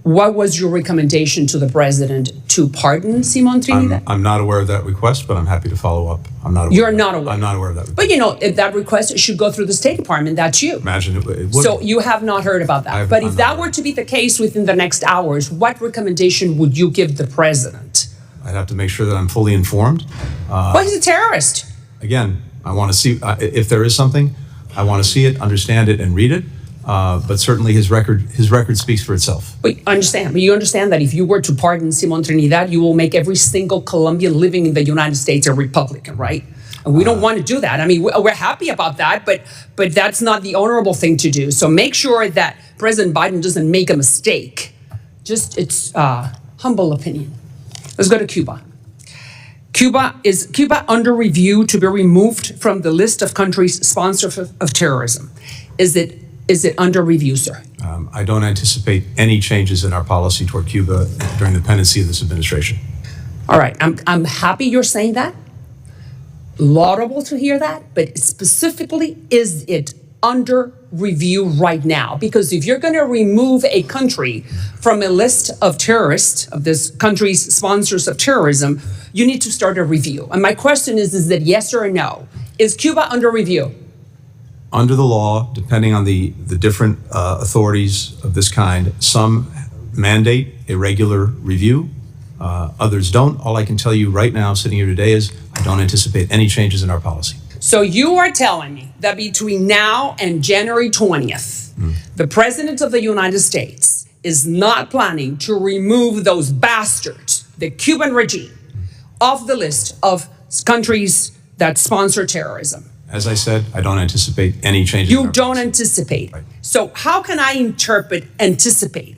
What was your recommendation to the president to pardon Simon Trinidad? I'm not aware of that request, but I'm happy to follow up. I'm not aware. You're not aware. I'm not aware of that. But you know, if that request should go through the State Department, that's you. Imagine it would. So you have not heard about that. But if that were to be the case within the next hours, what recommendation would you give the president? I'd have to make sure that I'm fully informed. Well, he's a terrorist. Again, I want to see if there is something. I want to see it, understand it, and read it. But certainly his record speaks for itself. But you understand that if you were to pardon Simon Trinidad, you will make every single Colombian living in the United States a Republican, right? And we don't want to do that. I mean, we're happy about that, but that's not the honorable thing to do. So make sure that President Biden doesn't make a mistake. Just it's humble opinion. Let's go to Cuba. Is Cuba under review to be removed from the list of countries sponsors of terrorism? Is it under review, sir? I don't anticipate any changes in our policy toward Cuba during the pendency of this administration. All right, I'm happy you're saying that. Laudable to hear that, but specifically, is it under review right now? Because if you're going to remove a country from a list of terrorists, of this country's sponsors of terrorism, you need to start a review. And my question is it yes or no? Is Cuba under review? Under the law, depending on the different authorities of this kind, some mandate a regular review, others don't. All I can tell you right now, sitting here today, is I don't anticipate any changes in our policy. So you are telling me that between now and January 20th, the President of the United States is not planning to remove those bastards, the Cuban regime, off the list of countries that sponsor terrorism? As I said, I don't anticipate any changes. You don't anticipate. Right. So how can I interpret anticipate?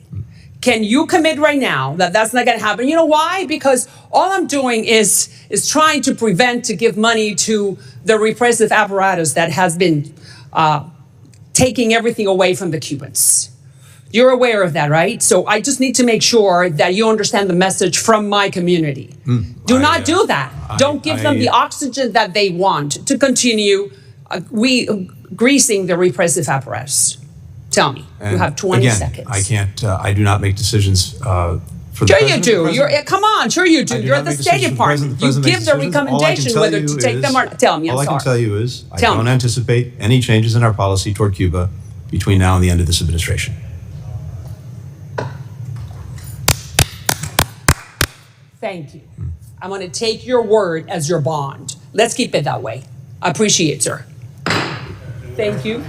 Can you commit right now that that's not going to happen? You know why? Because all I'm doing is trying to prevent, to give money to the repressive apparatus that has been taking everything away from the Cubans. You're aware of that, right? So I just need to make sure that you understand the message from my community. Do not do that. Don't give them the oxygen that they want to continue greasing the repressive apparatus. Tell me. You have 20 seconds. I can't, I do not make decisions for the Sure president. you do. Come on, sure you do. You're the State Department. You give the recommendation whether to take them or not. Tell me, I'm sorry. All I can tell you is I don't anticipate any changes in our policy toward Cuba between now and the end of this administration. Thank you. I'm going to take your word as your bond. Let's keep it that way. I appreciate it, sir. Thank you.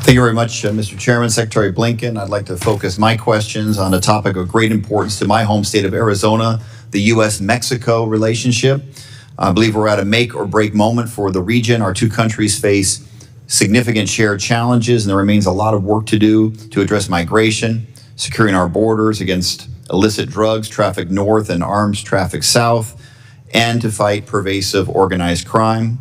Thank you very much, Mr. Chairman. Secretary Blinken, I'd like to focus my questions on a topic of great importance to my home state of Arizona, the U.S.-Mexico relationship. I believe we're at a make or break moment for the region. Our two countries face significant shared challenges, and there remains a lot of work to do to address migration, securing our borders against illicit drugs trafficked north and arms trafficked south, and to fight pervasive organized crime.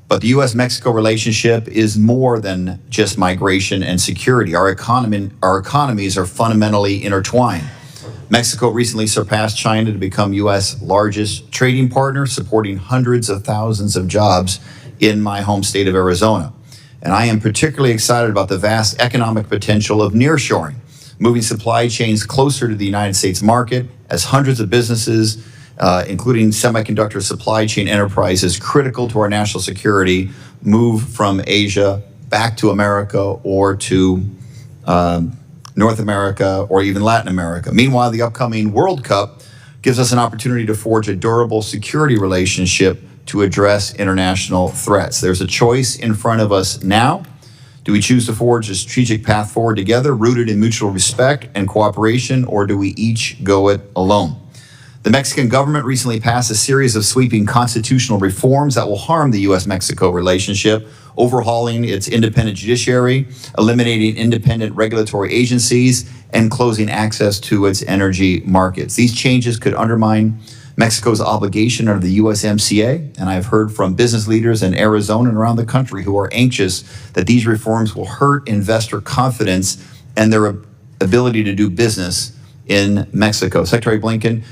But the U.S.-Mexico relationship is more than just migration and security. Our economies are fundamentally intertwined. Mexico recently surpassed China to become U.S. largest trading partner, supporting hundreds of thousands of jobs in my home state of Arizona. And I am particularly excited about the vast economic potential of nearshoring, moving supply chains closer to the United States market as hundreds of businesses, including semiconductor supply chain enterprises critical to our national security, move from Asia back to America or to North America or even Latin America. Meanwhile, the upcoming World Cup gives us an opportunity to forge a durable security relationship to address international threats. There's a choice in front of us now. Do we choose to forge a strategic path forward together, rooted in mutual respect and cooperation, or do we each go it alone? The Mexican government recently passed a series of sweeping constitutional reforms that will harm the U.S.-Mexico relationship, overhauling its independent judiciary, eliminating independent regulatory agencies, and closing access to its energy markets. These changes could undermine Mexico's obligation under the USMCA, and I've heard from business leaders in Arizona and around the country who are anxious that these reforms will hurt investor confidence and their ability to do business in Mexico. Secretary Blinken,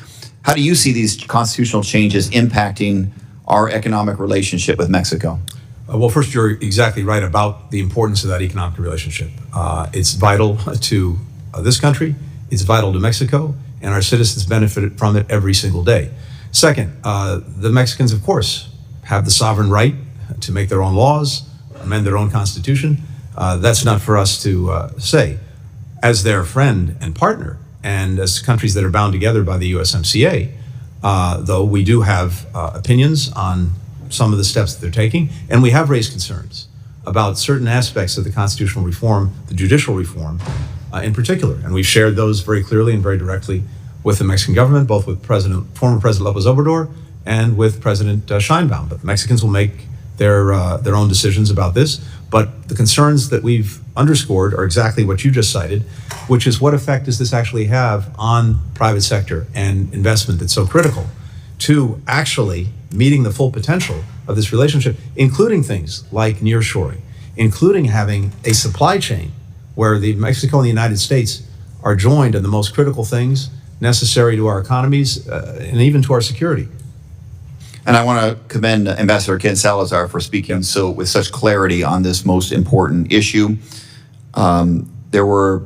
how do you see these constitutional changes impacting our economic relationship with Mexico? Well, first, you're exactly right about the importance of that economic relationship. It's vital to this country, it's vital to Mexico, and our citizens benefit from it every single day. Second, the Mexicans, of course, have the sovereign right to make their own laws, amend their own constitution. That's not for us to say. As their friend and partner, and as countries that are bound together by the USMCA, though we do have opinions on some of the steps that they're taking, and we have raised concerns about certain aspects of the constitutional reform, the judicial reform in particular. And we've shared those very clearly and very directly with the Mexican government, both with former President López Obrador and with President Sheinbaum. But the Mexicans will make their own decisions about this. But the concerns that we've underscored are exactly what you just cited, which is what effect does this actually have on private sector and investment that's so critical to actually meeting the full potential of this relationship, including things like nearshoring, including having a supply chain where Mexico and the United States are joined in the most critical things necessary to our economies and even to our security. And I want to commend Ambassador Ken Salazar for speaking with such clarity on this most important issue. There were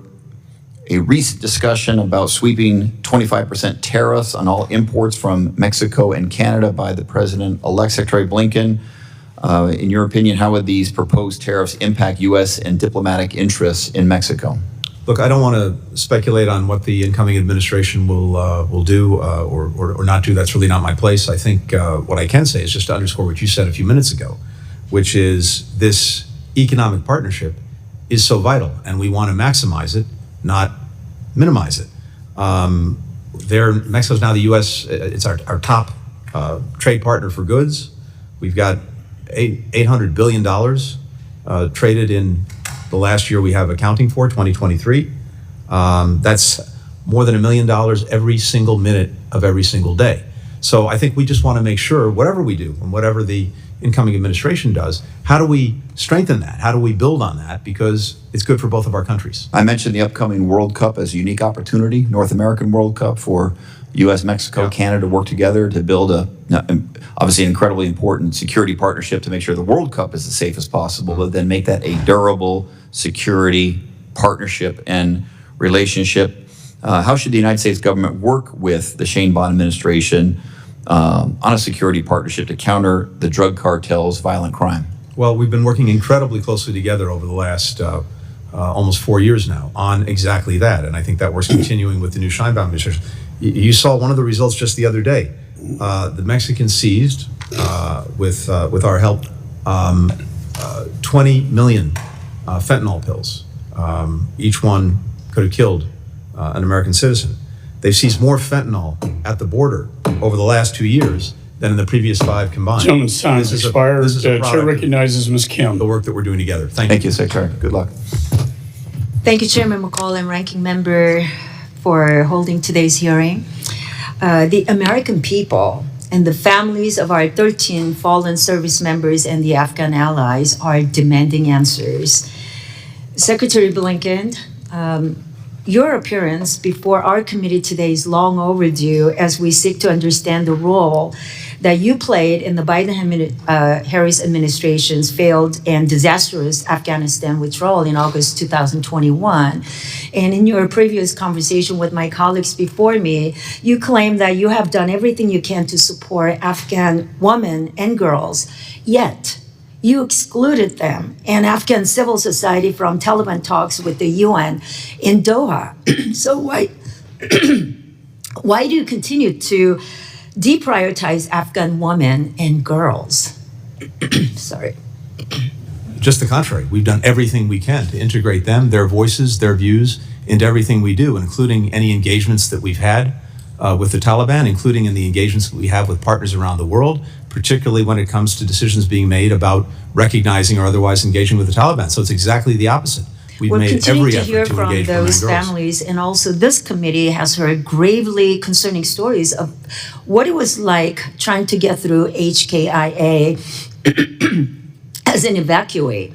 a recent discussion about sweeping 25% tariffs on all imports from Mexico and Canada by the President-elect Secretary Blinken. In your opinion, how would these proposed tariffs impact U.S. and diplomatic interests in Mexico? Look, I don't want to speculate on what the incoming administration will do or not do. That's really not my place. I think what I can say is just to underscore what you said a few minutes ago, which is this economic partnership is so vital, and we want to maximize it, not minimize it. Mexico's now the U.S., it's our top trade partner for goods. We've got $800 billion traded in the last year we have accounting for, 2023. That's more than $1 million every single minute of every single day. So I think we just want to make sure, whatever we do and whatever the incoming administration does, how do we strengthen that? How do we build on that? Because it's good for both of our countries. I mentioned the upcoming World Cup as a unique opportunity, North American World Cup, for U.S., Mexico, Canada to work together to build obviously an incredibly important security partnership to make sure the World Cup is as safe as possible, but then make that a durable security partnership and relationship. How should the United States government work with the Sheinbaum administration on a security partnership to counter the drug cartels' violent crime? Well, we've been working incredibly closely together over the last almost 4 years now on exactly that, and I think that work's continuing with the new Sheinbaum administration. You saw one of the results just the other day. The Mexicans seized, with our help, 20 million fentanyl pills. Each one could have killed an American citizen. They've seized more fentanyl at the border over the last 2 years than in the previous 5 combined. Gentleman's time has expired. This is a Chair recognizes Ms. Kim. The work that we're doing together. Thank you. Thank you, Secretary. Good luck. Thank you, Chairman McCall and Ranking Member, for holding today's hearing. The American people and the families of our 13 fallen service members and the Afghan allies are demanding answers. Secretary Blinken, your appearance before our committee today is long overdue as we seek to understand the role that you played in the Biden-Harris administration's failed and disastrous Afghanistan withdrawal in August 2021. And in your previous conversation with my colleagues before me, you claimed that you have done everything you can to support Afghan women and girls, yet you excluded them and Afghan civil society from Taliban talks with the UN in Doha. So why do you continue to deprioritize Afghan women and girls? Sorry. Just the contrary. We've done everything we can to integrate them, their voices, their views, into everything we do, including any engagements that we've had with the Taliban, including in the engagements that we have with partners around the world, particularly when it comes to decisions being made about recognizing or otherwise engaging with the Taliban. So it's exactly the opposite. We've made every effort to engage women and girls. We're continuing to hear from those families, and also this committee has heard gravely concerning stories of what it was like trying to get through HKIA as an evacuee.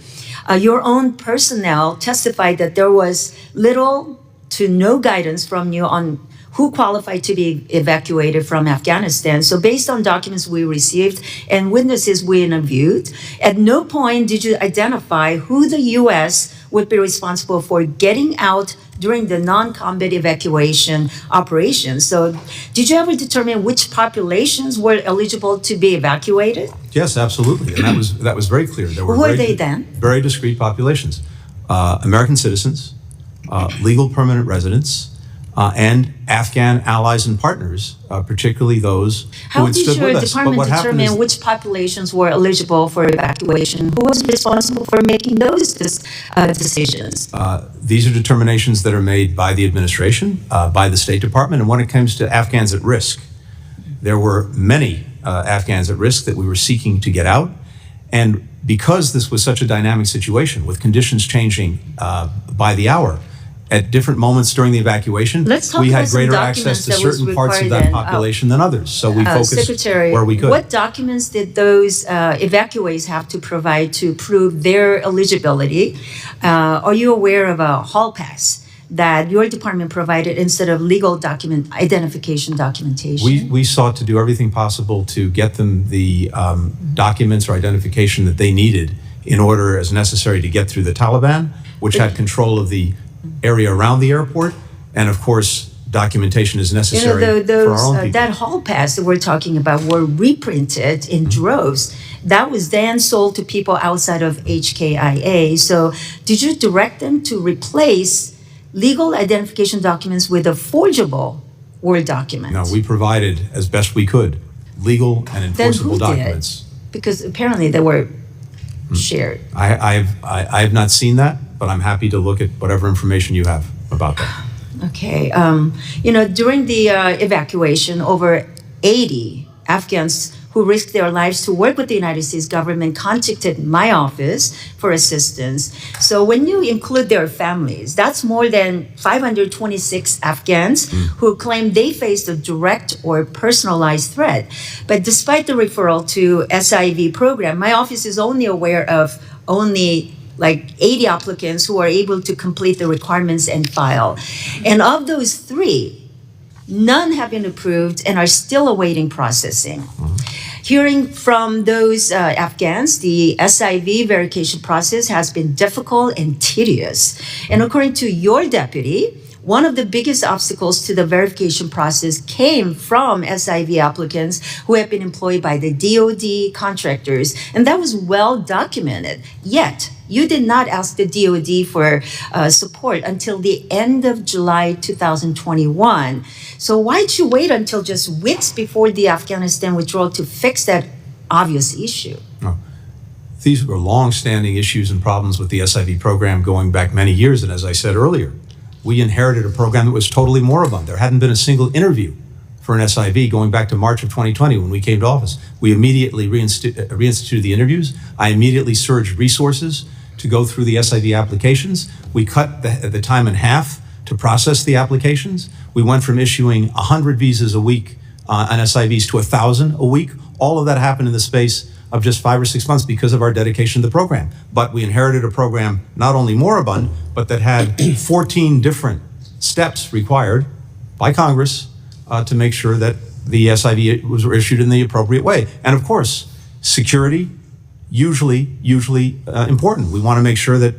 Your own personnel testified that there was little to no guidance from you on who qualified to be evacuated from Afghanistan. So based on documents we received and witnesses we interviewed, at no point did you identify who the U.S. would be responsible for getting out during the non-combat evacuation operations. So did you ever determine which populations were eligible to be evacuated? Yes, absolutely. And that was very clear. There were Who were they then? Very discrete populations. American citizens, legal permanent residents, and Afghan allies and partners, particularly those who had stood with us. How did your department determine which populations were eligible for evacuation? Who was responsible for making those decisions? These are determinations that are made by the administration, by the State Department, and when it comes to Afghans at risk, there were many Afghans at risk that we were seeking to get out. And because this was such a dynamic situation with conditions changing by the hour, at different moments during the evacuation, we had greater access to certain parts of that population than others. So we focused Secretary, where we could. What documents did those evacuees have to provide to prove their eligibility? Are you aware of a hall pass that your department provided instead of legal identification documentation? We sought to do everything possible to get them the documents or identification that they needed in order as necessary to get through the Taliban, which had control of the area around the airport. And of course, documentation is necessary for our own people. That hall pass that we're talking about were reprinted in droves. That was then sold to people outside of HKIA. So did you direct them to replace legal identification documents with a forgeable Word document? No, we provided as best we could legal and enforceable documents. Because apparently they were shared. I have not seen that, but I'm happy to look at whatever information you have about that. Okay. During the evacuation, over 80 Afghans who risked their lives to work with the United States government contacted my office for assistance. So when you include their families, that's more than 526 Afghans who claim they faced a direct or personalized threat. But despite the referral to SIV program, my office is only aware of only like 80 applicants who are able to complete the requirements and file. And of those 3, none have been approved and are still awaiting processing. Hearing from those Afghans, the SIV verification process has been difficult and tedious. And according to your deputy, one of the biggest obstacles to the verification process came from SIV applicants who have been employed by the DoD contractors, and that was well documented. Yet, you did not ask the DoD for support until the end of July 2021. So why'd you wait until just weeks before the Afghanistan withdrawal to fix that obvious issue? These were long-standing issues and problems with the SIV program going back many years, and as I said earlier, we inherited a program that was totally moribund. There hadn't been a single interview for an SIV going back to March of 2020 when we came to office. We immediately reinstituted the interviews. I immediately surged resources to go through the SIV applications. We cut the time in half to process the applications. We went from issuing 100 visas a week on SIVs to 1,000 a week. All of that happened in the space of just 5 or 6 months because of our dedication to the program. But we inherited a program not only moribund, but that had 14 different steps required by Congress to make sure that the SIV was issued in the appropriate way. And of course, security, usually important. We want to make sure that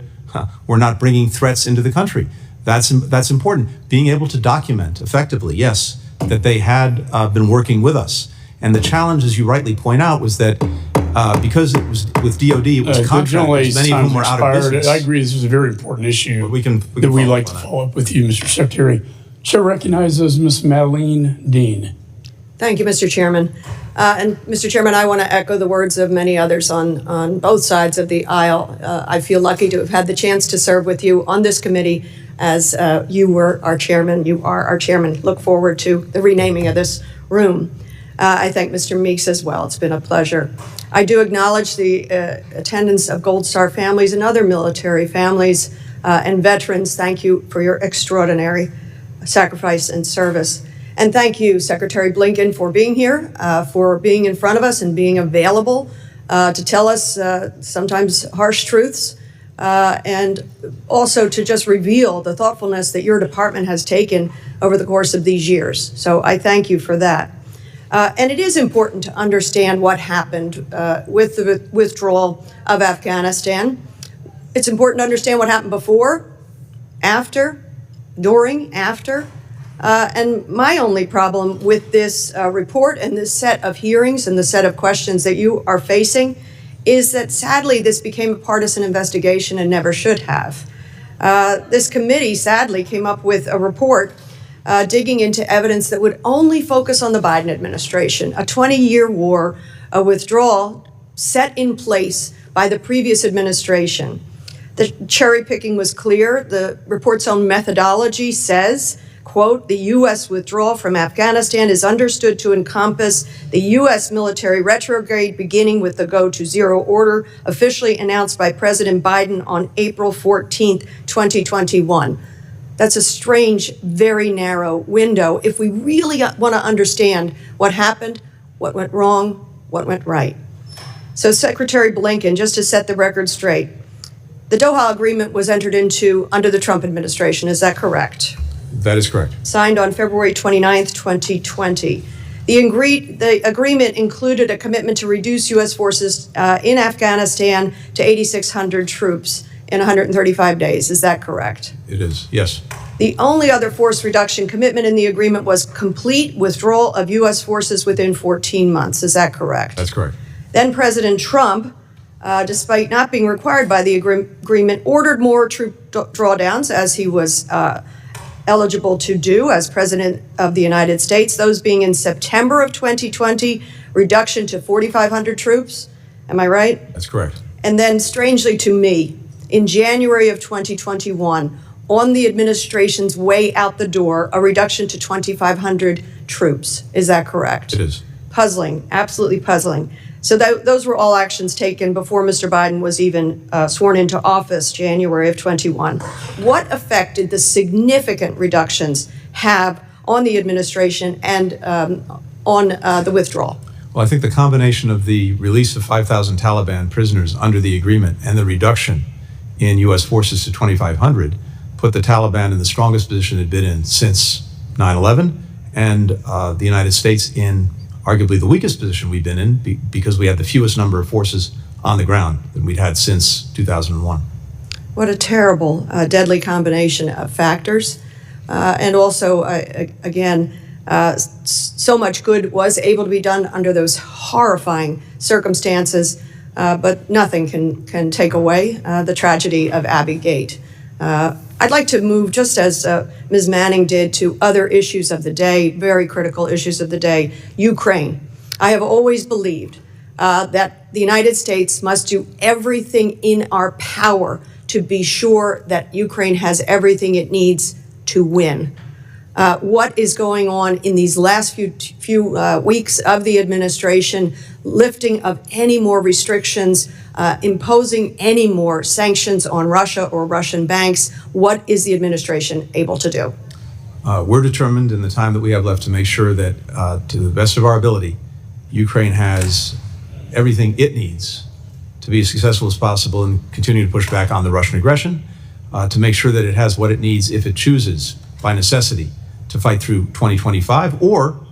we're not bringing threats into the country. That's important. Being able to document effectively, yes, that they had been working with us. And the challenge, as you rightly point out, was that because it was with DoD, it was contractors, many of whom were out of business. I agree this is a very important issue we can that we'd like to follow up with you, Mr. Secretary. Chair recognizes Ms. Madeline Dean. Thank you, Mr. Chairman. And Mr. Chairman, I want to echo the words of many others on both sides of the aisle. I feel lucky to have had the chance to serve with you on this committee as you were our chairman. You are our chairman. Look forward to the renaming of this room. I thank Mr. Meeks as well. It's been a pleasure. I do acknowledge the attendance of Gold Star families and other military families and veterans. Thank you for your extraordinary sacrifice and service. And thank you, Secretary Blinken, for being here, for being in front of us and being available to tell us sometimes harsh truths, and also to just reveal the thoughtfulness that your department has taken over the course of these years. So I thank you for that. And it is important to understand what happened with the withdrawal of Afghanistan. It's important to understand what happened before, after, during, after. And my only problem with this report and this set of hearings and the set of questions that you are facing is that sadly this became a partisan investigation and never should have. This committee sadly came up with a report digging into evidence that would only focus on the Biden administration, a 20-year war, a withdrawal set in place by the previous administration. The cherry picking was clear. The report's own methodology says, quote, the U.S. withdrawal from Afghanistan is understood to encompass the U.S. military retrograde beginning with the Go to Zero order officially announced by President Biden on April 14th, 2021. That's a strange, very narrow window if we really want to understand what happened, what went wrong, what went right. So Secretary Blinken, just to set the record straight, The Doha Agreement was entered into under the Trump administration, is that correct? That is correct. Signed on February 29th, 2020. The agreement included a commitment to reduce U.S. forces in Afghanistan to 8,600 troops in 135 days. Is that correct? It is, yes. The only other force reduction commitment in the agreement was complete withdrawal of U.S. forces within 14 months. Is that correct? That's correct. Then President Trump, despite not being required by the agreement, ordered more troop drawdowns as he was eligible to do as President of the United States, those being in September of 2020, reduction to 4,500 troops. Am I right? That's correct. And then, strangely to me, in January of 2021, on the administration's way out the door, a reduction to 2,500 troops. Is that correct? It is. Puzzling, absolutely puzzling. So those were all actions taken before Mr. Biden was even sworn into office, January of 21. What effect did the significant reductions have on the administration and on the withdrawal? Well, I think the combination of the release of 5,000 Taliban prisoners under the agreement and the reduction in U.S. forces to 2,500 put the Taliban in the strongest position it had been in since 9/11, and the United States in arguably the weakest position we've been in because we had the fewest number of forces on the ground than we'd had since 2001. What a terrible, deadly combination of factors. And also, again, so much good was able to be done under those horrifying circumstances, but nothing can take away the tragedy of Abbey Gate. I'd like to move, just as Ms. Manning did, to other issues of the day, very critical issues of the day. Ukraine. I have always believed that the United States must do everything in our power to be sure that Ukraine has everything it needs to win. What is going on in these last few weeks of the administration, lifting of any more restrictions, imposing any more sanctions on Russia or Russian banks? What is the administration able to do? We're determined in the time that we have left to make sure that, to the best of our ability, Ukraine has everything it needs to be as successful as possible and continue to push back on the Russian aggression, to make sure that it has what it needs if it chooses, by necessity, to fight through 2025, or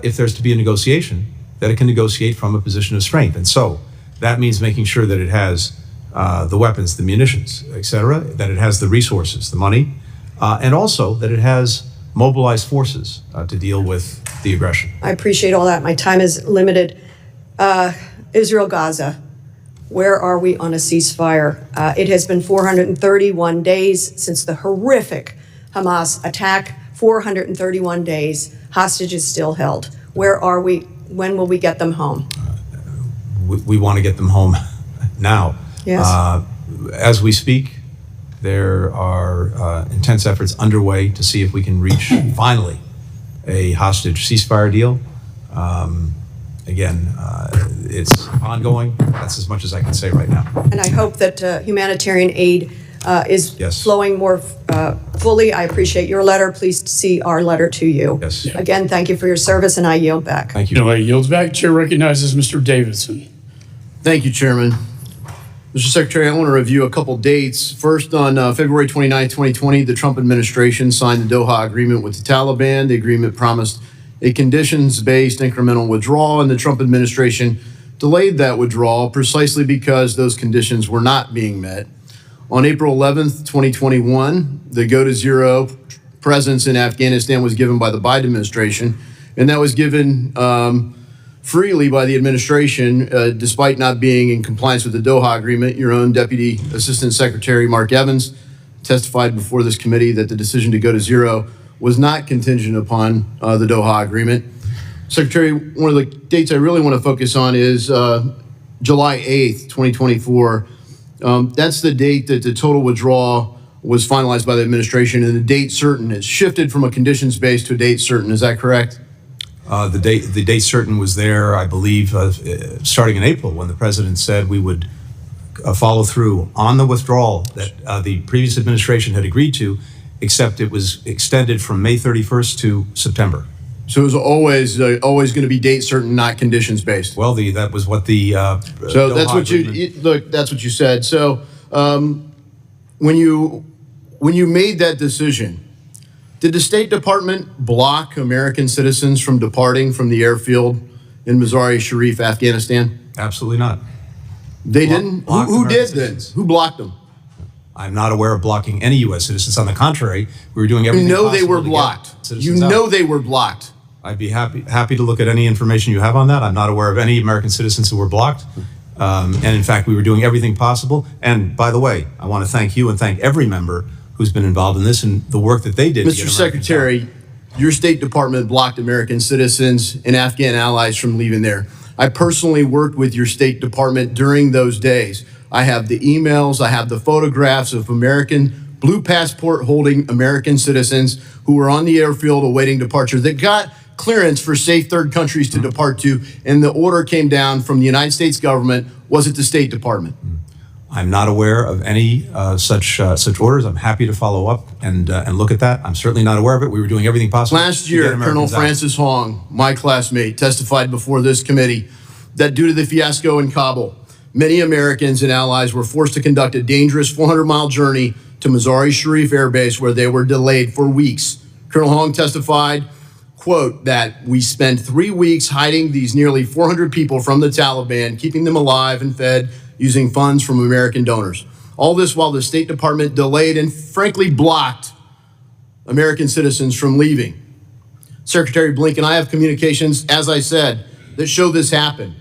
if there's to be a negotiation, that it can negotiate from a position of strength. And so that means making sure that it has the weapons, the munitions, et cetera, that it has the resources, the money, and also that it has mobilized forces to deal with the aggression. I appreciate all that. My time is limited. Israel, Gaza, where are we on a ceasefire? It has been 431 days since the horrific Hamas attack. 431 days, hostages still held. Where are we? When will we get them home? We want to get them home now. Yes. As we speak, there are intense efforts underway to see if we can reach, finally, a hostage ceasefire deal. Again, it's ongoing. That's as much as I can say right now. And I hope that humanitarian aid is Yes. flowing more fully. I appreciate your letter. Please see our letter to you. Yes. Again, thank you for your service, and I yield back. Thank you. Nobody yields back. Chair recognizes Mr. Davidson. Thank you, Chairman. Mr. Secretary, I want to review a couple dates. First, on February 29, 2020, the Trump administration signed the Doha Agreement with the Taliban. The agreement promised a conditions-based incremental withdrawal, and the Trump administration delayed that withdrawal precisely because those conditions were not being met. On April 11th, 2021, the go-to-zero presence in Afghanistan was given by the Biden administration, and that was given freely by the administration, despite not being in compliance with the Doha Agreement. Your own Deputy Assistant Secretary Mark Evans testified before this committee that the decision to go to zero was not contingent upon the Doha Agreement. Secretary, one of the dates I really want to focus on is July 8th, 2024. That's the date that the total withdrawal was finalized by the administration, and the date certain. It's shifted from a conditions-based to a date certain. Is that correct? The date certain was there, I believe, starting in April, when the president said we would follow through on the withdrawal that the previous administration had agreed to, except it was extended from May 31st to September. So it was always going to be date certain, not conditions based. Well, that was what the so that's what you look. That's what you said. So When you made that decision, did the State Department block American citizens from departing from the airfield in Mazar-e-Sharif, Afghanistan? Absolutely not. They didn't? Who did then? Who blocked them? I'm not aware of blocking any U.S. citizens. On the contrary, we were doing everything You know possible they were to get blocked. citizens You out. know they were blocked. I'd be happy to look at any information you have on that. I'm not aware of any American citizens who were blocked. And in fact, we were doing everything possible. And by the way, I want to thank you and thank every member who's been involved in this and the work that they did. Mr. Secretary, your State Department blocked American citizens and Afghan allies from leaving there. I personally worked with your State Department during those days. I have the emails, I have the photographs of American blue passport holding American citizens who were on the airfield awaiting departure that got clearance for safe third countries to depart to, and the order came down from the United States government. Was it the State Department? I'm not aware of any such orders. I'm happy to follow up and look at that. I'm certainly not aware of it. We were doing everything possible. Last to get year, Colonel Americans out. Francis Hong, my classmate, testified before this committee that due to the fiasco in Kabul, many Americans and allies were forced to conduct a dangerous 400-mile journey to Mazar-e-Sharif Air Base where they were delayed for weeks. Colonel Hong testified, quote, that we spent 3 weeks hiding these nearly 400 people from the Taliban, keeping them alive and fed using funds from American donors. All this while the State Department delayed and frankly blocked American citizens from leaving. Secretary Blinken, I have communications, as I said, that show this happen.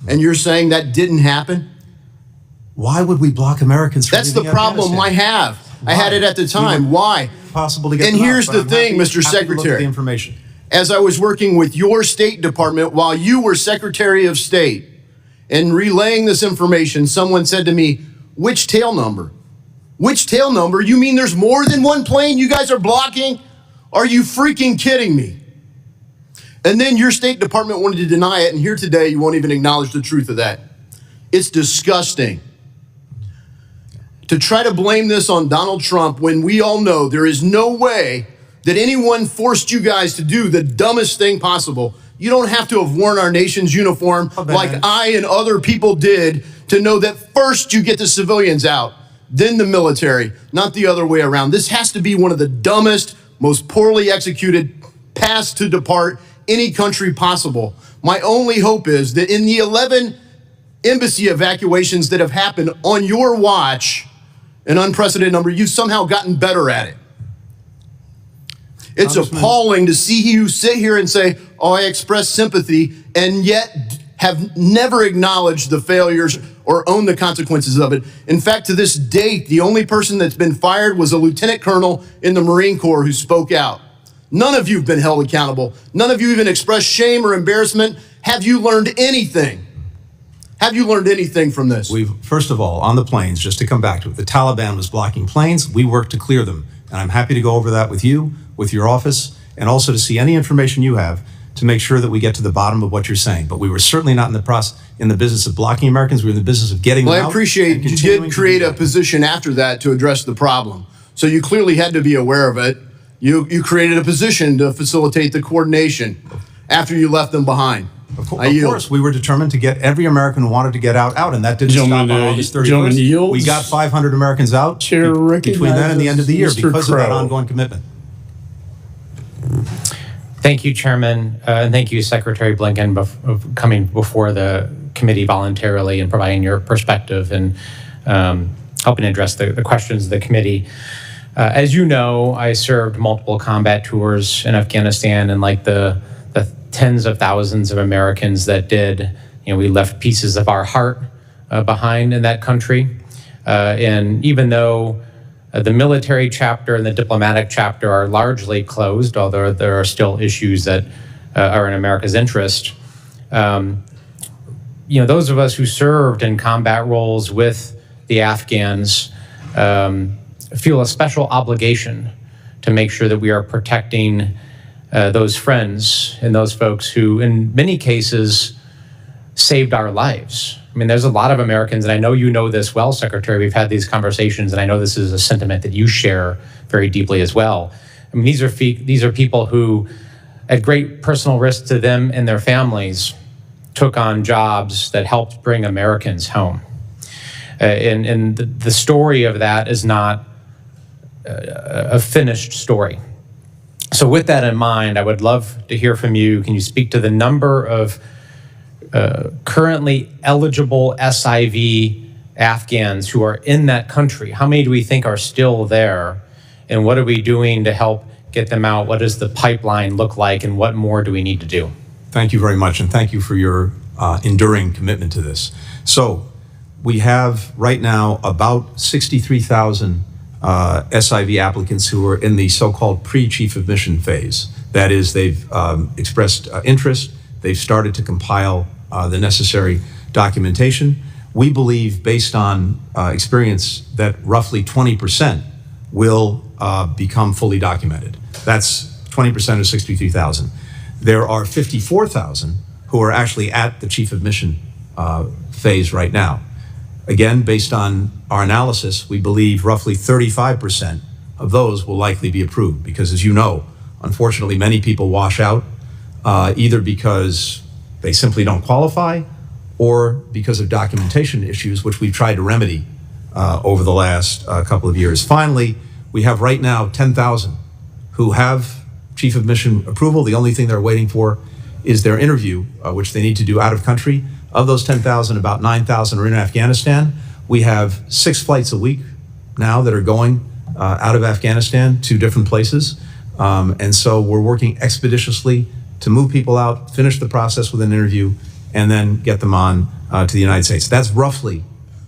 And you're saying that didn't happen? Why would we block Americans from That's the leaving problem I Afghanistan? have. I had it at the time. Why? Possible to get And them out, here's but the I'm thing, happy Mr. to look at Secretary. the information. As I was working with your State Department while you were Secretary of State and relaying this information, someone said to me, which tail number? Which tail number? You mean there's more than one plane you guys are blocking? Are you freaking kidding me? And then your State Department wanted to deny it, and here today you won't even acknowledge the truth of that. It's disgusting. To try to blame this on Donald Trump when we all know there is no way that anyone forced you guys to do the dumbest thing possible. You don't have to have worn our nation's uniform like I and other people did to know that first you get the civilians out, then the military, not the other way around. This has to be one of the dumbest, most poorly executed paths to depart any country possible. My only hope is that in the 11 embassy evacuations that have happened on your watch, an unprecedented number, you've somehow gotten better at it. It's appalling to see you sit here and say, oh, I express sympathy, and yet have never acknowledged the failures or owned the consequences of it. In fact, to this date, the only person that's been fired was a lieutenant colonel in the Marine Corps who spoke out. None of you have been held accountable. None of you even expressed shame or embarrassment. Have you learned anything? Have you learned anything from this? First of all, on the planes, just to come back to it, the Taliban was blocking planes. We worked to clear them. And I'm happy to go over that with you, with your office, and also to see any information you have to make sure that we get to the bottom of what you're saying. But we were certainly not in the business of blocking Americans. We were in the business of getting them out. Well, I appreciate you did create a position after that to address the problem. So you clearly had to be aware of it. You created a position to facilitate the coordination after you left them behind. Of course, we were determined to get every American who wanted to get out, and that didn't stop on August 31st. We got 500 Americans out between then and the end of the year because of that ongoing commitment. Thank you, Chairman, and thank you, Secretary Blinken, for coming before the committee voluntarily and providing your perspective and helping address the questions of the committee. As you know, I served multiple combat tours in Afghanistan, and like the tens of thousands of Americans that did, we left pieces of our heart behind in that country. And even though the military chapter and the diplomatic chapter are largely closed, although there are still issues that are in America's interest, those of us who served in combat roles with the Afghans feel a special obligation to make sure that we are protecting those friends and those folks who, in many cases, saved our lives. I mean, there's a lot of Americans, and I know you know this well, Secretary. We've had these conversations, and I know this is a sentiment that you share very deeply as well. I mean, these are people who, at great personal risk to them and their families, took on jobs that helped bring Americans home. And the story of that is not a finished story. So with that in mind, I would love to hear from you. Can you speak to the number of currently eligible SIV Afghans who are in that country? How many do we think are still there? And what are we doing to help get them out? What does the pipeline look like? And what more do we need to do? Thank you very much, and thank you for your enduring commitment to this. So we have right now about 63,000 SIV applicants who are in the so-called pre-chief of mission phase. That is, they've expressed interest, they've started to compile the necessary documentation. We believe, based on experience, that roughly 20% will become fully documented. That's 20% of 63,000. There are 54,000 who are actually at the chief of mission phase right now. Again, based on our analysis, we believe roughly 35% of those will likely be approved because, as you know, unfortunately, many people wash out either because they simply don't qualify or because of documentation issues, which we've tried to remedy over the last couple of years. Finally, we have right now 10,000 who have chief of mission approval. The only thing they're waiting for is their interview, which they need to do out of country. Of those 10,000, about 9,000 are in Afghanistan. We have 6 flights a week now that are going out of Afghanistan to different places. And so we're working expeditiously to move people out, finish the process with an interview, and then get them on to the United States. That's roughly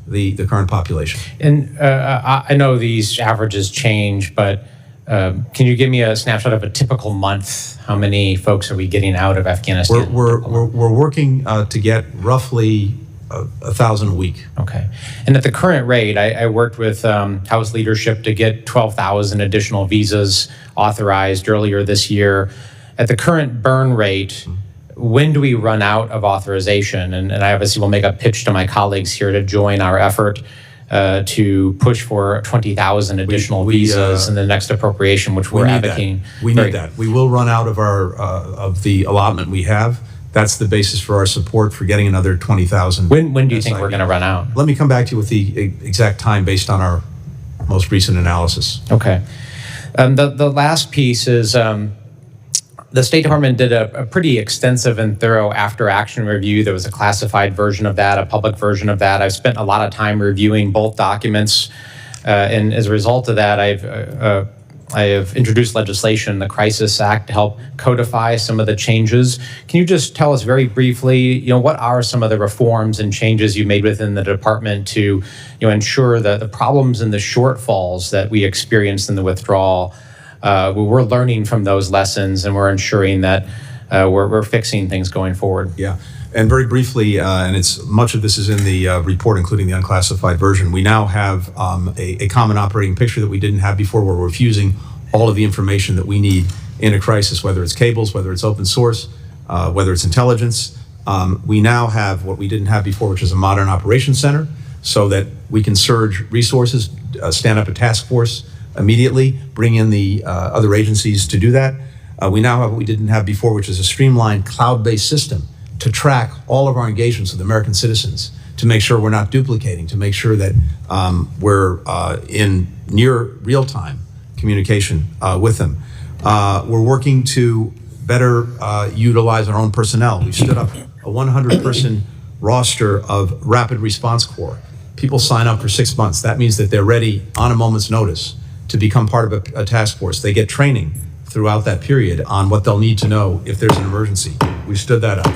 the current population. And I know these averages change, but can you give me a snapshot of a typical month? How many folks are we getting out of Afghanistan? We're working to get roughly 1,000 a week. Okay. And at the current rate, I worked with House leadership to get 12,000 additional visas authorized earlier this year. At the current burn rate, when do we run out of authorization? And I obviously will make a pitch to my colleagues here to join our effort to push for 20,000 additional visas in the next appropriation, which we're advocating. We need that. We will run out of our of the allotment we have. That's the basis for our support for getting another 20,000. When do you think we're going to run out? Let me come back to you with the exact time based on our most recent analysis. Okay. The last piece is the State Department did a pretty extensive and thorough after-action review. There was a classified version of that, a public version of that. I've spent a lot of time reviewing both documents, and as a result of that, I have introduced legislation, the Crisis Act, to help codify some of the changes. Can you just tell us very briefly, what are some of the reforms and changes you made within the department to, ensure that the problems and the shortfalls that we experienced in the withdrawal, we're learning from those lessons, and we're ensuring that we're fixing things going forward? Yeah, and very briefly, and much of this is in the report, including the unclassified version. We now have a common operating picture that we didn't have before, where we're fusing all of the information that we need in a crisis, whether it's cables, whether it's open source, whether it's intelligence. We now have what we didn't have before, which is a modern operations center, so that we can surge resources, stand up a task force immediately, bring in the other agencies to do that. We now have what we didn't have before, which is a streamlined cloud-based system to track all of our engagements with American citizens, to make sure we're not duplicating, to make sure that we're in near real-time communication with them. We're working to better utilize our own personnel. We stood up a 100-person roster of Rapid Response Corps. People sign up for 6 months. That means that they're ready on a moment's notice to become part of a task force. They get training throughout that period on what they'll need to know if there's an emergency. We stood that up.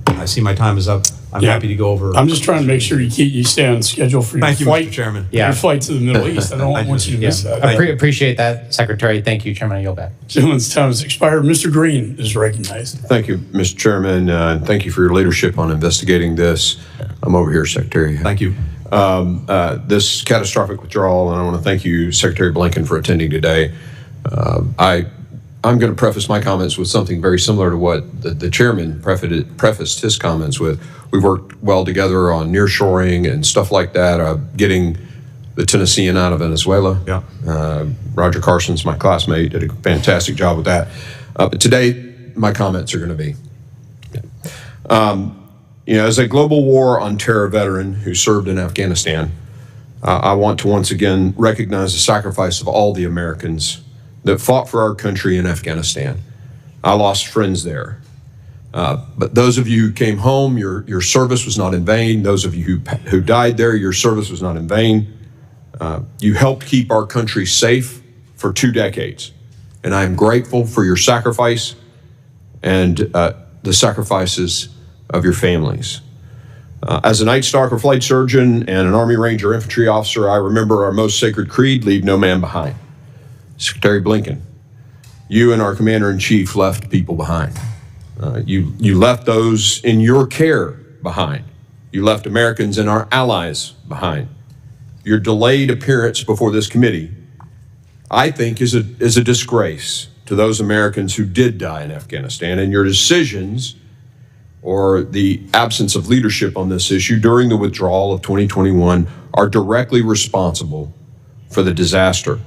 I see my time is up. I'm happy to go over. I'm just trying to make sure you stay on schedule for your Thank you, flight. Mr. Chairman. Your flight to the Middle East. I don't want you to miss that. Appreciate that, Secretary. Thank you, Chairman. I yield back. Gentleman's time has expired. Mr. Green is recognized. Thank you, Mr. Chairman, and thank you for your leadership on investigating this. I'm over here, Secretary. Thank you. This catastrophic withdrawal, and I want to thank you, Secretary Blinken, for attending today. I'm going to preface my comments with something very similar to what the chairman prefaced his comments with. We've worked well together on nearshoring and stuff like that, getting the Tennessean out of Venezuela. Yeah. Roger Carson's my classmate, did a fantastic job with that. But today, my comments are going to be, as a global war on terror veteran who served in Afghanistan, I want to once again recognize the sacrifice of all the Americans that fought for our country in Afghanistan. I lost friends there. But those of you who came home, your service was not in vain. Those of you who died there, your service was not in vain. You helped keep our country safe for 2 decades. And I am grateful for your sacrifice and the sacrifices of your families. As a Night Stalker flight surgeon and an Army Ranger infantry officer, I remember our most sacred creed, leave no man behind. Secretary Blinken, you and our Commander-in-Chief left people behind. You left those in your care behind. You left Americans and our allies behind. Your delayed appearance before this committee, I think, is a disgrace to those Americans who did die in Afghanistan, and your decisions or the absence of leadership on this issue during the withdrawal of 2021 are directly responsible for the disaster.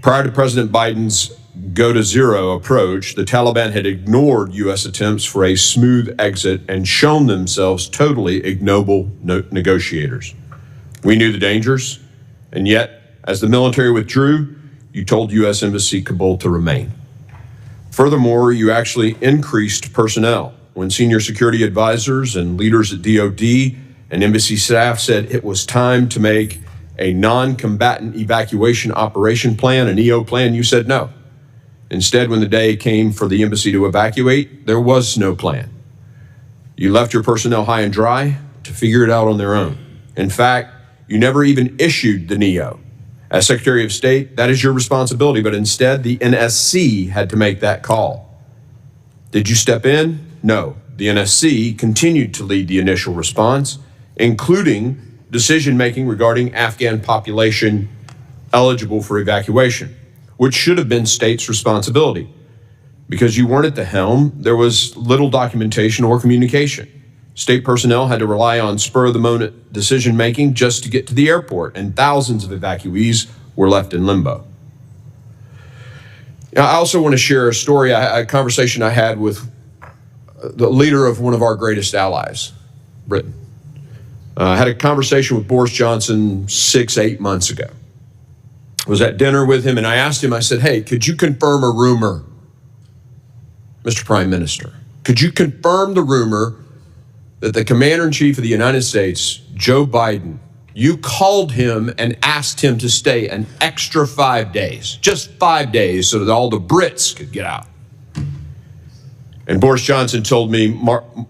Prior to President Biden's go to zero approach, the Taliban had ignored U.S. attempts for a smooth exit and shown themselves totally ignoble negotiators. We knew the dangers, and yet, as the military withdrew, you told U.S. Embassy Kabul to remain. Furthermore, you actually increased personnel. When senior security advisors and leaders at DOD and embassy staff said it was time to make a non-combatant evacuation operation plan, an EO plan, you said no. Instead, when the day came for the embassy to evacuate, there was no plan. You left your personnel high and dry to figure it out on their own. In fact, you never even issued the NEO. As Secretary of State, that is your responsibility, but instead the NSC had to make that call. Did you step in? No. The NSC continued to lead the initial response, including decision-making regarding Afghan population eligible for evacuation, which should have been states' responsibility. Because you weren't at the helm, there was little documentation or communication. State personnel had to rely on spur-of-the-moment decision-making just to get to the airport, and thousands of evacuees were left in limbo. Now, I also want to share a story, a conversation I had with the leader of one of our greatest allies, Britain. I had a conversation with Boris Johnson 6-8 months ago. I was at dinner with him, and I asked him, I said, hey, could you confirm a rumor, Mr. Prime Minister? Could you confirm the rumor that the Commander-in-Chief of the United States, Joe Biden, you called him and asked him to stay an extra 5 days, just 5 days, so that all the Brits could get out? And Boris Johnson told me,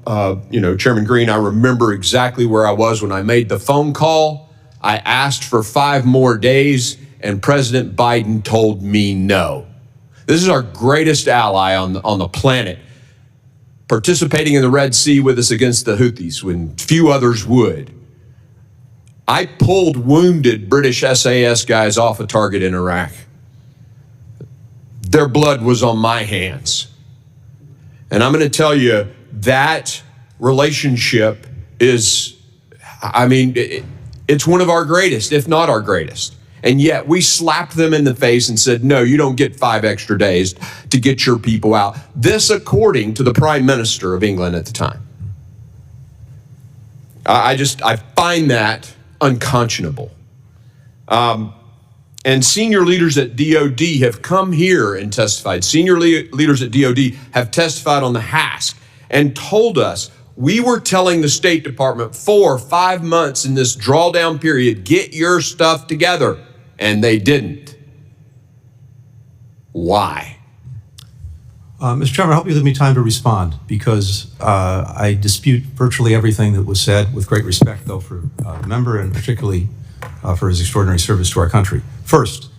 Chairman Green, I remember exactly where I was when I made the phone call. I asked for 5 more days, and President Biden told me no. This is our greatest ally on the planet, participating in the Red Sea with us against the Houthis when few others would. I pulled wounded British SAS guys off a target in Iraq. Their blood was on my hands. And I'm going to tell you, that relationship is, it's one of our greatest, if not our greatest. And yet we slapped them in the face and said, no, you don't get 5 extra days to get your people out. This according to the Prime Minister of England at the time. I find that unconscionable. And senior leaders at DOD have come here and testified. Senior leaders at DOD have testified on the HASC and told us, we were telling the State Department 4 or 5 months in this drawdown period, get your stuff together. And they didn't. Why? Mr. Chairman, I hope you give me time to respond, because I dispute virtually everything that was said, with great respect, though, for the member and particularly for his extraordinary service to our country. First,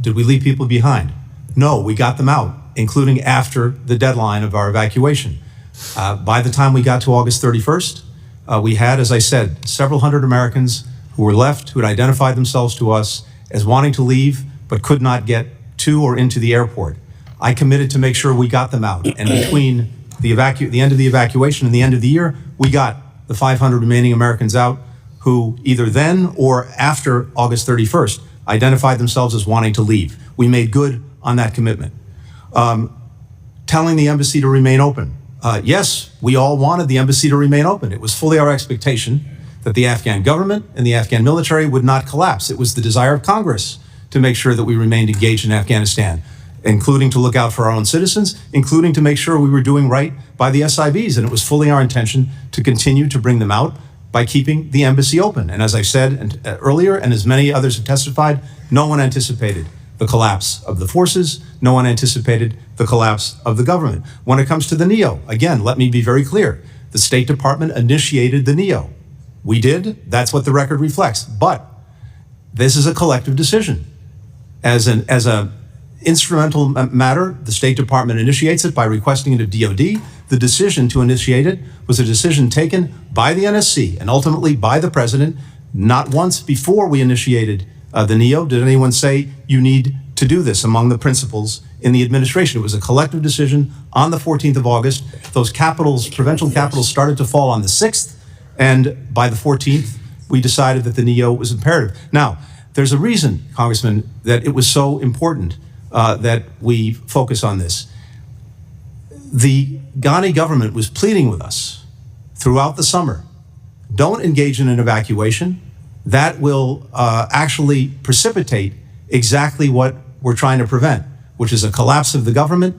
did we leave people behind? No, we got them out, including after the deadline of our evacuation. By the time we got to August 31st, we had, as I said, several hundred Americans who were left, who had identified themselves to us as wanting to leave, but could not get to or into the airport. I committed to make sure we got them out. And between the end of the evacuation and the end of the year, we got the 500 remaining Americans out who either then or after August 31st identified themselves as wanting to leave. We made good on that commitment. Telling the embassy to remain open. Yes, we all wanted the embassy to remain open. It was fully our expectation that the Afghan government and the Afghan military would not collapse. It was the desire of Congress to make sure that we remained engaged in Afghanistan, including to look out for our own citizens, including to make sure we were doing right by the SIVs. And it was fully our intention to continue to bring them out by keeping the embassy open. And as I said earlier, and as many others have testified, no one anticipated the collapse of the forces. No one anticipated the collapse of the government. When it comes to the NEO, again, let me be very clear. The State Department initiated the NEO. We did. That's what the record reflects. But this is a collective decision. As a instrumental matter, the State Department initiates it by requesting it of DOD. The decision to initiate it was a decision taken by the NSC and ultimately by the president. Not once before we initiated the NEO did anyone say you need to do this among the principals in the administration. It was a collective decision on the 14th of August. Those capitals, provincial capitals, started to fall on the 6th, and by the 14th, we decided that the NEO was imperative. Now, there's a reason, Congressman, that it was so important that we focus on this. The Ghani government was pleading with us throughout the summer, don't engage in an evacuation. That will actually precipitate exactly what we're trying to prevent, which is a collapse of the government,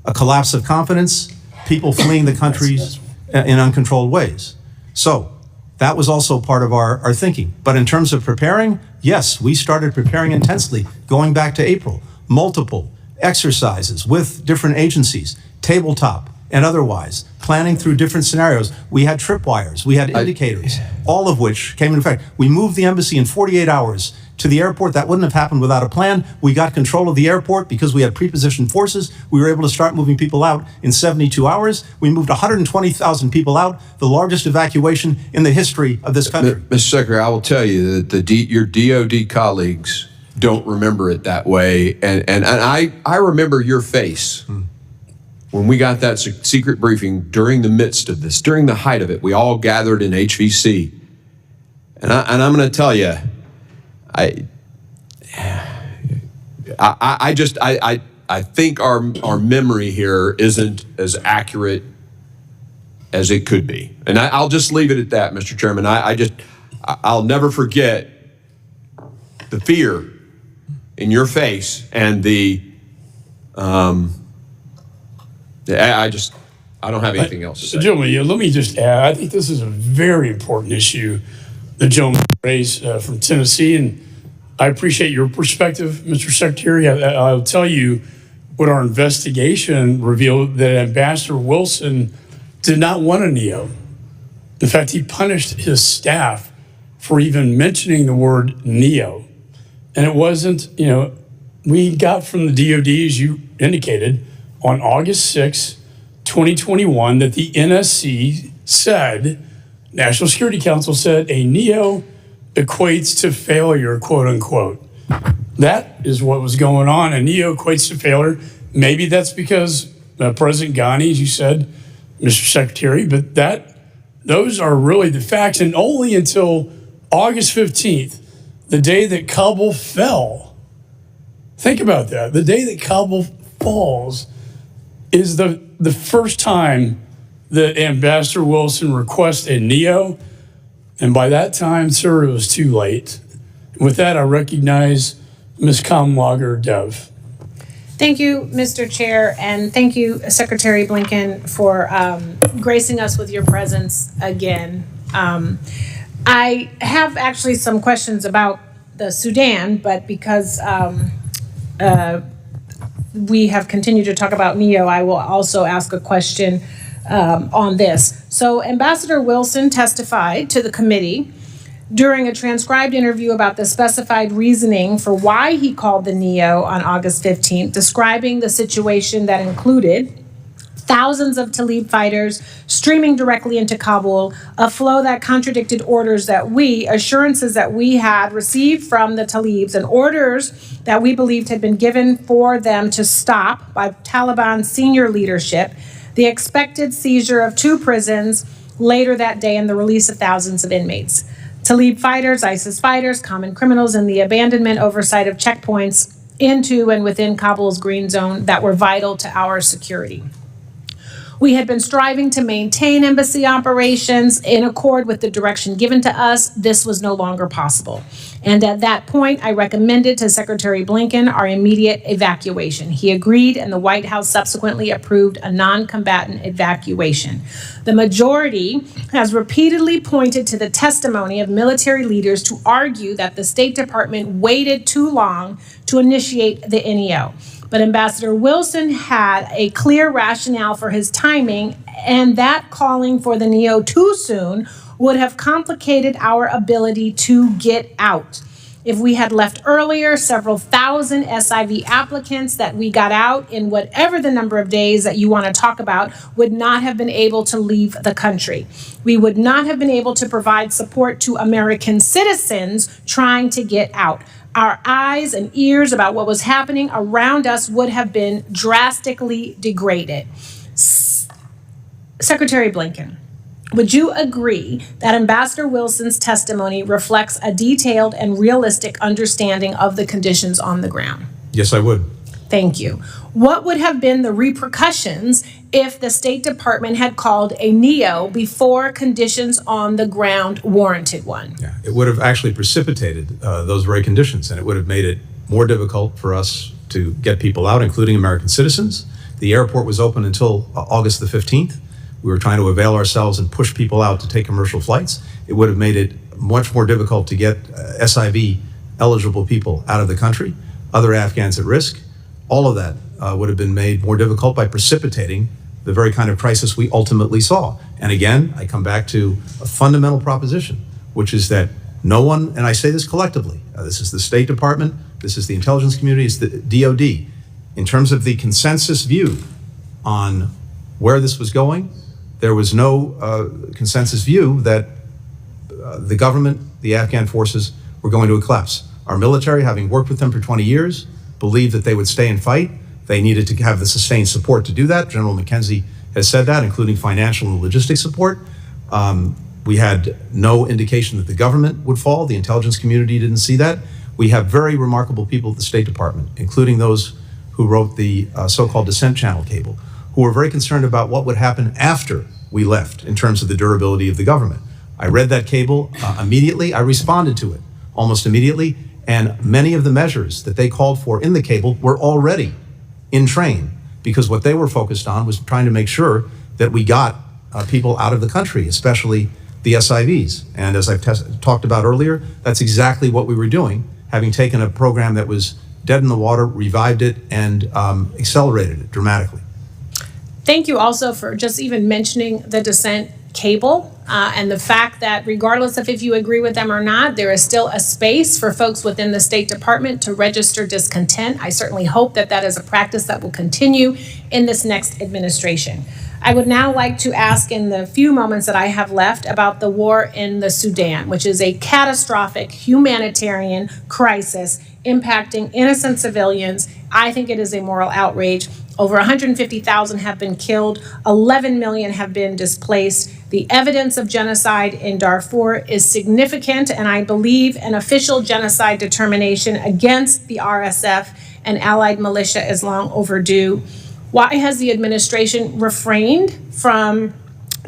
a collapse of confidence, people fleeing the countries in uncontrolled ways. So that was also part of our thinking. But in terms of preparing, yes, we started preparing intensely going back to April. Multiple exercises with different agencies, tabletop and otherwise, planning through different scenarios. We had tripwires, we had indicators, all of which came into effect. We moved the embassy in 48 hours to the airport. That wouldn't have happened without a plan. We got control of the airport because we had pre-positioned forces. We were able to start moving people out in 72 hours. We moved 120,000 people out, the largest evacuation in the history of this country. Mr. Secretary, I will tell you that your DOD colleagues don't remember it that way. And I remember your face when we got that secret briefing during the midst of this, during the height of it. We all gathered in HVC. And I'm going to tell you, I think our memory here isn't as accurate as it could be. And I'll just leave it at that, Mr. Chairman. I'll never forget the fear in your face and I don't have anything else to say. Gentlemen, let me just add, I think this is a very important issue the gentleman raised from Tennessee, and I appreciate your perspective, Mr. Secretary. I'll tell you what our investigation revealed, that Ambassador Wilson did not want a NEO. In fact, he punished his staff for even mentioning the word NEO. And it wasn't, we got from the DOD, as you indicated, on August 6, 2021, that the NSC said, National Security Council said, a NEO equates to failure, quote unquote. That is what was going on. A NEO equates to failure. Maybe that's because President Ghani, as you said, Mr. Secretary, but those are really the facts. And only until August 15th, the day that Kabul fell, think about that, the day that Kabul falls is the first time that Ambassador Wilson requests a NEO, and by that time, sir, it was too late. With that, I recognize Ms. Kamlager Dev. Thank you, Mr. Chair, and thank you, Secretary Blinken, for gracing us with your presence again. I have actually some questions about the Sudan, but because we have continued to talk about NEO, I will also ask a question on this. So Ambassador Wilson testified to the committee during a transcribed interview about the specified reasoning for why he called the NEO on August 15th, describing the situation that included thousands of Talib fighters streaming directly into Kabul, a flow that contradicted assurances that we had received from the Talibs, and orders that we believed had been given for them to stop by Taliban senior leadership, the expected seizure of 2 prisons later that day, and the release of thousands of inmates. Talib fighters, ISIS fighters, common criminals, and the abandonment oversight of checkpoints into and within Kabul's green zone that were vital to our security. We had been striving to maintain embassy operations in accord with the direction given to us. This was no longer possible. And at that point, I recommended to Secretary Blinken our immediate evacuation. He agreed, and the White House subsequently approved a non-combatant evacuation. The majority has repeatedly pointed to the testimony of military leaders to argue that the State Department waited too long to initiate the NEO. But Ambassador Wilson had a clear rationale for his timing, and that calling for the NEO too soon would have complicated our ability to get out. If we had left earlier, several thousand SIV applicants that we got out in whatever the number of days that you want to talk about would not have been able to leave the country. We would not have been able to provide support to American citizens trying to get out. Our eyes and ears about what was happening around us would have been drastically degraded. Secretary Blinken, would you agree that Ambassador Wilson's testimony reflects a detailed and realistic understanding of the conditions on the ground? Yes, I would. Thank you. What would have been the repercussions if the State Department had called a NEO before conditions on the ground warranted one? Yeah, it would have actually precipitated those very conditions, and it would have made it more difficult for us to get people out, including American citizens. The airport was open until August the 15th. We were trying to avail ourselves and push people out to take commercial flights. It would have made it much more difficult to get SIV eligible people out of the country, other Afghans at risk. All of that would have been made more difficult by precipitating the very kind of crisis we ultimately saw. And again, I come back to a fundamental proposition, which is that no one, and I say this collectively, this is the State Department, this is the intelligence community, it's the DOD, in terms of the consensus view on where this was going, there was no consensus view that the government, the Afghan forces, were going to collapse. Our military, having worked with them for 20 years, believed that they would stay and fight. They needed to have the sustained support to do that. General McKenzie has said that, including financial and logistic support. We had no indication that the government would fall. The intelligence community didn't see that. We have very remarkable people at the State Department, including those who wrote the so-called descent channel cable, who were very concerned about what would happen after we left in terms of the durability of the government. I read that cable immediately. I responded to it almost immediately. And many of the measures that they called for in the cable were already in train, because what they were focused on was trying to make sure that we got people out of the country, especially the SIVs. And as I've talked about earlier, that's exactly what we were doing, having taken a program that was dead in the water, revived it, and accelerated it dramatically. Thank you also for just even mentioning the descent cable and the fact that regardless of if you agree with them or not, there is still a space for folks within the State Department to register discontent. I certainly hope that that is a practice that will continue in this next administration. I would now like to ask in the few moments that I have left about the war in the Sudan, which is a catastrophic humanitarian crisis impacting innocent civilians. I think it is a moral outrage. Over 150,000 have been killed, 11 million have been displaced. The evidence of genocide in Darfur is significant, and I believe an official genocide determination against the RSF and allied militia is long overdue. Why has the administration refrained from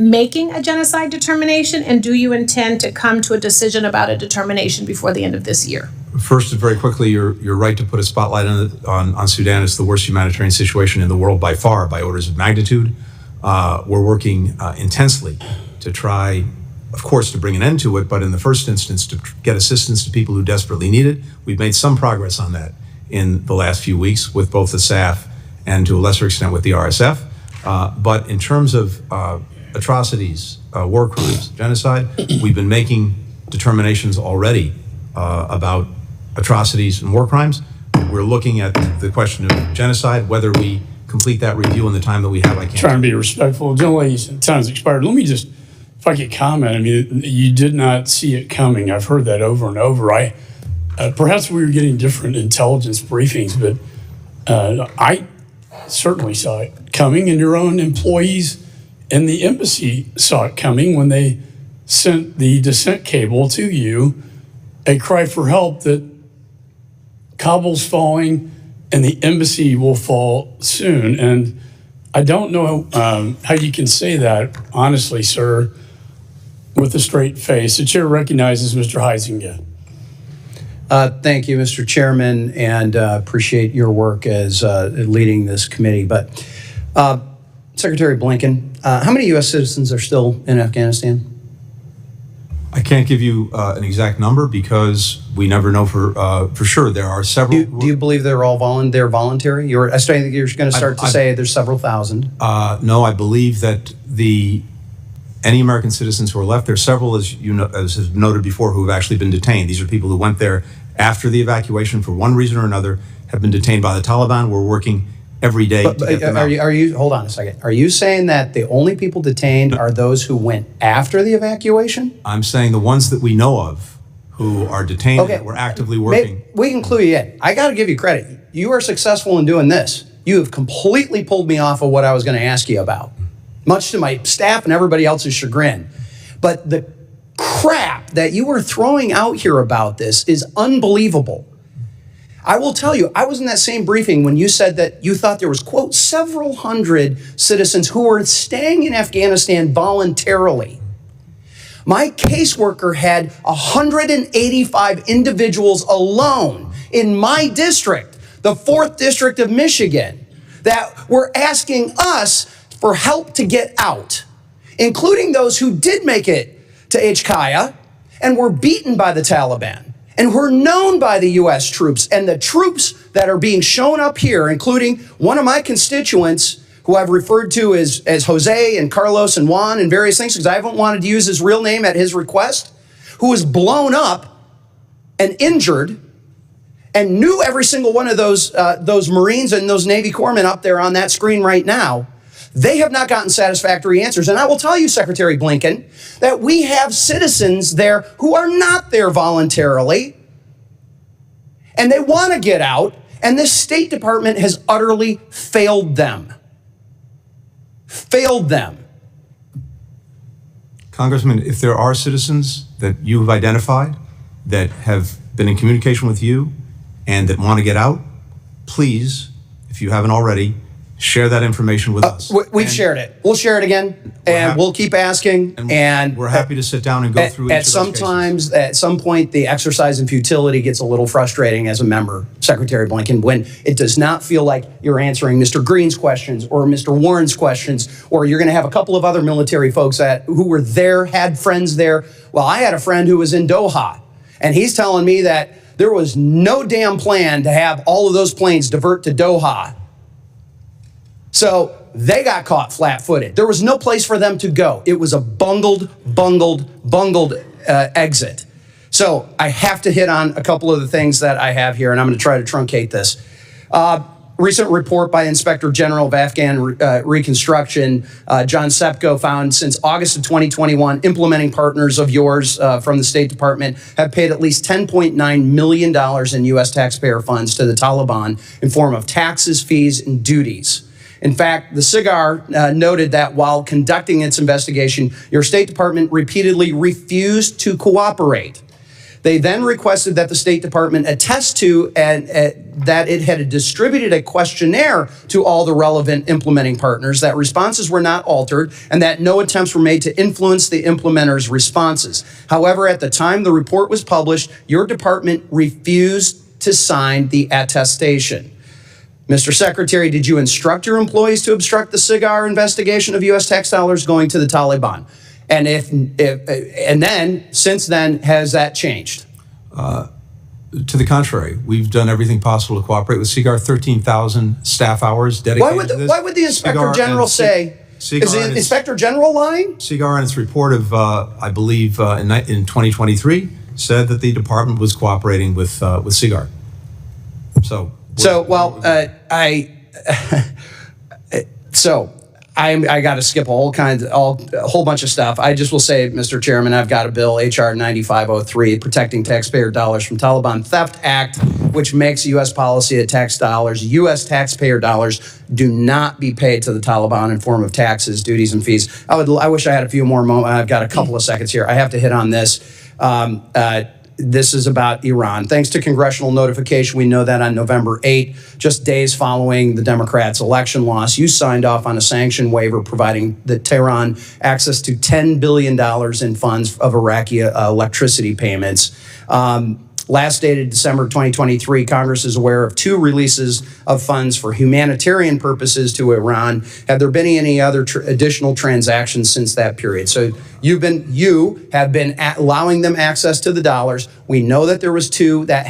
making a genocide determination, and do you intend to come to a decision about a determination before the end of this year? First, and very quickly, you're right to put a spotlight on Sudan. It's the worst humanitarian situation in the world by far, by orders of magnitude. We're working intensely to try, of course, to bring an end to it, but in the first instance, to get assistance to people who desperately need it. We've made some progress on that in the last few weeks with both the SAF and to a lesser extent with the RSF. But in terms of atrocities, war crimes, genocide, we've been making determinations already about atrocities and war crimes. We're looking at the question of genocide, whether we complete that review in the time that we have. I can't. Trying to be respectful. Gentleman's time's expired. Let me just, if I could comment, I mean, you did not see it coming. I've heard that over and over. Perhaps we were getting different intelligence briefings, but I certainly saw it coming, and your own employees in the embassy saw it coming when they sent the descent cable to you, a cry for help that Kabul's falling and the embassy will fall soon. And I don't know how you can say that, honestly, sir, with a straight face. The chair recognizes Mr. Heisinger. Thank you, Mr. Chairman, and appreciate your work as leading this committee. But Secretary Blinken, how many U.S. citizens are still in Afghanistan? I can't give you an exact number because we never know for sure. There are several. Do you believe they're all they're voluntary? I think you're going to start to say there's several thousand. No, I believe that any American citizens who are left there, several, as you know, as has noted before, who have actually been detained. These are people who went there after the evacuation for one reason or another, have been detained by the Taliban. We're working every day to get them out. Are you, hold on a second. Are you saying that the only people detained are those who went after the evacuation? I'm saying the ones that we know of who are detained and that we're actively working. We can clue you in. I got to give you credit. You are successful in doing this. You have completely pulled me off of what I was going to ask you about, much to my staff and everybody else's chagrin. But the crap that you were throwing out here about this is unbelievable. I will tell you, I was in that same briefing when you said that you thought there was, quote, several hundred citizens who were staying in Afghanistan voluntarily. My caseworker had 185 individuals alone in my district, the 4th District of Michigan, that were asking us for help to get out, including those who did make it to HKIA and were beaten by the Taliban and were known by the U.S. troops. And the troops that are being shown up here, including one of my constituents who I've referred to as Jose and Carlos and Juan and various things, because I haven't wanted to use his real name at his request, who was blown up and injured and knew every single one of those Marines and those Navy corpsmen up there on that screen right now. They have not gotten satisfactory answers. And I will tell you, Secretary Blinken, that we have citizens there who are not there voluntarily, and they want to get out, and this State Department has utterly failed them. Failed them. Congressman, if there are citizens that you have identified that have been in communication with you and that want to get out, please, if you haven't already, share that information with us. We've shared it. We'll share it again, and we'll keep asking. And we're happy to sit down and go through each of those cases. At some point, the exercise in futility gets a little frustrating as a member, Secretary Blinken, when it does not feel like you're answering Mr. Green's questions or Mr. Warren's questions, or you're going to have a couple of other military folks who were there, had friends there. Well, I had a friend who was in Doha, and he's telling me that there was no damn plan to have all of those planes divert to Doha. So they got caught flat-footed. There was no place for them to go. It was a bungled exit. So I have to hit on a couple of the things that I have here, and I'm going to try to truncate this. Recent report by Inspector General of Afghan Reconstruction, John Sepko, found since August of 2021, implementing partners of yours from the State Department have paid at least $10.9 million in U.S. taxpayer funds to the Taliban in form of taxes, fees, and duties. In fact, the SIGAR noted that while conducting its investigation, your State Department repeatedly refused to cooperate. They then requested that the State Department attest to that it had distributed a questionnaire to all the relevant implementing partners, that responses were not altered, and that no attempts were made to influence the implementers' responses. However, at the time the report was published, your department refused to sign the attestation. Mr. Secretary, did you instruct your employees to obstruct the SIGAR investigation of U.S. tax dollars going to the Taliban? And and then, since then, has that changed? To the contrary, we've done everything possible to cooperate with SIGAR. 13,000 staff hours dedicated to this. Why would the Inspector General say? Is the Inspector General lying? SIGAR, in its report of, I believe, in 2023, said that the department was cooperating with SIGAR. I got to skip a whole bunch of stuff. I just will say, Mr. Chairman, I've got a bill, H.R. 9503, Protecting Taxpayer Dollars from Taliban Theft Act, which makes U.S. policy that tax dollars, U.S. taxpayer dollars, do not be paid to the Taliban in form of taxes, duties, and fees. I wish I had a few more moments. I've got a couple of seconds here. I have to hit on this. this is about Iran. Thanks to congressional notification, we know that on November 8, just days following the Democrats' election loss, you signed off on a sanction waiver providing the Tehran access to $10 billion in funds of Iraqi electricity payments. Last dated December 2023, Congress is aware of 2 releases of funds for humanitarian purposes to Iran. Have there been any other additional transactions since that period? So you have been allowing them access to the dollars. We know that there was 2 that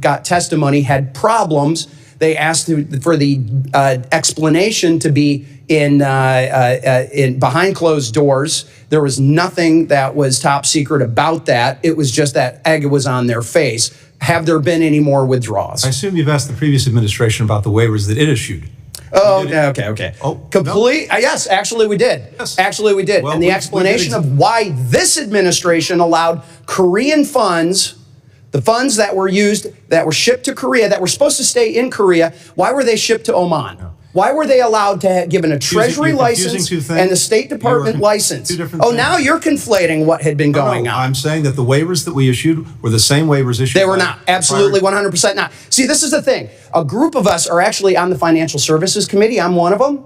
got testimony, had problems. They asked for the explanation to be in behind closed doors. There was nothing that was top secret about that. It was just that egg was on their face. Have there been any more withdrawals? I assume you've asked the previous administration about the waivers that it issued. Oh, okay. Oh, complete. no. Yes, actually we did. Yes. Actually we did. Well, and the explanation of why this administration allowed Korean funds, the funds that were used, that were shipped to Korea, that were supposed to stay in Korea, why were they shipped to Oman? No. Why were they allowed to given a Treasury license and the State Department license? Oh, now you're conflating what had been going on. I'm saying that the waivers that we issued were the same waivers issued. They were not. Absolutely 100% not. See, this is the thing. A group of us are actually on the Financial Services Committee. I'm one of them.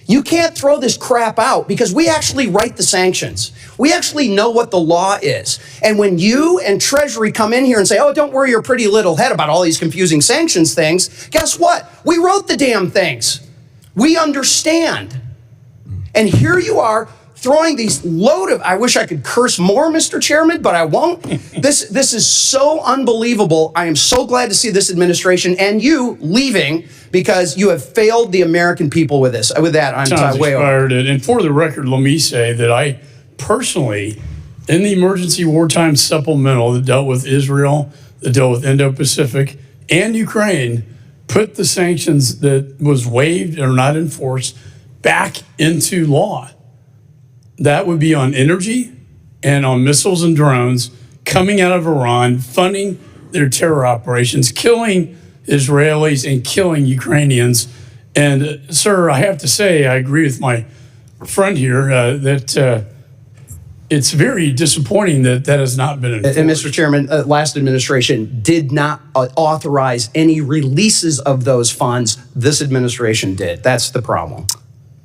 You can't throw this crap out because we actually write the sanctions. We actually know what the law is. And when you and Treasury come in here and say, oh, don't worry your pretty little head about all these confusing sanctions things, guess what? We wrote the damn things. We understand. And here you are throwing these load of, I wish I could curse more, Mr. Chairman, but I won't. This is so unbelievable. I am so glad to see this administration and you leaving because you have failed the American people with this. With that, I'm way over. And for the record, let me say that I personally, in the emergency wartime supplemental that dealt with Israel, that dealt with Indo-Pacific and Ukraine, put the sanctions that was waived or not enforced back into law. That would be on energy and on missiles and drones coming out of Iran, funding their terror operations, killing Israelis and killing Ukrainians. And, sir, I have to say, I agree with my friend here that it's very disappointing that that has not been enforced. And, Mr. Chairman, last administration did not authorize any releases of those funds. This administration did. That's the problem.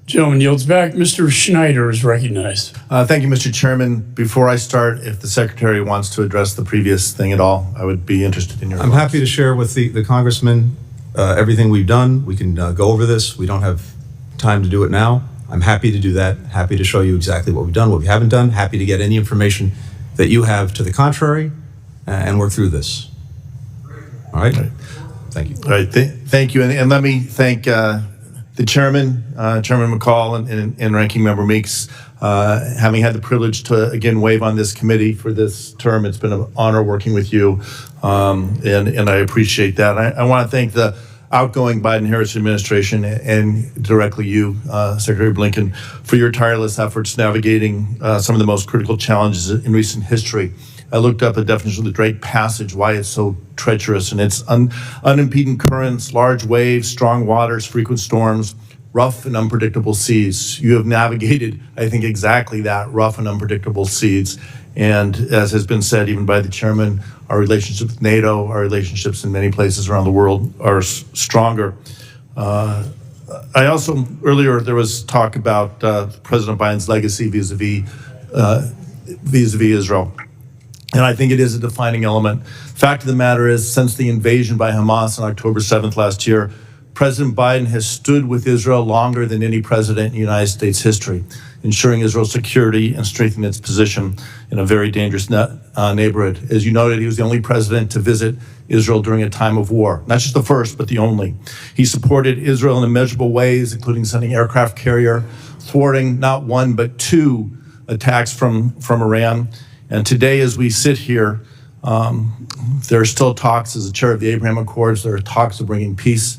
Gentleman yields back. Mr. Schneider is recognized. Thank you, Mr. Chairman. Before I start, if the Secretary wants to address the previous thing at all, I would be interested in your I'm happy to share with the Congressman everything we've done. We can go over this. We don't have time to do it now. I'm happy to do that. Happy to show you exactly what we've done, what we haven't done. Happy to get any information that you have to the contrary and work through this. All right? Thank you. All right. Thank you. And let me thank the Chairman, Chairman McCall and Ranking Member Meeks, having had the privilege to again waive on this committee for this term. It's been an honor working with you, and I appreciate that. I want to thank the outgoing Biden-Harris administration and directly you, Secretary Blinken, for your tireless efforts navigating some of the most critical challenges in recent history. I looked up the definition of the Drake Passage, why it's so treacherous, and it's unimpeded currents, large waves, strong waters, frequent storms, rough and unpredictable seas. You have navigated, I think, exactly that, rough and unpredictable seas. And as has been said even by the chairman, our relationship with NATO, our relationships in many places around the world are stronger. I also, earlier there was talk about President Biden's legacy vis-a-vis Israel. And I think it is a defining element. Fact of the matter is, since the invasion by Hamas on October 7th last year, President Biden has stood with Israel longer than any president in United States history, ensuring Israel's security and strengthening its position in a very dangerous neighborhood. As you noted, he was the only president to visit Israel during a time of war. Not just the first, but the only. He supported Israel in immeasurable ways, including sending aircraft carrier, thwarting not one, but two attacks from Iran. And today, as we sit here, there are still talks, as the chair of the Abraham Accords, there are talks of bringing peace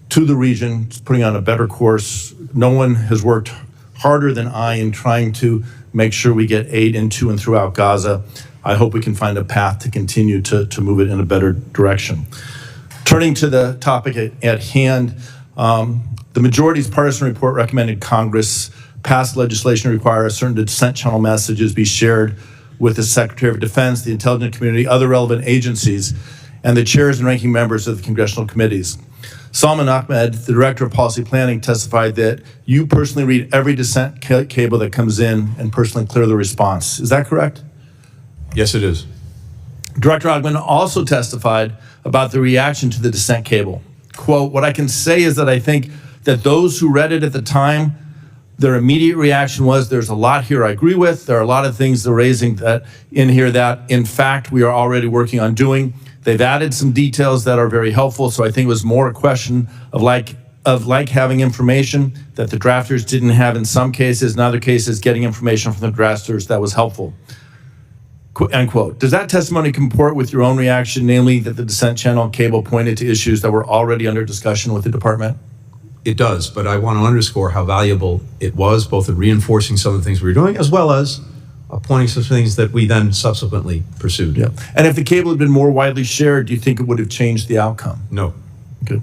to the region, putting on a better course. No one has worked harder than I in trying to make sure we get aid into and throughout Gaza. I hope we can find a path to continue to move it in a better direction. Turning to the topic at hand, the majority's partisan report recommended Congress pass legislation to require certain dissent channel messages be shared with the Secretary of Defense, the intelligence community, other relevant agencies, and the chairs and ranking members of the congressional committees. Salman Ahmed, the Director of Policy Planning, testified that you personally read every dissent cable that comes in and personally clear the response. Is that correct? Yes, it is. Director Ogman also testified about the reaction to the dissent cable. Quote, what I can say is that I think that those who read it at the time, their immediate reaction was, there's a lot here I agree with. There are a lot of things they're raising that in here that, in fact, we are already working on doing. They've added some details that are very helpful, so I think it was more a question of like having information that the drafters didn't have in some cases, in other cases, getting information from the drafters that was helpful. End quote. Does that testimony comport with your own reaction, namely that the dissent channel cable pointed to issues that were already under discussion with the department? It does, but I want to underscore how valuable it was, both in reinforcing some of the things we were doing, as well as pointing some things that we then subsequently pursued. Yeah. And if the cable had been more widely shared, do you think it would have changed the outcome? No. Okay.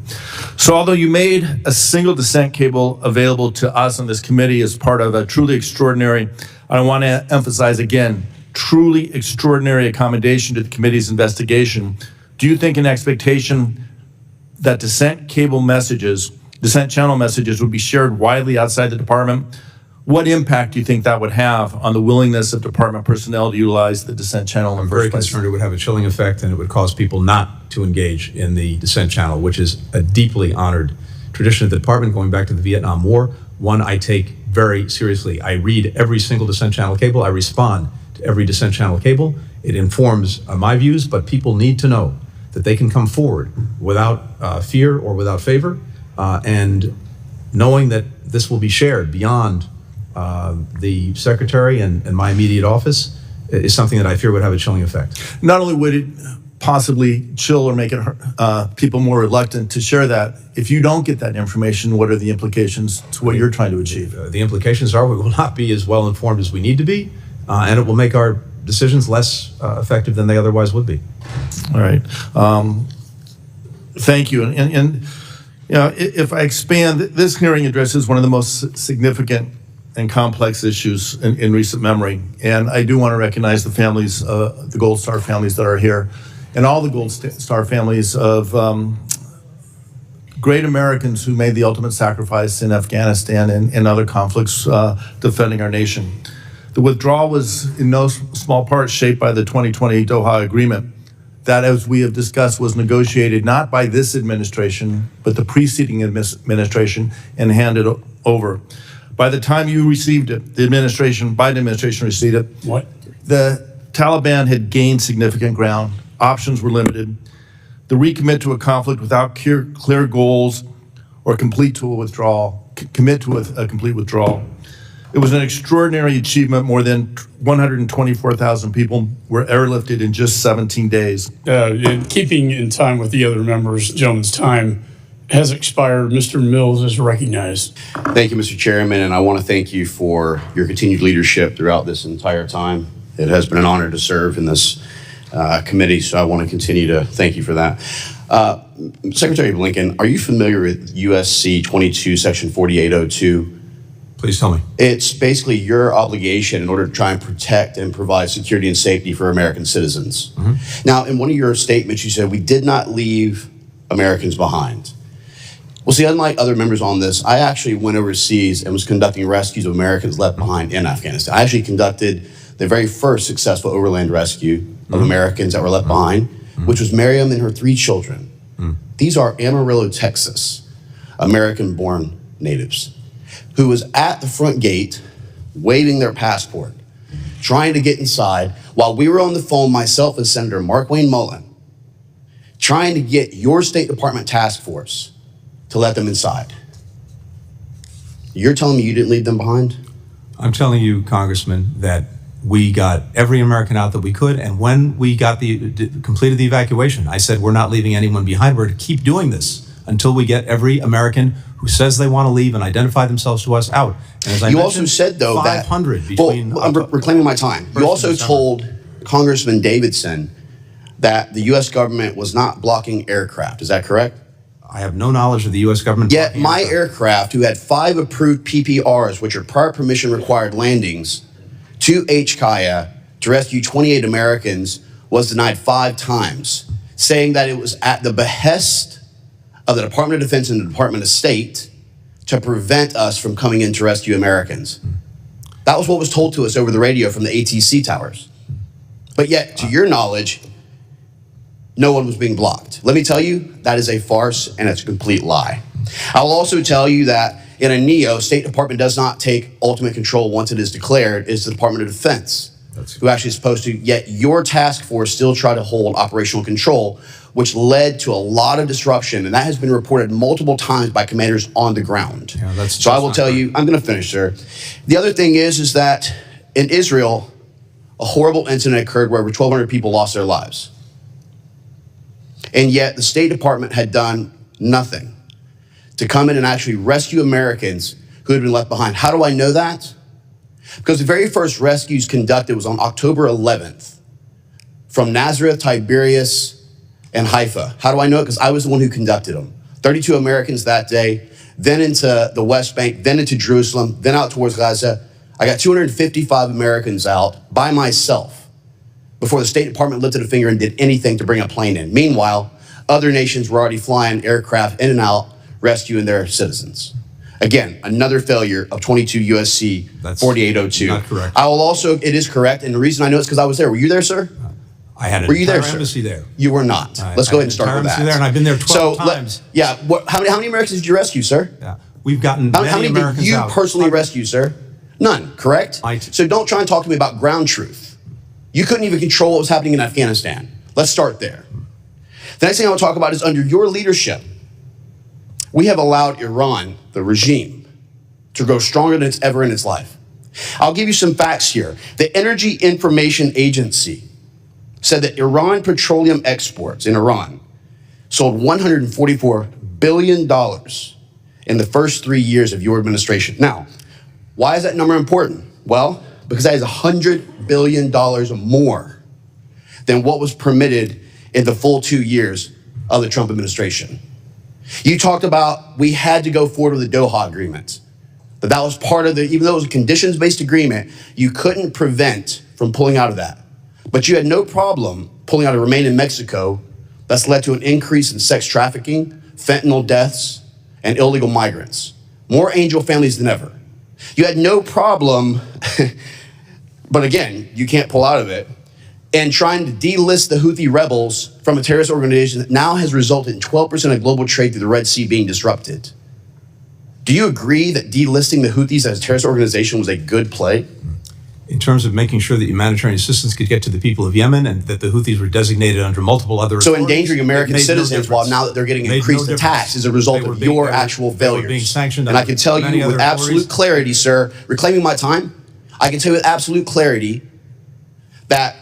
So although you made a single dissent cable available to us on this committee as part of a truly extraordinary, I want to emphasize again, truly extraordinary accommodation to the committee's investigation, do you think an expectation that dissent channel messages would be shared widely outside the department? What impact do you think that would have on the willingness of department personnel to utilize the dissent channel in the I'm first very place? concerned it would have a chilling effect and it would cause people not to engage in the dissent channel, which is a deeply honored tradition of the department going back to the Vietnam War, one I take very seriously. I read every single dissent channel cable. I respond to every dissent channel cable. It informs my views, but people need to know that they can come forward without fear or without favor, and knowing that this will be shared beyond the secretary and my immediate office is something that I fear would have a chilling effect. Not only would it possibly chill or make it people more reluctant to share that, if you don't get that information, what are the implications to what you're trying to achieve? The implications are we will not be as well informed as we need to be, and it will make our decisions less effective than they otherwise would be. All right. Thank you. And you know, if I expand, this hearing addresses one of the most significant and complex issues in recent memory. And I do want to recognize the families, the Gold Star families that are here, and all the Gold Star families of great Americans who made the ultimate sacrifice in Afghanistan and other conflicts defending our nation. The withdrawal was in no small part shaped by the 2020 Doha Agreement that, as we have discussed, was negotiated not by this administration, but the preceding administration and handed over. By the time you received it, the Biden administration received it, the Taliban had gained significant ground, options were limited. The recommit to a conflict without clear goals or commit to a complete withdrawal. It was an extraordinary achievement. More than 124,000 people were airlifted in just 17 days. In keeping in time with the other members, gentleman's time has expired. Mr. Mills is recognized. Thank you, Mr. Chairman, and I want to thank you for your continued leadership throughout this entire time. It has been an honor to serve in this committee, so I want to continue to thank you for that. Secretary Blinken, are you familiar with USC 22, Section 4802? Please tell me. It's basically your obligation in order to try and protect and provide security and safety for American citizens. Mm-hmm. Now, in one of your statements, you said we did not leave Americans behind. Well, see, unlike other members on this, I actually went overseas and was conducting rescues of Americans left behind in Afghanistan. I actually conducted the very first successful overland rescue of Americans that were left behind, which was Miriam and her 3 children. These are Amarillo, Texas, American-born natives, who was at the front gate waving their passport, trying to get inside, while we were on the phone, myself and Senator Mark Wayne Mullen, trying to get your State Department task force to let them inside. You're telling me you didn't leave them behind? I'm telling you, Congressman, that we got every American out that we could, and when we got completed the evacuation, I said we're not leaving anyone behind. We're to keep doing this until we get every American who says they want to leave and identify themselves to us out. And as I you also said, though, 500 that, between. well, I'm reclaiming my time. You also told Congressman Davidson that the U.S. government was not blocking aircraft. Is that correct? I have no knowledge of the U.S. government. Yet my aircraft, who had 5 approved PPRs, which are prior permission required landings, to HKIA to rescue 28 Americans was denied 5 times, saying that it was at the behest of the Department of Defense and the Department of State to prevent us from coming in to rescue Americans. That was what was told to us over the radio from the ATC towers. But yet, to your knowledge, no one was being blocked. Let me tell you, that is a farce and it's a complete lie. I will also tell you that in a NEO, State Department does not take ultimate control once it is declared. It's the Department of Defense who actually is supposed to, yet your task force still try to hold operational control, which led to a lot of disruption, and that has been reported multiple times by commanders on the ground. Yeah, so I will tell you, I'm going to finish, sir. The other thing is that in Israel, a horrible incident occurred where over 1,200 people lost their lives. And yet the State Department had done nothing to come in and actually rescue Americans who had been left behind. How do I know that? Because the very first rescues conducted was on October 11th from Nazareth, Tiberias, and Haifa. How do I know it? Because I was the one who conducted them. 32 Americans that day, then into the West Bank, then into Jerusalem, then out towards Gaza. I got 255 Americans out by myself before the State Department lifted a finger and did anything to bring a plane in. Meanwhile, other nations were already flying aircraft in and out, rescuing their citizens. Again, another failure of 22 USC 4802. Not correct. I will also, it is correct, and the reason I know it's because I was there. Were you there, sir? I had an Were you there, entire sir? embassy there. You were not. Let's go ahead and start with that. There, and I've been there 12 times. How many Americans did you rescue, sir? Yeah, we've gotten How many many Americans did you out. personally rescue, sir? None, correct? So don't try and talk to me about ground truth. You couldn't even control what was happening in Afghanistan. Let's start there. The next thing I want to talk about is under your leadership, we have allowed Iran, the regime, to grow stronger than it's ever in its life. I'll give you some facts here. The Energy Information Agency said that Iran petroleum exports in Iran sold $144 billion in the first 3 years of your administration. Now, why is that number important? Well, because that is $100 billion more than what was permitted in the full 2 years of the Trump administration. You talked about we had to go forward with the Doha Agreement. That was part of the, even though it was a conditions-based agreement, you couldn't prevent from pulling out of that. But you had no problem pulling out of Remain in Mexico. That's led to an increase in sex trafficking, fentanyl deaths, and illegal migrants. More angel families than ever. You had no problem, but again, you can't pull out of it, and trying to delist the Houthi rebels from a terrorist organization that now has resulted in 12% of global trade through the Red Sea being disrupted. Do you agree that delisting the Houthis as a terrorist organization was a good play? In terms of making sure that humanitarian assistance could get to the people of Yemen and that the Houthis were designated under multiple other So authorities, endangering American citizens while now that they're getting increased attacks as a result of your actual failures. And I can tell you with absolute clarity, sir, reclaiming my time, I can tell you with absolute clarity that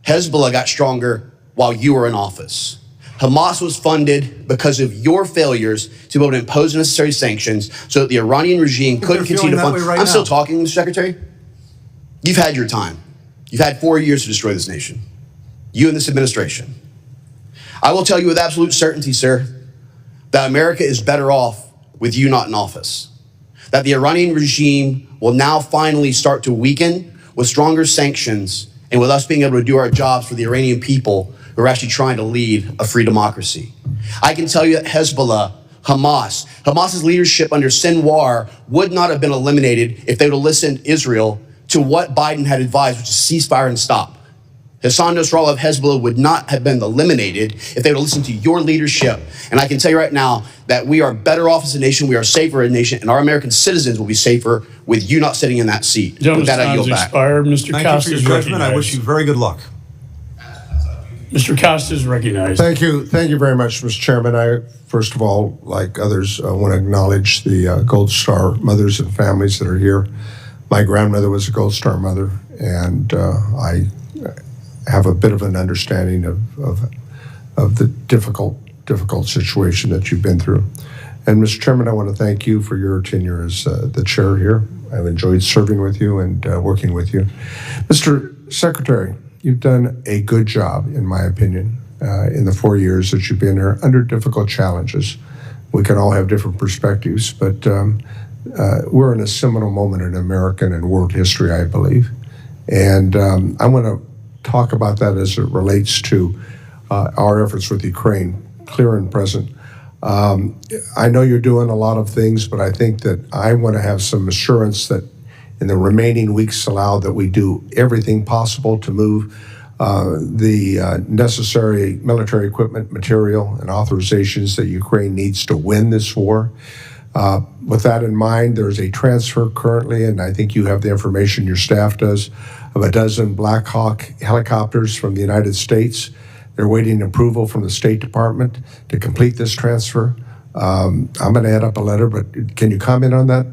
Hezbollah got stronger while you were in office. Hamas was funded because of your failures to be able to impose necessary sanctions so that the Iranian regime couldn't continue to fund. I'm still talking, Mr. Secretary. You've had your time. You've had 4 years to destroy this nation. You and this administration. I will tell you with absolute certainty, sir, that America is better off with you not in office. That the Iranian regime will now finally start to weaken with stronger sanctions and with us being able to do our jobs for the Iranian people who are actually trying to lead a free democracy. I can tell you that Hezbollah, Hamas's leadership under Sinwar would not have been eliminated if they would have listened to Israel to what Biden had advised, which is ceasefire and stop. Hassan Nasrallah of Hezbollah would not have been eliminated if they would have listened to your leadership. And I can tell you right now that we are better off as a nation, we are safer as a nation, and our American citizens will be safer with you not sitting in that seat. With that, I yield back. Expired. Mr. Thank Costa you for is your judgment. I recognized. wish you very good luck. Mr. Costa is recognized. Thank you very much, Mr. Chairman. I, first of all, like others, want to acknowledge the Gold Star mothers and families that are here. My grandmother was a Gold Star mother, and I have a bit of an understanding of the difficult situation that you've been through. And Mr. Chairman, I want to thank you for your tenure as the chair here. I've enjoyed serving with you and working with you. Mr. Secretary, you've done a good job, in my opinion, in the 4 years that you've been here under difficult challenges. We can all have different perspectives, but we're in a seminal moment in American and world history, I believe. And I want to talk about that as it relates to our efforts with Ukraine, clear and present. I know you're doing a lot of things, but I think that I want to have some assurance that in the remaining weeks allowed that we do everything possible to move the necessary military equipment, material, and authorizations that Ukraine needs to win this war. With that in mind, there's a transfer currently, and I think you have the information, your staff does, of a dozen Black Hawk helicopters from the United States. They're waiting approval from the State Department to complete this transfer. I'm going to add up a letter, but can you comment on that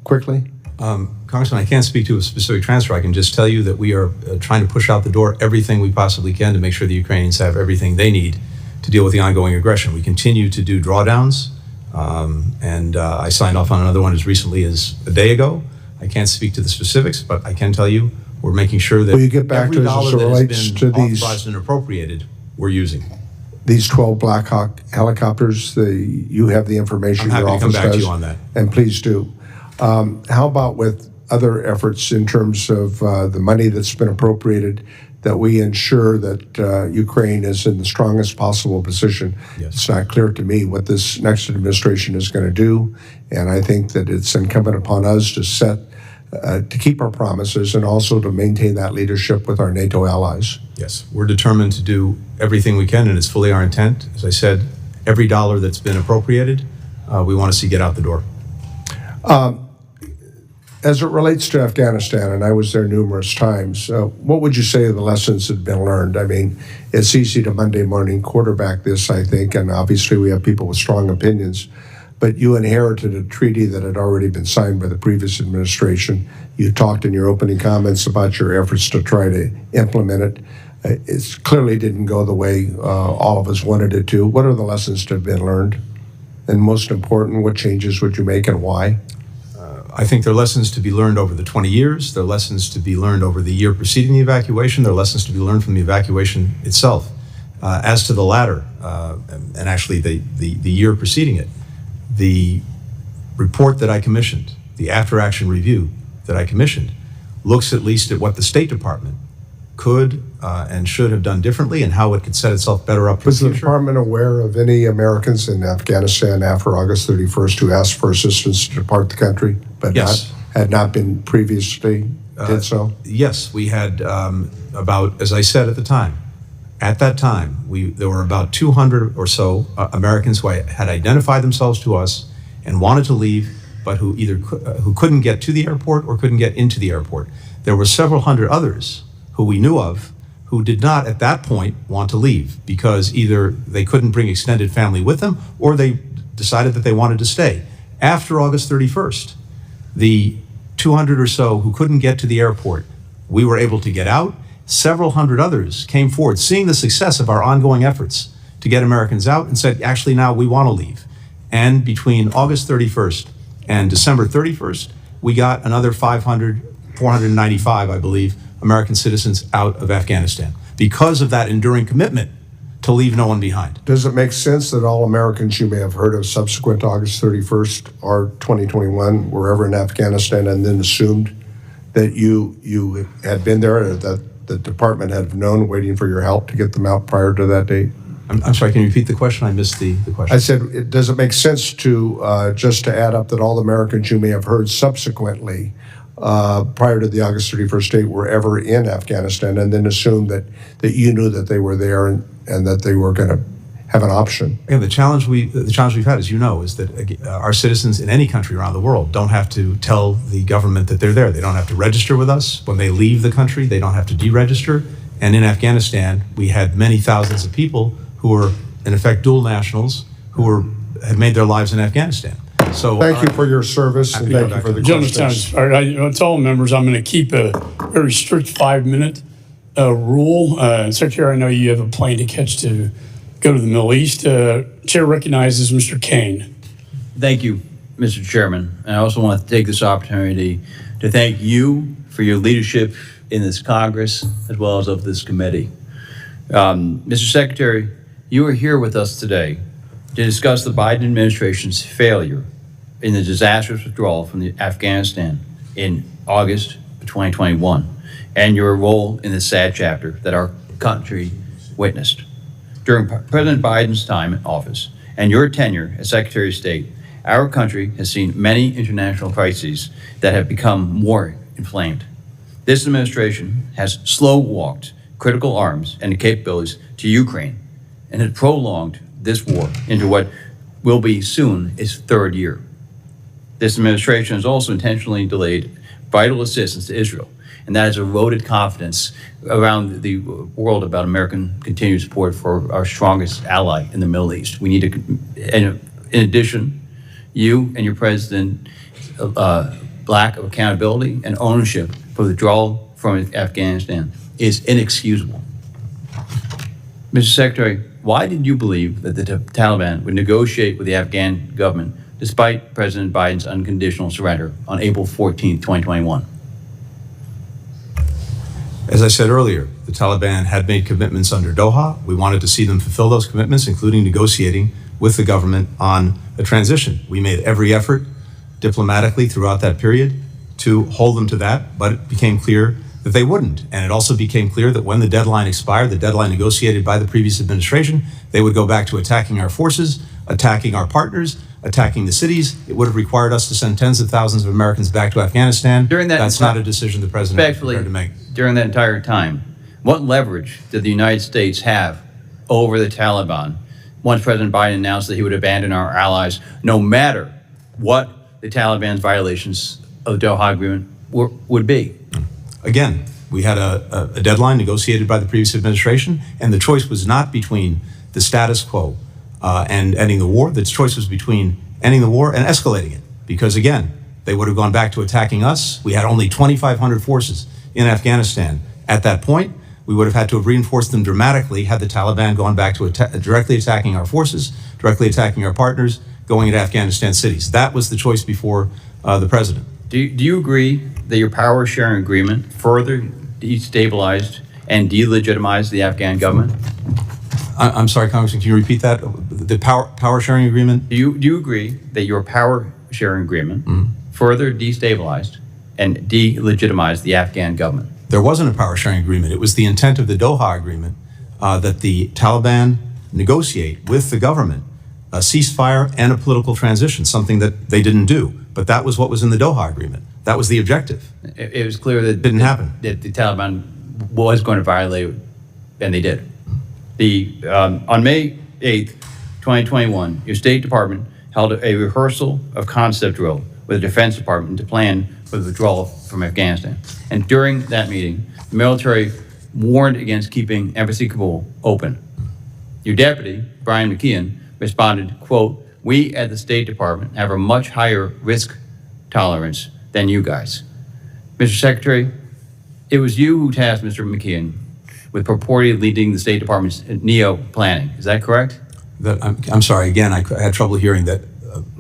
quickly? Congressman, I can't speak to a specific transfer. I can just tell you that we are trying to push out the door everything we possibly can to make sure the Ukrainians have everything they need to deal with the ongoing aggression. We continue to do drawdowns, and I signed off on another one as recently as a day ago. I can't speak to the specifics, but I can tell you we're making sure that Will you get back every to us dollar as it that relates has to been these- authorized and appropriated, we're using. These 12 Black Hawk helicopters, you have the information. I'm happy your to come office back to does, you on that. And please do. How about with other efforts in terms of the money that's been appropriated, that we ensure that Ukraine is in the strongest possible position? Yes. It's not clear to me what this next administration is going to do, and I think that it's incumbent upon us to keep our promises and also to maintain that leadership with our NATO allies. Yes, we're determined to do everything we can, and it's fully our intent. As I said, every dollar that's been appropriated, we want to see get out the door. As it relates to Afghanistan, and I was there numerous times, what would you say are the lessons that have been learned? I mean, it's easy to Monday morning quarterback this, I think, and obviously we have people with strong opinions, but you inherited a treaty that had already been signed by the previous administration. You talked in your opening comments about your efforts to try to implement it. It clearly didn't go the way all of us wanted it to. What are the lessons that have been learned? And most important, what changes would you make and why? I think there are lessons to be learned over the 20 years. There are lessons to be learned over the year preceding the evacuation. There are lessons to be learned from the evacuation itself. As to the latter, and actually the year preceding it, the report that I commissioned, the after-action review that I commissioned, looks at least at what the State Department could and should have done differently and how it could set itself better up for Was the the future. department aware of any Americans in Afghanistan after August 31st who asked for assistance to depart the country, but Yes. had not been previously did so? Yes, we had about, as I said at the time, there were about 200 or so Americans who had identified themselves to us and wanted to leave, but who couldn't get to the airport or couldn't get into the airport. There were several hundred others who we knew of who did not at that point want to leave because either they couldn't bring extended family with them or they decided that they wanted to stay. After August 31st, the 200 or so who couldn't get to the airport, we were able to get out. Several hundred others came forward, seeing the success of our ongoing efforts to get Americans out, and said, actually, now we want to leave. And between August 31st and December 31st, we got another 495, I believe, American citizens out of Afghanistan because of that enduring commitment to leave no one behind. Does it make sense that all Americans you may have heard of subsequent to August 31st or 2021 were ever in Afghanistan and then assumed that you had been there, or that the department had known waiting for your help to get them out prior to that date? I'm sorry, can you repeat the question? I missed the question. I said, does it make sense to just to add up that all the Americans you may have heard subsequently prior to the August 31st date were ever in Afghanistan and then assume that you knew that they were there and that they were going to have an option? Again, the challenge we've had, as you know, is that our citizens in any country around the world don't have to tell the government that they're there. They don't have to register with us. When they leave the country, they don't have to deregister. And in Afghanistan, we had many thousands of people who were, in effect, dual nationals who had made their lives in Afghanistan. So thank you for your service and thank you for the Gentleman's questions. time. All right, to all members, I'm going to keep a very strict 5-minute rule. Secretary, I know you have a plane to catch to go to the Middle East. Chair recognizes Mr. Kane. Thank you, Mr. Chairman. And I also want to take this opportunity to thank you for your leadership in this Congress as well as of this committee. Mr. Secretary, you are here with us today to discuss the Biden administration's failure in the disastrous withdrawal from Afghanistan in August of 2021. and your role in this sad chapter that our country witnessed. During President Biden's time in office and your tenure as Secretary of State, our country has seen many international crises that have become more inflamed. This administration has slow-walked critical arms and capabilities to Ukraine and has prolonged this war into what will be soon its third year. This administration has also intentionally delayed vital assistance to Israel, and that has eroded confidence around the world about American continued support for our strongest ally in the Middle East. We need to, and in addition, you and your president lack of accountability and ownership for the withdrawal from Afghanistan is inexcusable. Mr. Secretary, why did you believe that the Taliban would negotiate with the Afghan government despite President Biden's unconditional surrender on April 14, 2021? As I said earlier, the Taliban had made commitments under Doha. We wanted to see them fulfill those commitments, including negotiating with the government on a transition. We made every effort diplomatically throughout that period to hold them to that, but it became clear that they wouldn't. And it also became clear that when the deadline expired, the deadline negotiated by the previous administration, they would go back to attacking our forces, attacking our partners, attacking the cities. It would have required us to send tens of thousands of Americans back to Afghanistan. That's not a decision the president is prepared to make. During that entire time, what leverage did the United States have over the Taliban once President Biden announced that he would abandon our allies, no matter what the Taliban's violations of the Doha Agreement would be? Again, we had a deadline negotiated by the previous administration, and the choice was not between the status quo and ending the war. The choice was between ending the war and escalating it, because again, they would have gone back to attacking us. We had only 2,500 forces in Afghanistan at that point. We would have had to have reinforced them dramatically had the Taliban gone back to directly attacking our forces, directly attacking our partners, going into Afghanistan cities. That was the choice before the president. Do you agree that your power sharing agreement further destabilized and delegitimized the Afghan government? I'm sorry, Congressman, can you repeat that? The power sharing agreement? Do you agree that your power sharing agreement further destabilized and delegitimized the Afghan government? There wasn't a power sharing agreement. It was the intent of the Doha Agreement that the Taliban negotiate with the government a ceasefire and a political transition, something that they didn't do. But that was what was in the Doha Agreement. That was the objective. It was clear that it didn't happen. That the Taliban was going to violate, and they did. On May 8th, 2021, your State Department held a rehearsal of concept drill with the Defense Department to plan for the withdrawal from Afghanistan. And during that meeting, the military warned against keeping Embassy Kabul open. Your deputy, Brian McKeon, responded, quote, "We at the State Department have a much higher risk tolerance than you guys." Mr. Secretary, it was you who tasked Mr. McKeon with purportedly leading the State Department's NEO planning. Is that correct? I'm sorry, again, I had trouble hearing that.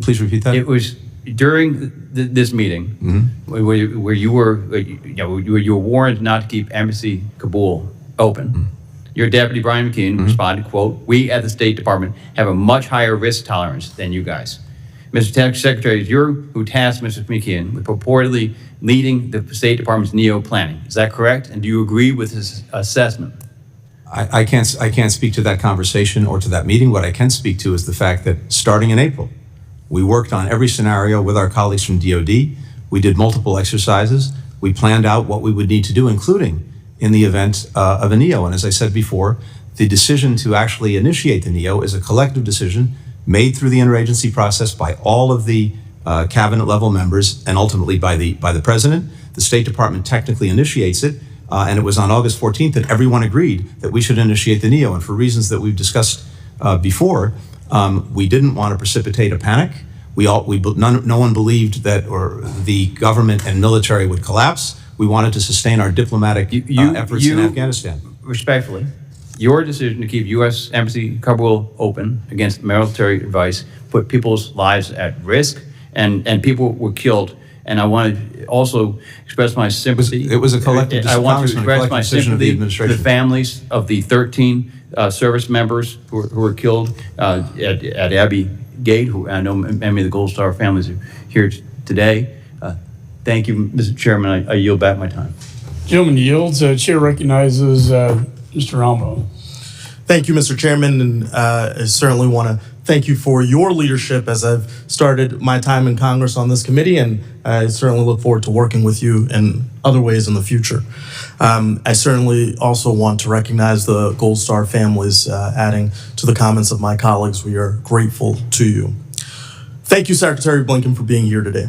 Please repeat that. It was during this meeting where you were warned not to keep Embassy Kabul open. Your deputy, Brian McKeon, responded, quote, "We at the State Department have a much higher risk tolerance than you guys." Mr. Secretary, it's you who tasked Mr. McKeon with purportedly leading the State Department's NEO planning. Is that correct? And do you agree with his assessment? I can't speak to that conversation or to that meeting. What I can speak to is the fact that starting in April, we worked on every scenario with our colleagues from DOD. We did multiple exercises. We planned out what we would need to do, including in the event of a NEO. And as I said before, the decision to actually initiate the NEO is a collective decision made through the interagency process by all of the cabinet level members and ultimately by the president. The State Department technically initiates it, and it was on August 14th that everyone agreed that we should initiate the NEO. And for reasons that we've discussed before, we didn't want to precipitate a panic. No one believed that the government and military would collapse. We wanted to sustain our diplomatic efforts in Afghanistan. Respectfully, your decision to keep U.S. Embassy Kabul open against military advice put people's lives at risk, and people were killed. And I want to also express my sympathy. It was a collective decision. I want to express my sympathy to the families of the 13 service members who were killed at Abbey Gate, who I know many of the Gold Star families are here today. Thank you, Mr. Chairman. I yield back my time. Gentleman yields. Chair recognizes Mr. Ramo. Thank you, Mr. Chairman, and I certainly want to thank you for your leadership as I've started my time in Congress on this committee, and I certainly look forward to working with you in other ways in the future. I certainly also want to recognize the Gold Star families, adding to the comments of my colleagues. We are grateful to you. Thank you, Secretary Blinken, for being here today.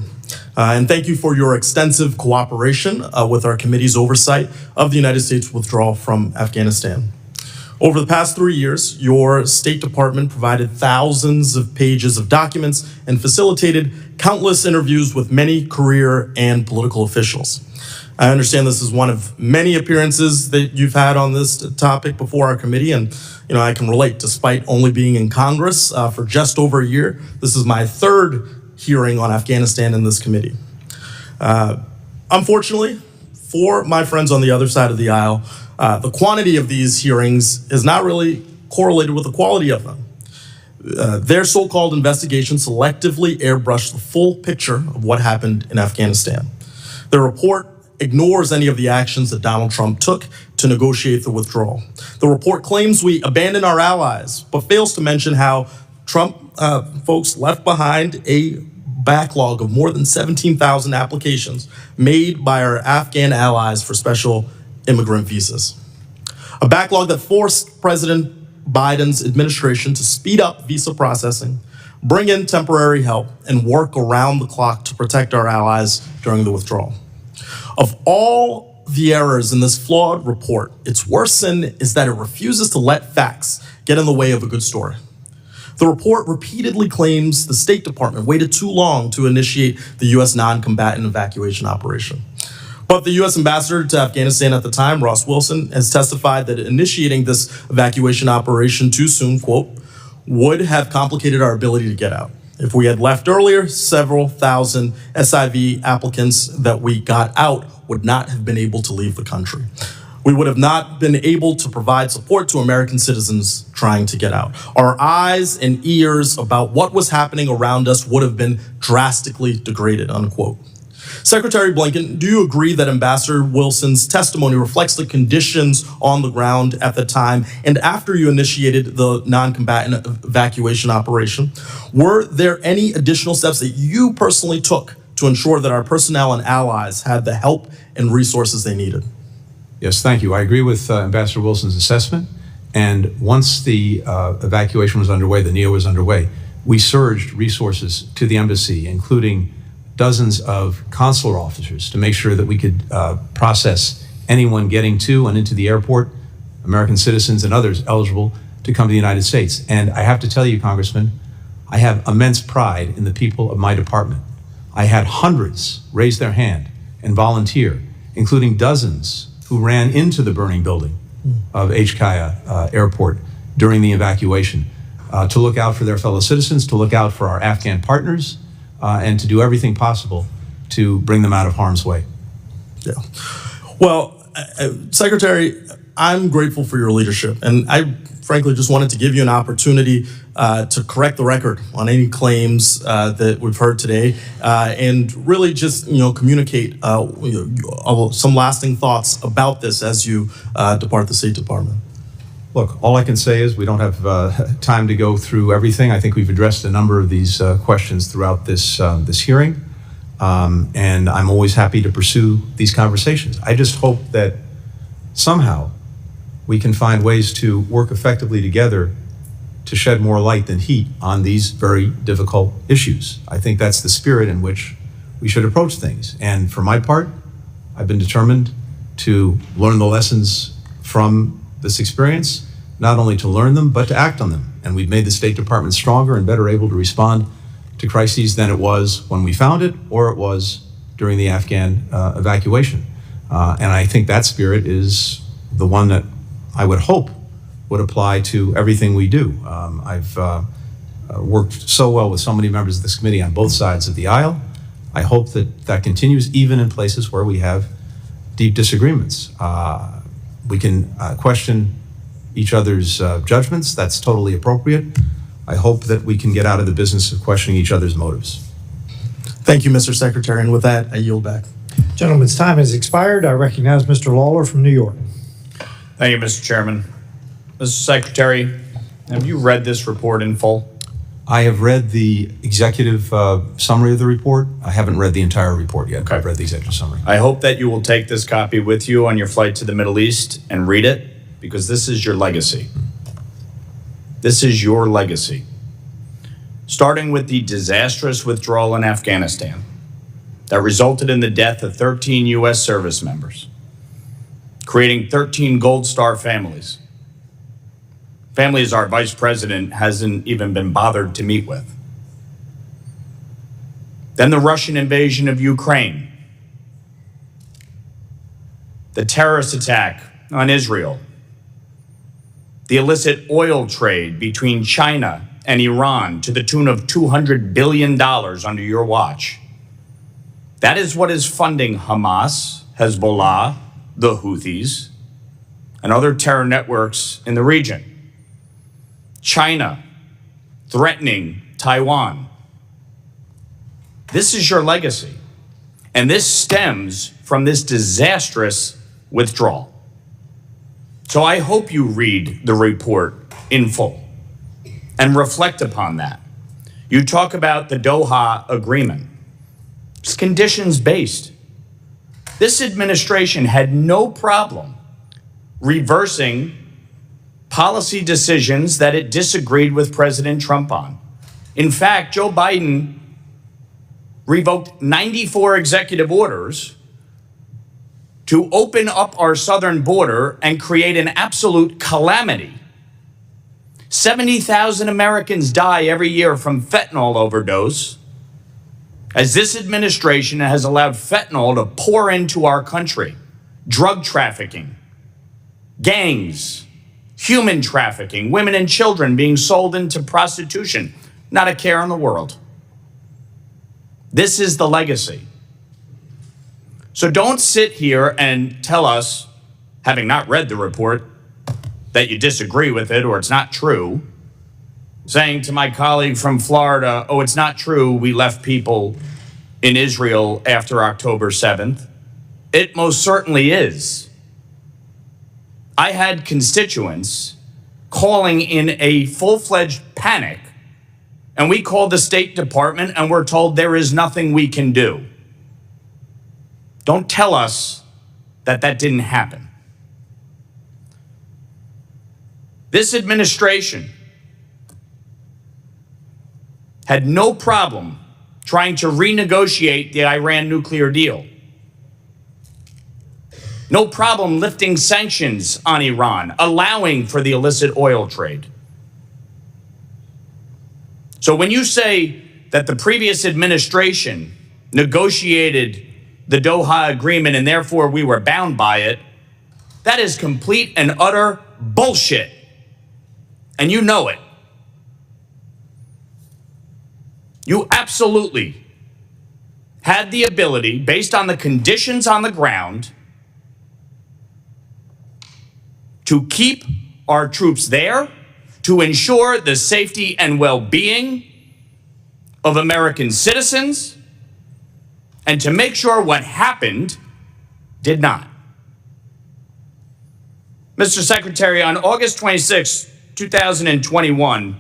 And thank you for your extensive cooperation with our committee's oversight of the United States withdrawal from Afghanistan. Over the past 3 years, your State Department provided thousands of pages of documents and facilitated countless interviews with many career and political officials. I understand this is one of many appearances that you've had on this topic before our committee, and I can relate. Despite only being in Congress for just over a year, this is my third hearing on Afghanistan in this committee. Unfortunately, for my friends on the other side of the aisle, the quantity of these hearings is not really correlated with the quality of them. Their so-called investigation selectively airbrushed the full picture of what happened in Afghanistan. The report ignores any of the actions that Donald Trump took to negotiate the withdrawal. The report claims we abandoned our allies, but fails to mention how Trump folks left behind a backlog of more than 17,000 applications made by our Afghan allies for special immigrant visas. A backlog that forced President Biden's administration to speed up visa processing, bring in temporary help, and work around the clock to protect our allies during the withdrawal. Of all the errors in this flawed report, its worst sin is that it refuses to let facts get in the way of a good story. The report repeatedly claims the State Department waited too long to initiate the U.S. non-combatant evacuation operation. But the U.S. ambassador to Afghanistan at the time, Ross Wilson, has testified that initiating this evacuation operation too soon, quote, would have complicated our ability to get out. If we had left earlier, several thousand SIV applicants that we got out would not have been able to leave the country. We would have not been able to provide support to American citizens trying to get out. Our eyes and ears about what was happening around us would have been drastically degraded, unquote. Secretary Blinken, do you agree that Ambassador Wilson's testimony reflects the conditions on the ground at the time and after you initiated the non-combatant evacuation operation? Were there any additional steps that you personally took to ensure that our personnel and allies had the help and resources they needed? Yes, thank you. I agree with Ambassador Wilson's assessment. And once the evacuation was underway, the NEO was underway, we surged resources to the embassy, including dozens of consular officers, to make sure that we could process anyone getting to and into the airport, American citizens and others eligible to come to the United States. And I have to tell you, Congressman, I have immense pride in the people of my department. I had hundreds raise their hand and volunteer, including dozens who ran into the burning building of HKIA Airport during the evacuation to look out for their fellow citizens, to look out for our Afghan partners, and to do everything possible to bring them out of harm's way. Yeah. Well, Secretary, I'm grateful for your leadership, and I frankly just wanted to give you an opportunity to correct the record on any claims that we've heard today, and really just communicate some lasting thoughts about this as you depart the State Department. Look, all I can say is we don't have time to go through everything. I think we've addressed a number of these questions throughout this hearing, and I'm always happy to pursue these conversations. I just hope that somehow we can find ways to work effectively together to shed more light than heat on these very difficult issues. I think that's the spirit in which we should approach things. And for my part, I've been determined to learn the lessons from this experience, not only to learn them, but to act on them. And we've made the State Department stronger and better able to respond to crises than it was when we found it or it was during the Afghan evacuation. And I think that spirit is the one that I would hope would apply to everything we do. I've worked so well with so many members of this committee on both sides of the aisle. I hope that that continues even in places where we have deep disagreements. We can question each other's judgments. That's totally appropriate. I hope that we can get out of the business of questioning each other's motives. Thank you, Mr. Secretary. And with that, I yield back. Gentleman's time has expired. I recognize Mr. Lawler from New York. Thank you, Mr. Chairman. Mr. Secretary, have you read this report in full? I have read the executive summary of the report. I haven't read the entire report yet. Okay. I've read the executive summary. I hope that you will take this copy with you on your flight to the Middle East and read it, because this is your legacy. This is your legacy. Starting with the disastrous withdrawal in Afghanistan that resulted in the death of 13 U.S. service members, creating 13 Gold Star families. Families our vice president hasn't even been bothered to meet with. Then the Russian invasion of Ukraine, the terrorist attack on Israel, the illicit oil trade between China and Iran to the tune of $200 billion under your watch. That is what is funding Hamas, Hezbollah, the Houthis, and other terror networks in the region. China threatening Taiwan. This is your legacy, and this stems from this disastrous withdrawal. So I hope you read the report in full and reflect upon that. You talk about the Doha Agreement. It's conditions-based. This administration had no problem reversing policy decisions that it disagreed with President Trump on. In fact, Joe Biden revoked 94 executive orders to open up our southern border and create an absolute calamity. 70,000 Americans die every year from fentanyl overdose, as this administration has allowed fentanyl to pour into our country. Drug trafficking, gangs, human trafficking, women and children being sold into prostitution, not a care in the world. This is the legacy. So don't sit here and tell us, having not read the report, that you disagree with it or it's not true. Saying to my colleague from Florida, oh, it's not true, we left people in Israel after October 7th. It most certainly is. I had constituents calling in a full-fledged panic, and we called the State Department and we're told there is nothing we can do. Don't tell us that that didn't happen. This administration had no problem trying to renegotiate the Iran nuclear deal. No problem lifting sanctions on Iran, allowing for the illicit oil trade. So when you say that the previous administration negotiated the Doha Agreement and therefore we were bound by it, that is complete and utter bullshit. And you know it. You absolutely had the ability, based on the conditions on the ground, to keep our troops there, to ensure the safety and well-being of American citizens, and to make sure what happened did not. Mr. Secretary, on August 26, 2021,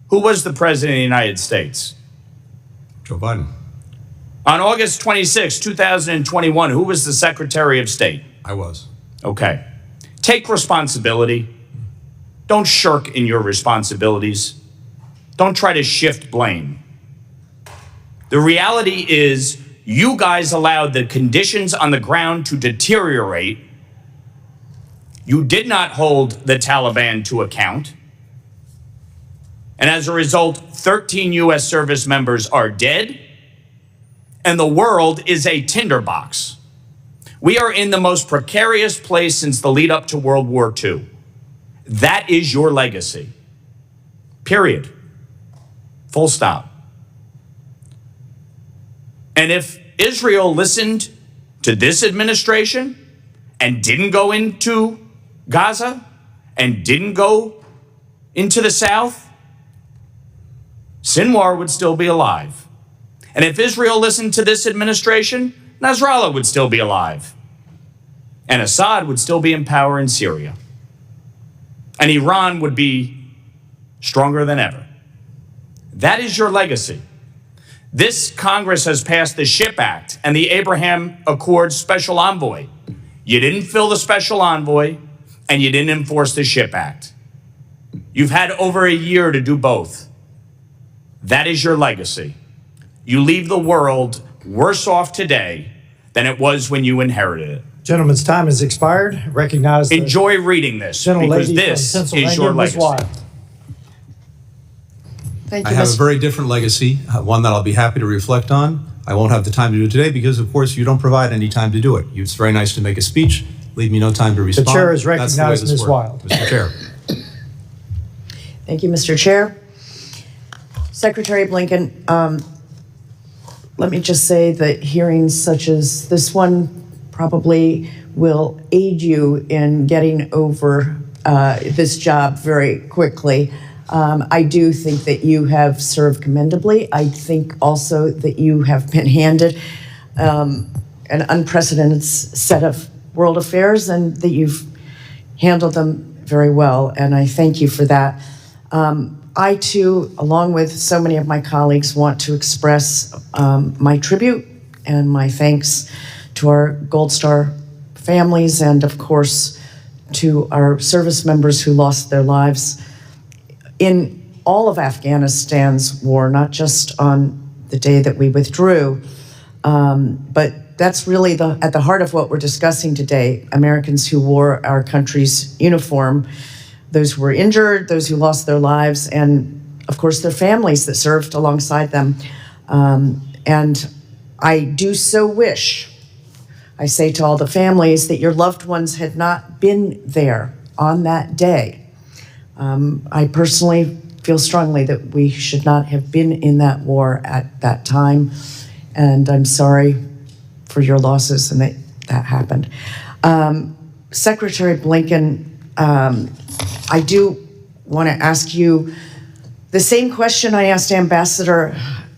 who was the President of the United States? Joe Biden. On August 26, 2021, who was the Secretary of State? I was. Okay. Take responsibility. Don't shirk in your responsibilities. Don't try to shift blame. The reality is you guys allowed the conditions on the ground to deteriorate. You did not hold the Taliban to account. And as a result, 13 U.S. service members are dead, and the world is a tinderbox. We are in the most precarious place since the lead up to World War II. That is your legacy. Period. Full stop. And if Israel listened to this administration and didn't go into Gaza and didn't go into the South, Sinwar would still be alive. And if Israel listened to this administration, Nasrallah would still be alive. And Assad would still be in power in Syria. And Iran would be stronger than ever. That is your legacy. This Congress has passed the SHIP Act and the Abraham Accords Special Envoy. You didn't fill the Special Envoy, and you didn't enforce the SHIP Act. You've had over a year to do both. That is your legacy. You leave the world worse off today than it was when you inherited it. Gentleman's time has expired. Recognize the Enjoy reading this, because gentlelady from this Pennsylvania, is your Ms. legacy. Wild. Thank I you, have a Mr. very different legacy, one that I'll be happy to reflect on. I won't have the time to do it today because, of course, you don't provide any time to do it. It's very nice to make a speech, leave me no time to respond. chair has That's the way recognized this Ms. works. Wild. Mr. Chair. Thank you, Mr. Chair. Secretary Blinken, let me just say that hearings such as this one probably will aid you in getting over this job very quickly. I do think that you have served commendably. I think also that you have been handed an unprecedented set of world affairs and that you've handled them very well, and I thank you for that. I too, along with so many of my colleagues, want to express my tribute and my thanks to our Gold Star families and, of course, to our service members who lost their lives in all of Afghanistan's war, not just on the day that we withdrew, but that's really at the heart of what we're discussing today. Americans who wore our country's uniform, those who were injured, those who lost their lives, and of course their families that served alongside them. And I do so wish, I say to all the families, that your loved ones had not been there on that day. I personally feel strongly that we should not have been in that war at that time, and I'm sorry for your losses and that happened. Secretary Blinken, I do want to ask you the same question I asked Ambassador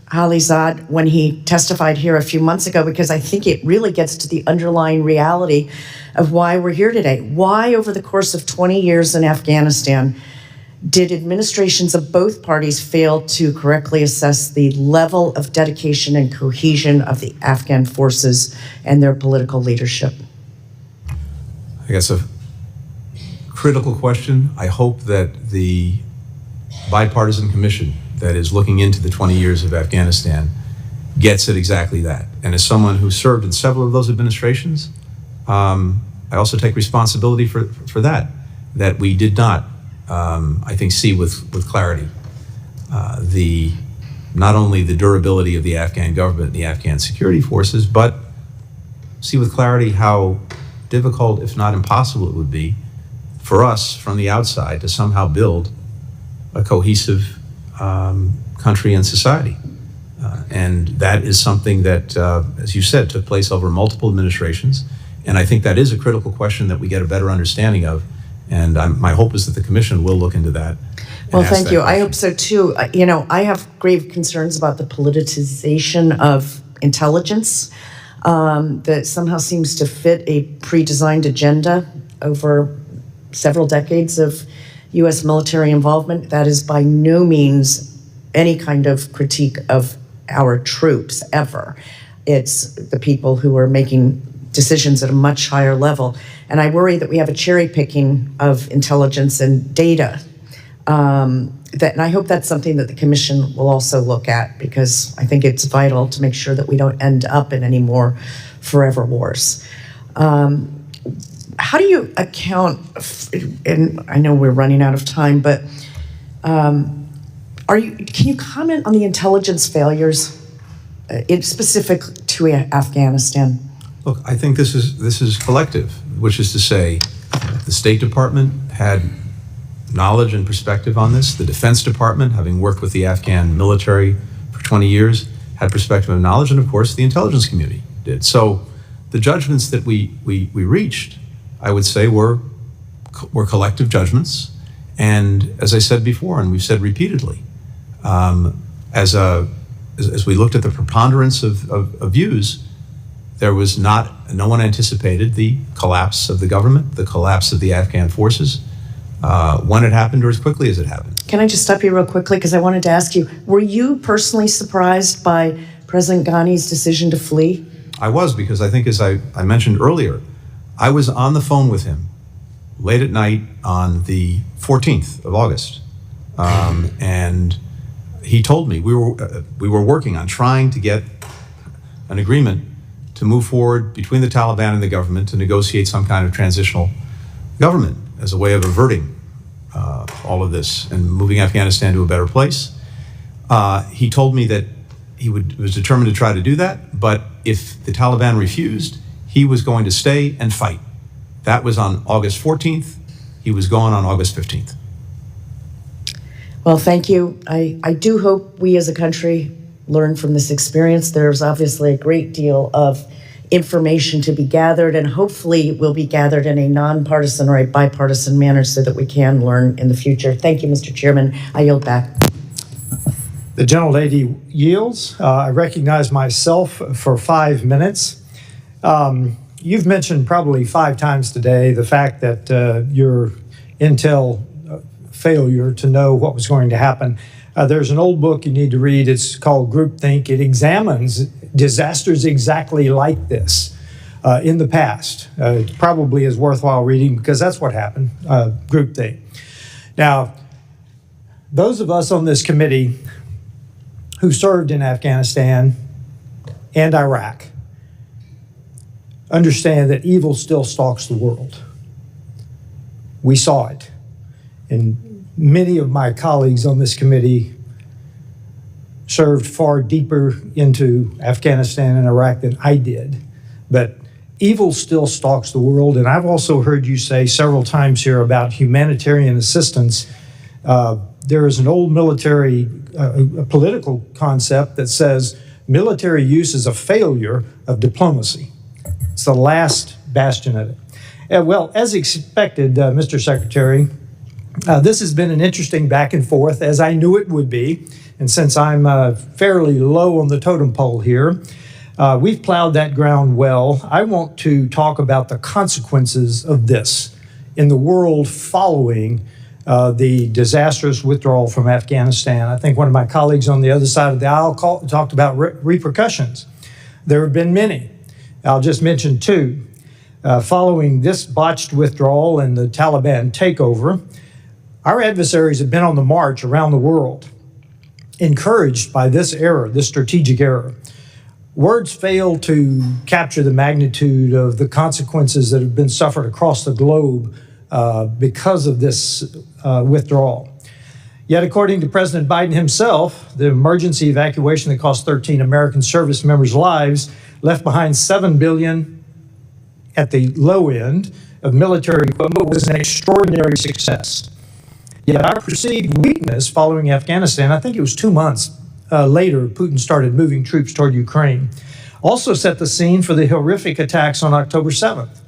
Khalilzad when he testified here a few months ago, because I think it really gets to the underlying reality of why we're here today. Why, over the course of 20 years in Afghanistan, did administrations of both parties fail to correctly assess the level of dedication and cohesion of the Afghan forces and their political leadership? I guess a critical question. I hope that the bipartisan commission that is looking into the 20 years of Afghanistan gets at exactly that. And as someone who served in several of those administrations, I also take responsibility for that we did not, I think, see with clarity not only the durability of the Afghan government and the Afghan security forces, but see with clarity how difficult, if not impossible, it would be for us from the outside to somehow build a cohesive country and society. And that is something that, as you said, took place over multiple administrations. And I think that is a critical question that we get a better understanding of. And my hope is that the commission will look into that. Well, thank you. I hope so too. You know, I have grave concerns about the politicization of intelligence that somehow seems to fit a pre-designed agenda over several decades of U.S. military involvement. That is by no means any kind of critique of our troops ever. It's the people who are making decisions at a much higher level. And I worry that we have a cherry picking of intelligence and data. And I hope that's something that the commission will also look at, because I think it's vital to make sure that we don't end up in any more forever wars. How do you account, and I know we're running out of time, but can you comment on the intelligence failures specific to Afghanistan? Look, I think this is collective, which is to say the State Department had knowledge and perspective on this. The Defense Department, having worked with the Afghan military for 20 years, had perspective and knowledge, and of course the intelligence community did. So the judgments that we reached, I would say, were collective judgments. And as I said before, and we've said repeatedly, as we looked at the preponderance of views, no one anticipated the collapse of the government, the collapse of the Afghan forces, when it happened or as quickly as it happened. Can I just stop you real quickly? Because I wanted to ask you, were you personally surprised by President Ghani's decision to flee? I was, because I think, as I mentioned earlier, I was on the phone with him late at night on the 14th of August. And he told me we were working on trying to get an agreement to move forward between the Taliban and the government to negotiate some kind of transitional government as a way of averting all of this and moving Afghanistan to a better place. He told me that he was determined to try to do that, but if the Taliban refused, he was going to stay and fight. That was on August 14th. He was gone on August 15th. Well, thank you. I do hope we as a country learn from this experience. There's obviously a great deal of information to be gathered, and hopefully will be gathered in a nonpartisan or a bipartisan manner so that we can learn in the future. Thank you, Mr. Chairman. I yield back. The gentlelady yields. I recognize myself for 5 minutes. You've mentioned probably 5 times today the fact that your intel failure to know what was going to happen. There's an old book you need to read. It's called Groupthink. It examines disasters exactly like this in the past. It probably is worthwhile reading because that's what happened, Groupthink. Now, those of us on this committee who served in Afghanistan and Iraq understand that evil still stalks the world. We saw it. And many of my colleagues on this committee served far deeper into Afghanistan and Iraq than I did. But evil still stalks the world. And I've also heard you say several times here about humanitarian assistance. There is an old military, political concept that says military use is a failure of diplomacy. It's the last bastion of it. Well, as expected, Mr. Secretary, this has been an interesting back and forth, as I knew it would be. And since I'm fairly low on the totem pole here, we've plowed that ground well. I want to talk about the consequences of this in the world following the disastrous withdrawal from Afghanistan. I think one of my colleagues on the other side of the aisle talked about repercussions. There have been many. I'll just mention 2. Following this botched withdrawal and the Taliban takeover, our adversaries have been on the march around the world, encouraged by this error, this strategic error. Words fail to capture the magnitude of the consequences that have been suffered across the globe because of this withdrawal. Yet, according to President Biden himself, the emergency evacuation that cost 13 American service members' lives left behind $7 billion at the low end of military equipment was an extraordinary success. Yet our perceived weakness following Afghanistan, I think it was 2 months later, Putin started moving troops toward Ukraine, also set the scene for the horrific attacks on October 7th.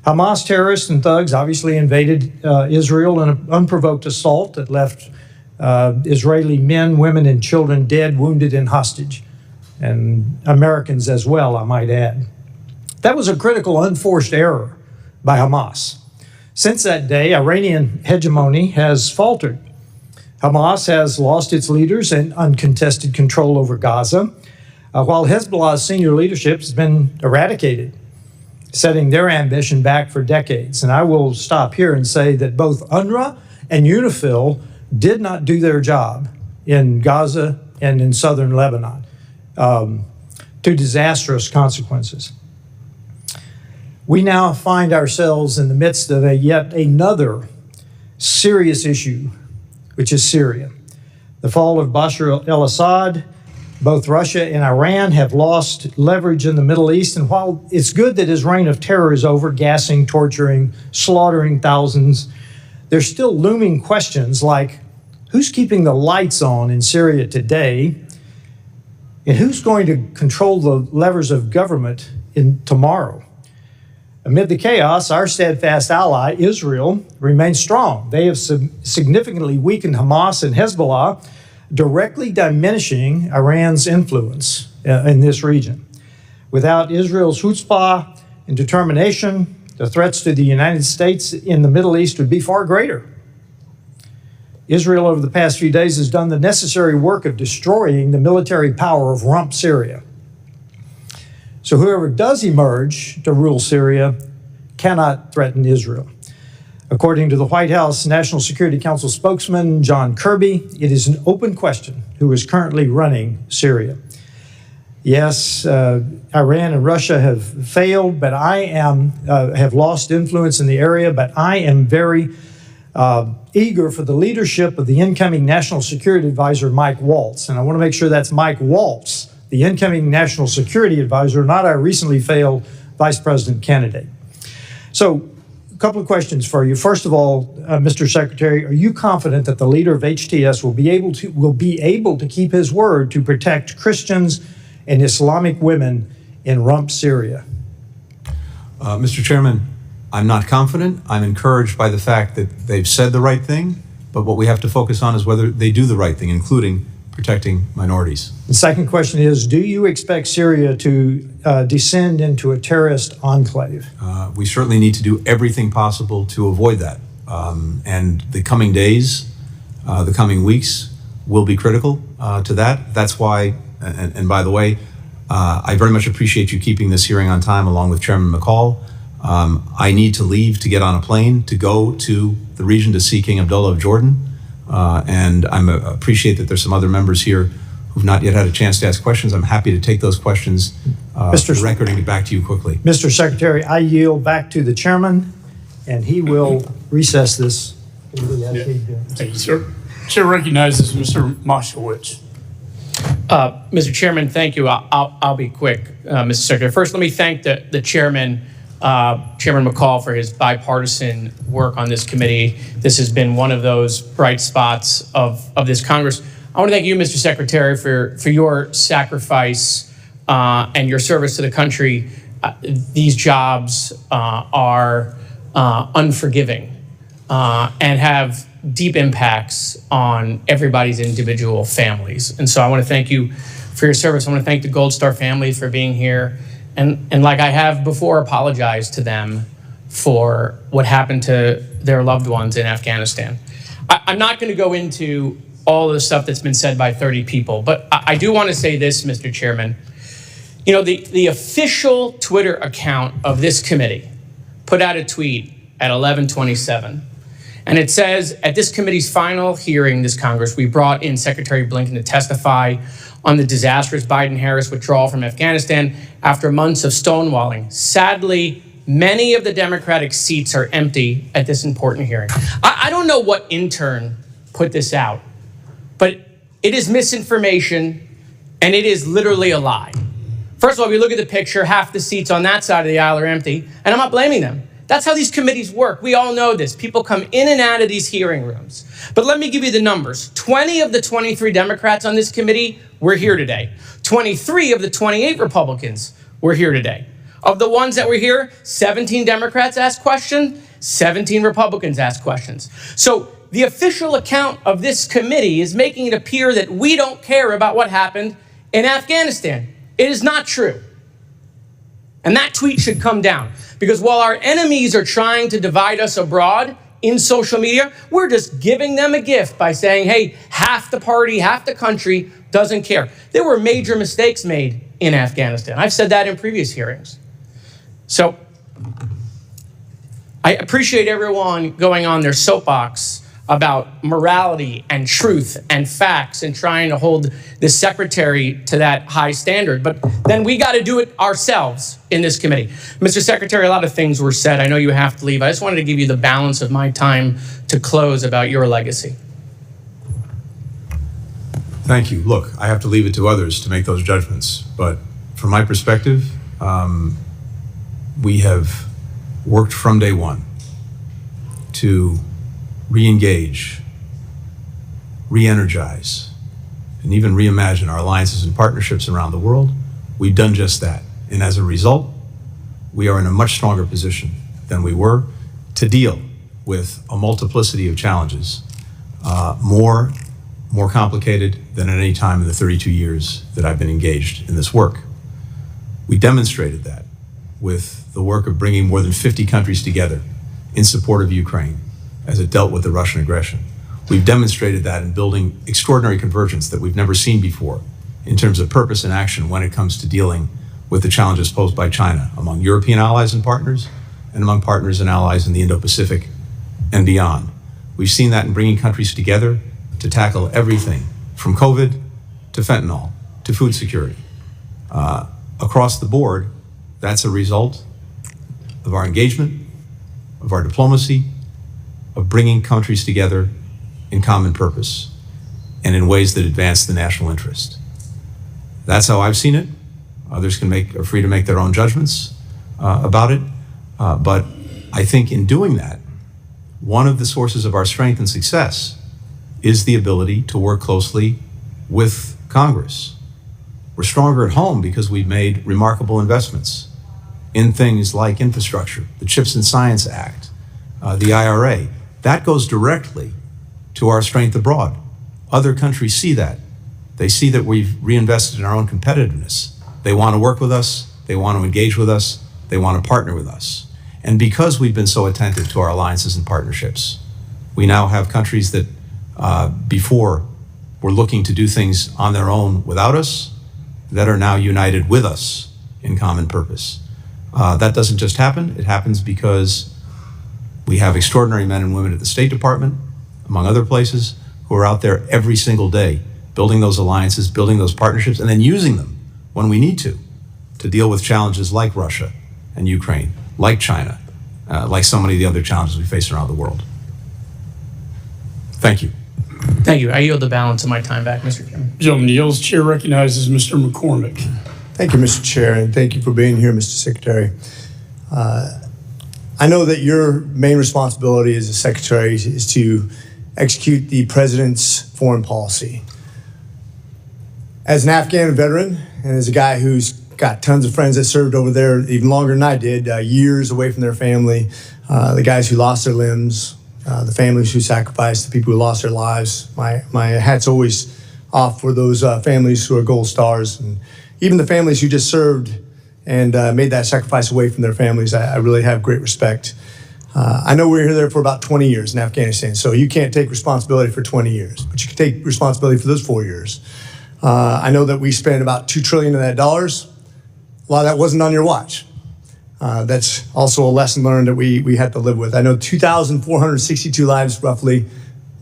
Hamas terrorists and thugs obviously invaded Israel in an unprovoked assault that left Israeli men, women, and children dead, wounded, and hostage, and Americans as well, I might add. That was a critical, unforced error by Hamas. Since that day, Iranian hegemony has faltered. Hamas has lost its leaders and uncontested control over Gaza, while Hezbollah's senior leadership has been eradicated, setting their ambition back for decades. And I will stop here and say that both UNRWA and UNIFIL did not do their job in Gaza and in southern Lebanon, to disastrous consequences. We now find ourselves in the midst of yet another serious issue, which is Syria. The fall of Bashar al-Assad, both Russia and Iran have lost leverage in the Middle East. And while it's good that his reign of terror is over, gassing, torturing, slaughtering thousands, there's still looming questions like who's keeping the lights on in Syria today, and who's going to control the levers of government tomorrow? Amid the chaos, our steadfast ally, Israel, remains strong. They have significantly weakened Hamas and Hezbollah, directly diminishing Iran's influence in this region. Without Israel's chutzpah and determination, the threats to the United States in the Middle East would be far greater. Israel over the past few days has done the necessary work of destroying the military power of rump Syria. So whoever does emerge to rule Syria cannot threaten Israel. According to the White House National Security Council spokesman, John Kirby, it is an open question who is currently running Syria. Yes, Iran and Russia have failed, but have lost influence in the area, but I am very eager for the leadership of the incoming National Security Advisor, Mike Waltz. And I want to make sure that's Mike Waltz, the incoming National Security Advisor, not our recently failed Vice President candidate. So, a couple of questions for you. First of all, Mr. Secretary, are you confident that the leader of HTS will be able to keep his word to protect Christians and Islamic women in rump Syria? Mr. Chairman, I'm not confident. I'm encouraged by the fact that they've said the right thing, but what we have to focus on is whether they do the right thing, including protecting minorities. The second question is, do you expect Syria to descend into a terrorist enclave? We certainly need to do everything possible to avoid that. And the coming days, the coming weeks will be critical to that. That's why, and by the way, I very much appreciate you keeping this hearing on time along with Chairman McCall. I need to leave to get on a plane to go to the region to see King Abdullah of Jordan. And I appreciate that there's some other members here who've not yet had a chance to ask questions. I'm happy to take those questions for the record and get back to you quickly. Mr. Secretary, I yield back to the chairman, and he will recess this. Thank you, sir. Chair recognizes Mr. Moskowitz. Mr. Chairman, thank you. I'll be quick, Mr. Secretary. First, let me thank the chairman, Chairman McCall, for his bipartisan work on this committee. This has been one of those bright spots of this Congress. I want to thank you, Mr. Secretary, for your sacrifice and your service to the country. These jobs are unforgiving and have deep impacts on everybody's individual families. And so I want to thank you for your service. I want to thank the Gold Star family for being here. And like I have before, apologize to them for what happened to their loved ones in Afghanistan. I'm not going to go into all of the stuff that's been said by 30 people, but I do want to say this, Mr. Chairman. You know, the official Twitter account of this committee put out a tweet at 11:27. And it says, at this committee's final hearing this Congress, we brought in Secretary Blinken to testify on the disastrous Biden-Harris withdrawal from Afghanistan after months of stonewalling. Sadly, many of the Democratic seats are empty at this important hearing. I don't know what intern put this out, but it is misinformation and it is literally a lie. First of all, if you look at the picture, half the seats on that side of the aisle are empty, and I'm not blaming them. That's how these committees work. We all know this. People come in and out of these hearing rooms. But let me give you the numbers. 20 of the 23 Democrats on this committee were here today. 23 of the 28 Republicans were here today. Of the ones that were here, 17 Democrats asked questions, 17 Republicans asked questions. So the official account of this committee is making it appear that we don't care about what happened in Afghanistan. It is not true. And that tweet should come down. Because while our enemies are trying to divide us abroad in social media, we're just giving them a gift by saying, hey, half the party, half the country doesn't care. There were major mistakes made in Afghanistan. I've said that in previous hearings. So I appreciate everyone going on their soapbox about morality and truth and facts and trying to hold the secretary to that high standard. But then we got to do it ourselves in this committee. Mr. Secretary, a lot of things were said. I know you have to leave. I just wanted to give you the balance of my time to close about your legacy. Thank you. Look, I have to leave it to others to make those judgments. But from my perspective, we have worked from day one to re-engage, re-energize, and even reimagine our alliances and partnerships around the world. We've done just that. And as a result, we are in a much stronger position than we were to deal with a multiplicity of challenges, more complicated than at any time in the 32 years that I've been engaged in this work. We demonstrated that with the work of bringing more than 50 countries together in support of Ukraine as it dealt with the Russian aggression. We've demonstrated that in building extraordinary convergence that we've never seen before in terms of purpose and action when it comes to dealing with the challenges posed by China among European allies and partners and among partners and allies in the Indo-Pacific and beyond. We've seen that in bringing countries together to tackle everything from COVID to fentanyl to food security. Across the board, that's a result of our engagement, of our diplomacy, of bringing countries together in common purpose and in ways that advance the national interest. That's how I've seen it. Others are free to make their own judgments about it. But I think in doing that, one of the sources of our strength and success is the ability to work closely with Congress. We're stronger at home because we've made remarkable investments in things like infrastructure, the CHIPS and Science Act, the IRA. That goes directly to our strength abroad. Other countries see that. They see that we've reinvested in our own competitiveness. They want to work with us, they want to engage with us, they want to partner with us. And because we've been so attentive to our alliances and partnerships, we now have countries that before were looking to do things on their own without us, that are now united with us in common purpose. That doesn't just happen. It happens because we have extraordinary men and women at the State Department, among other places, who are out there every single day, building those alliances, building those partnerships, and then using them when we need to deal with challenges like Russia and Ukraine, like China, like so many of the other challenges we face around the world. Thank you. Thank you. I yield the balance of my time back, Mr. Chairman. Gentleman yields. Chair recognizes Mr. McCormick. Thank you, Mr. Chair, and thank you for being here, Mr. Secretary. I know that your main responsibility as a secretary is to execute the president's foreign policy. As an Afghan veteran and as a guy who's got tons of friends that served over there even longer than I did, years away from their family, the guys who lost their limbs, the families who sacrificed, the people who lost their lives. My hat's always off for those families who are gold stars, and even the families who just served and made that sacrifice away from their families. I really have great respect. I know we were there for about 20 years in Afghanistan, so you can't take responsibility for 20 years, but you can take responsibility for those 4 years. I know that we spent about $2 trillion of that dollars. A lot of that wasn't on your watch. That's also a lesson learned that we had to live with. I know 2,462 lives roughly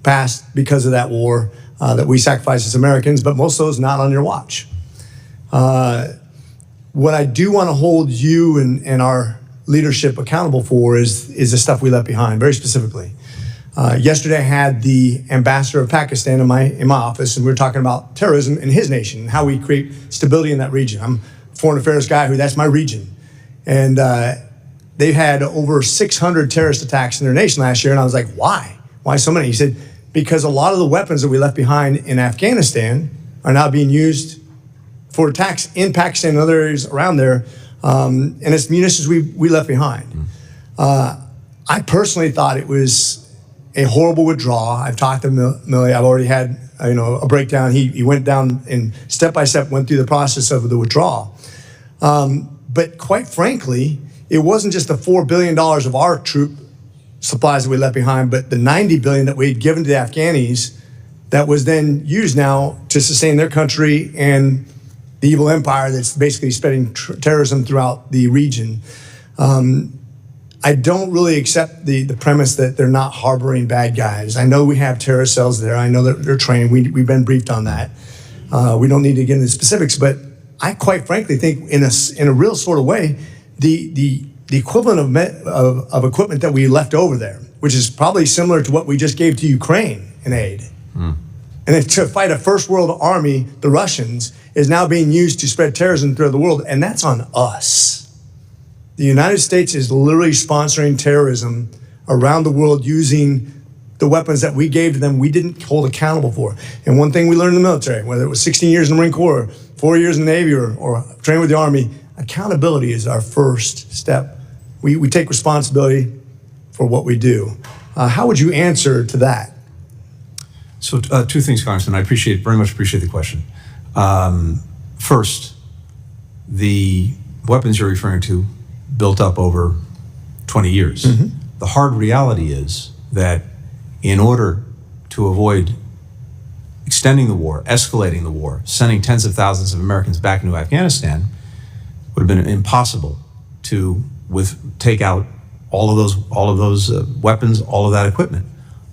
passed because of that war that we sacrificed as Americans, but most of those not on your watch. What I do want to hold you and our leadership accountable for is the stuff we left behind, very specifically. Yesterday I had the ambassador of Pakistan in my office, and we were talking about terrorism in his nation and how we create stability in that region. I'm a foreign affairs guy that's my region. And they've had over 600 terrorist attacks in their nation last year. And I was like, why? Why so many? He said, because a lot of the weapons that we left behind in Afghanistan are now being used for attacks in Pakistan and other areas around there. And it's munitions we left behind. I personally thought it was a horrible withdrawal. I've talked to Millie. I've already had a breakdown. He went down and step by step went through the process of the withdrawal. But quite frankly, it wasn't just the $4 billion of our troop supplies that we left behind, but the $90 billion that we had given to the Afghanis that was then used now to sustain their country and the evil empire that's basically spreading terrorism throughout the region. I don't really accept the premise that they're not harboring bad guys. I know we have terrorist cells there. I know that they're trained. We've been briefed on that. We don't need to get into the specifics, but I quite frankly think in a real sort of way, the equivalent of equipment that we left over there, which is probably similar to what we just gave to Ukraine in aid. And then to fight a first world army, the Russians, is now being used to spread terrorism throughout the world, and that's on us. The United States is literally sponsoring terrorism around the world using the weapons that we gave to them we didn't hold accountable for. And one thing we learned in the military, whether it was 16 years in the Marine Corps, 4 years in the Navy, or training with the Army, accountability is our first step. We take responsibility for what we do. How would you answer to that? So two things, Congressman. I very much appreciate the question. First, the weapons you're referring to built up over 20 years. The hard reality is that in order to avoid extending the war, escalating the war, sending tens of thousands of Americans back into Afghanistan, would have been impossible to take out all of those weapons, all of that equipment.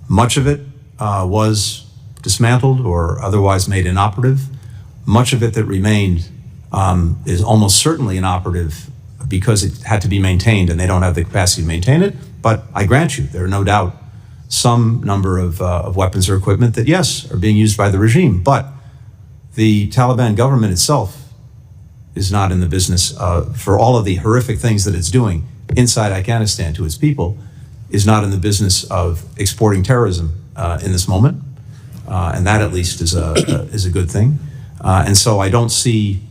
Much of it was dismantled or otherwise made inoperative. Much of it that remained is almost certainly inoperative because it had to be maintained, and they don't have the capacity to maintain it. But I grant you, there are no doubt some number of weapons or equipment that, yes, are being used by the regime. But the Taliban government itself is not in the business, for all of the horrific things that it's doing inside Afghanistan to its people, is not in the business of exporting terrorism in this moment. And that at least is a good thing. And so I don't see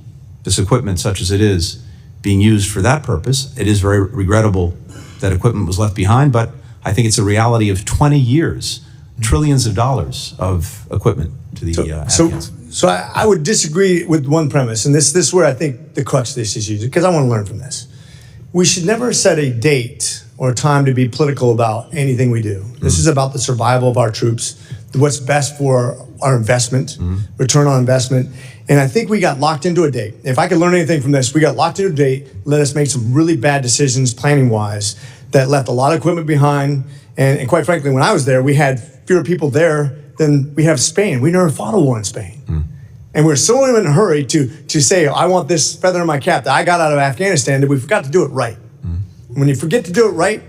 this equipment, such as it is, being used for that purpose. It is very regrettable that equipment was left behind, but I think it's a reality of 20 years, trillions of dollars of equipment to the Afghans. So I would disagree with one premise, and this is where I think the crux of this is, because I want to learn from this. We should never set a date or a time to be political about anything we do. This is about the survival of our troops, what's best for our investment, return on investment. And I think we got locked into a date. If I could learn anything from this, we got locked into a date, let us make some really bad decisions planning-wise that left a lot of equipment behind. And quite frankly, when I was there, we had fewer people there than we have Spain. We never fought a war in Spain. And we're so in a hurry to say, I want this feather in my cap that I got out of Afghanistan, that we forgot to do it right. When you forget to do it right,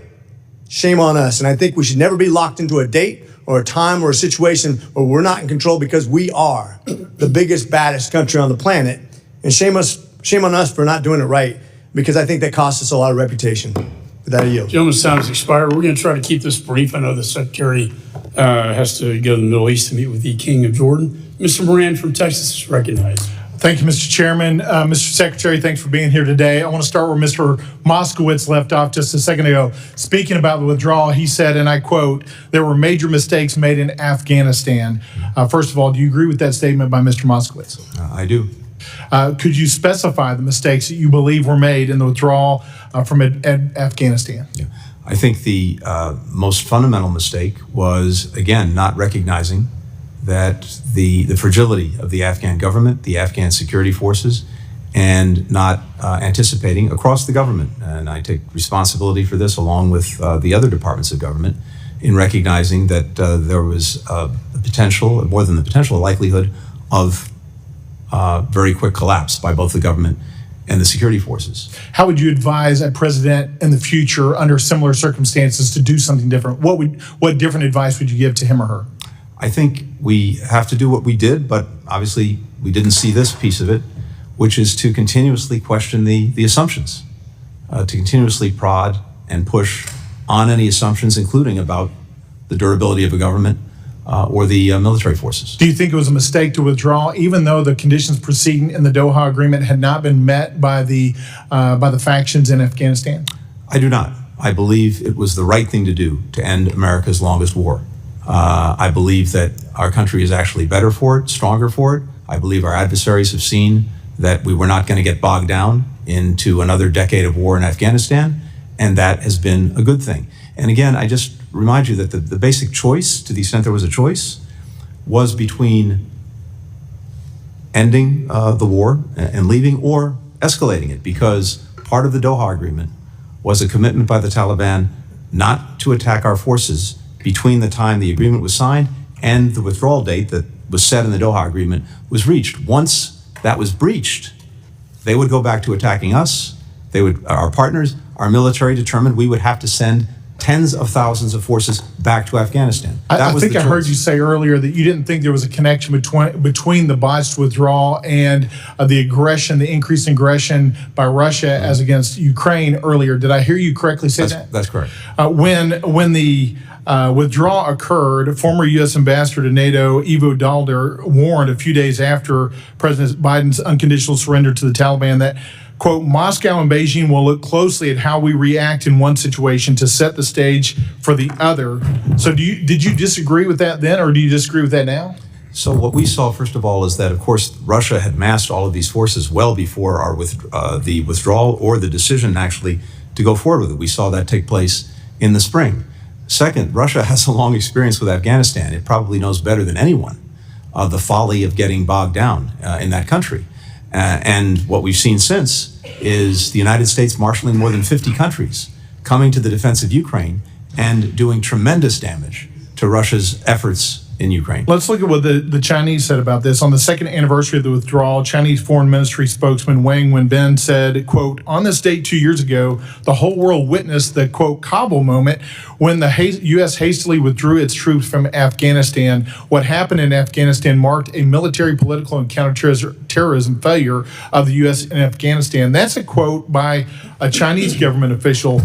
shame on us. And I think we should never be locked into a date or a time or a situation where we're not in control, because we are the biggest, baddest country on the planet. And shame on us for not doing it right, because I think that costs us a lot of reputation. With that, I yield. Gentleman's time has expired. We're going to try to keep this brief. I know the Secretary has to go to the Middle East to meet with the King of Jordan. Mr. Moran from Texas is recognized. Thank you, Mr. Chairman. Mr. Secretary, thanks for being here today. I want to start where Mr. Moskowitz left off just a second ago. Speaking about the withdrawal, he said, and I quote, "There were major mistakes made in Afghanistan." First of all, do you agree with that statement by Mr. Moskowitz? I do. Could you specify the mistakes that you believe were made in the withdrawal from Afghanistan? Yeah. I think the most fundamental mistake was, again, not recognizing that the fragility of the Afghan government, the Afghan security forces, and not anticipating across the government, and I take responsibility for this along with the other departments of government, in recognizing that there was a potential, more than the potential, a likelihood of very quick collapse by both the government and the security forces. How would you advise a president in the future under similar circumstances to do something different? What different advice would you give to him or her? I think we have to do what we did, but obviously we didn't see this piece of it, which is to continuously question the assumptions, to continuously prod and push on any assumptions, including about the durability of a government or the military forces. Do you think it was a mistake to withdraw, even though the conditions preceding in the Doha Agreement had not been met by the factions in Afghanistan? I do not. I believe it was the right thing to do to end America's longest war. I believe that our country is actually better for it, stronger for it. I believe our adversaries have seen that we were not going to get bogged down into another decade of war in Afghanistan, and that has been a good thing. And again, I just remind you that the basic choice, to the extent there was a choice, was between ending the war and leaving, or escalating it, because part of the Doha Agreement was a commitment by the Taliban not to attack our forces between the time the agreement was signed and the withdrawal date that was set in the Doha Agreement was reached. Once that was breached, they would go back to attacking us. Our partners, our military determined we would have to send tens of thousands of forces back to Afghanistan. I think I heard you say earlier that you didn't think there was a connection between the botched withdrawal and the aggression, the increased aggression by Russia as against Ukraine earlier. Did I hear you correctly say that? That's correct. When the withdrawal occurred, former U.S. Ambassador to NATO, Ivo Dalder, warned a few days after President Biden's unconditional surrender to the Taliban that, quote, "Moscow and Beijing will look closely at how we react in one situation to set the stage for the other." So did you disagree with that then, or do you disagree with that now? So what we saw, first of all, is that, of course, Russia had massed all of these forces well before the withdrawal or the decision, actually, to go forward with it. We saw that take place in the spring. Second, Russia has a long experience with Afghanistan. It probably knows better than anyone of the folly of getting bogged down in that country. And what we've seen since is the United States marshaling more than 50 countries, coming to the defense of Ukraine and doing tremendous damage to Russia's efforts in Ukraine. Let's look at what the Chinese said about this. On the second anniversary of the withdrawal, Chinese Foreign Ministry spokesman Wang Wenbin said, quote, "On this date 2 years ago, the whole world witnessed the, quote, Kabul moment when the U.S. hastily withdrew its troops from Afghanistan. What happened in Afghanistan marked a military, political, and counterterrorism failure of the U.S. in Afghanistan." That's a quote by a Chinese government official.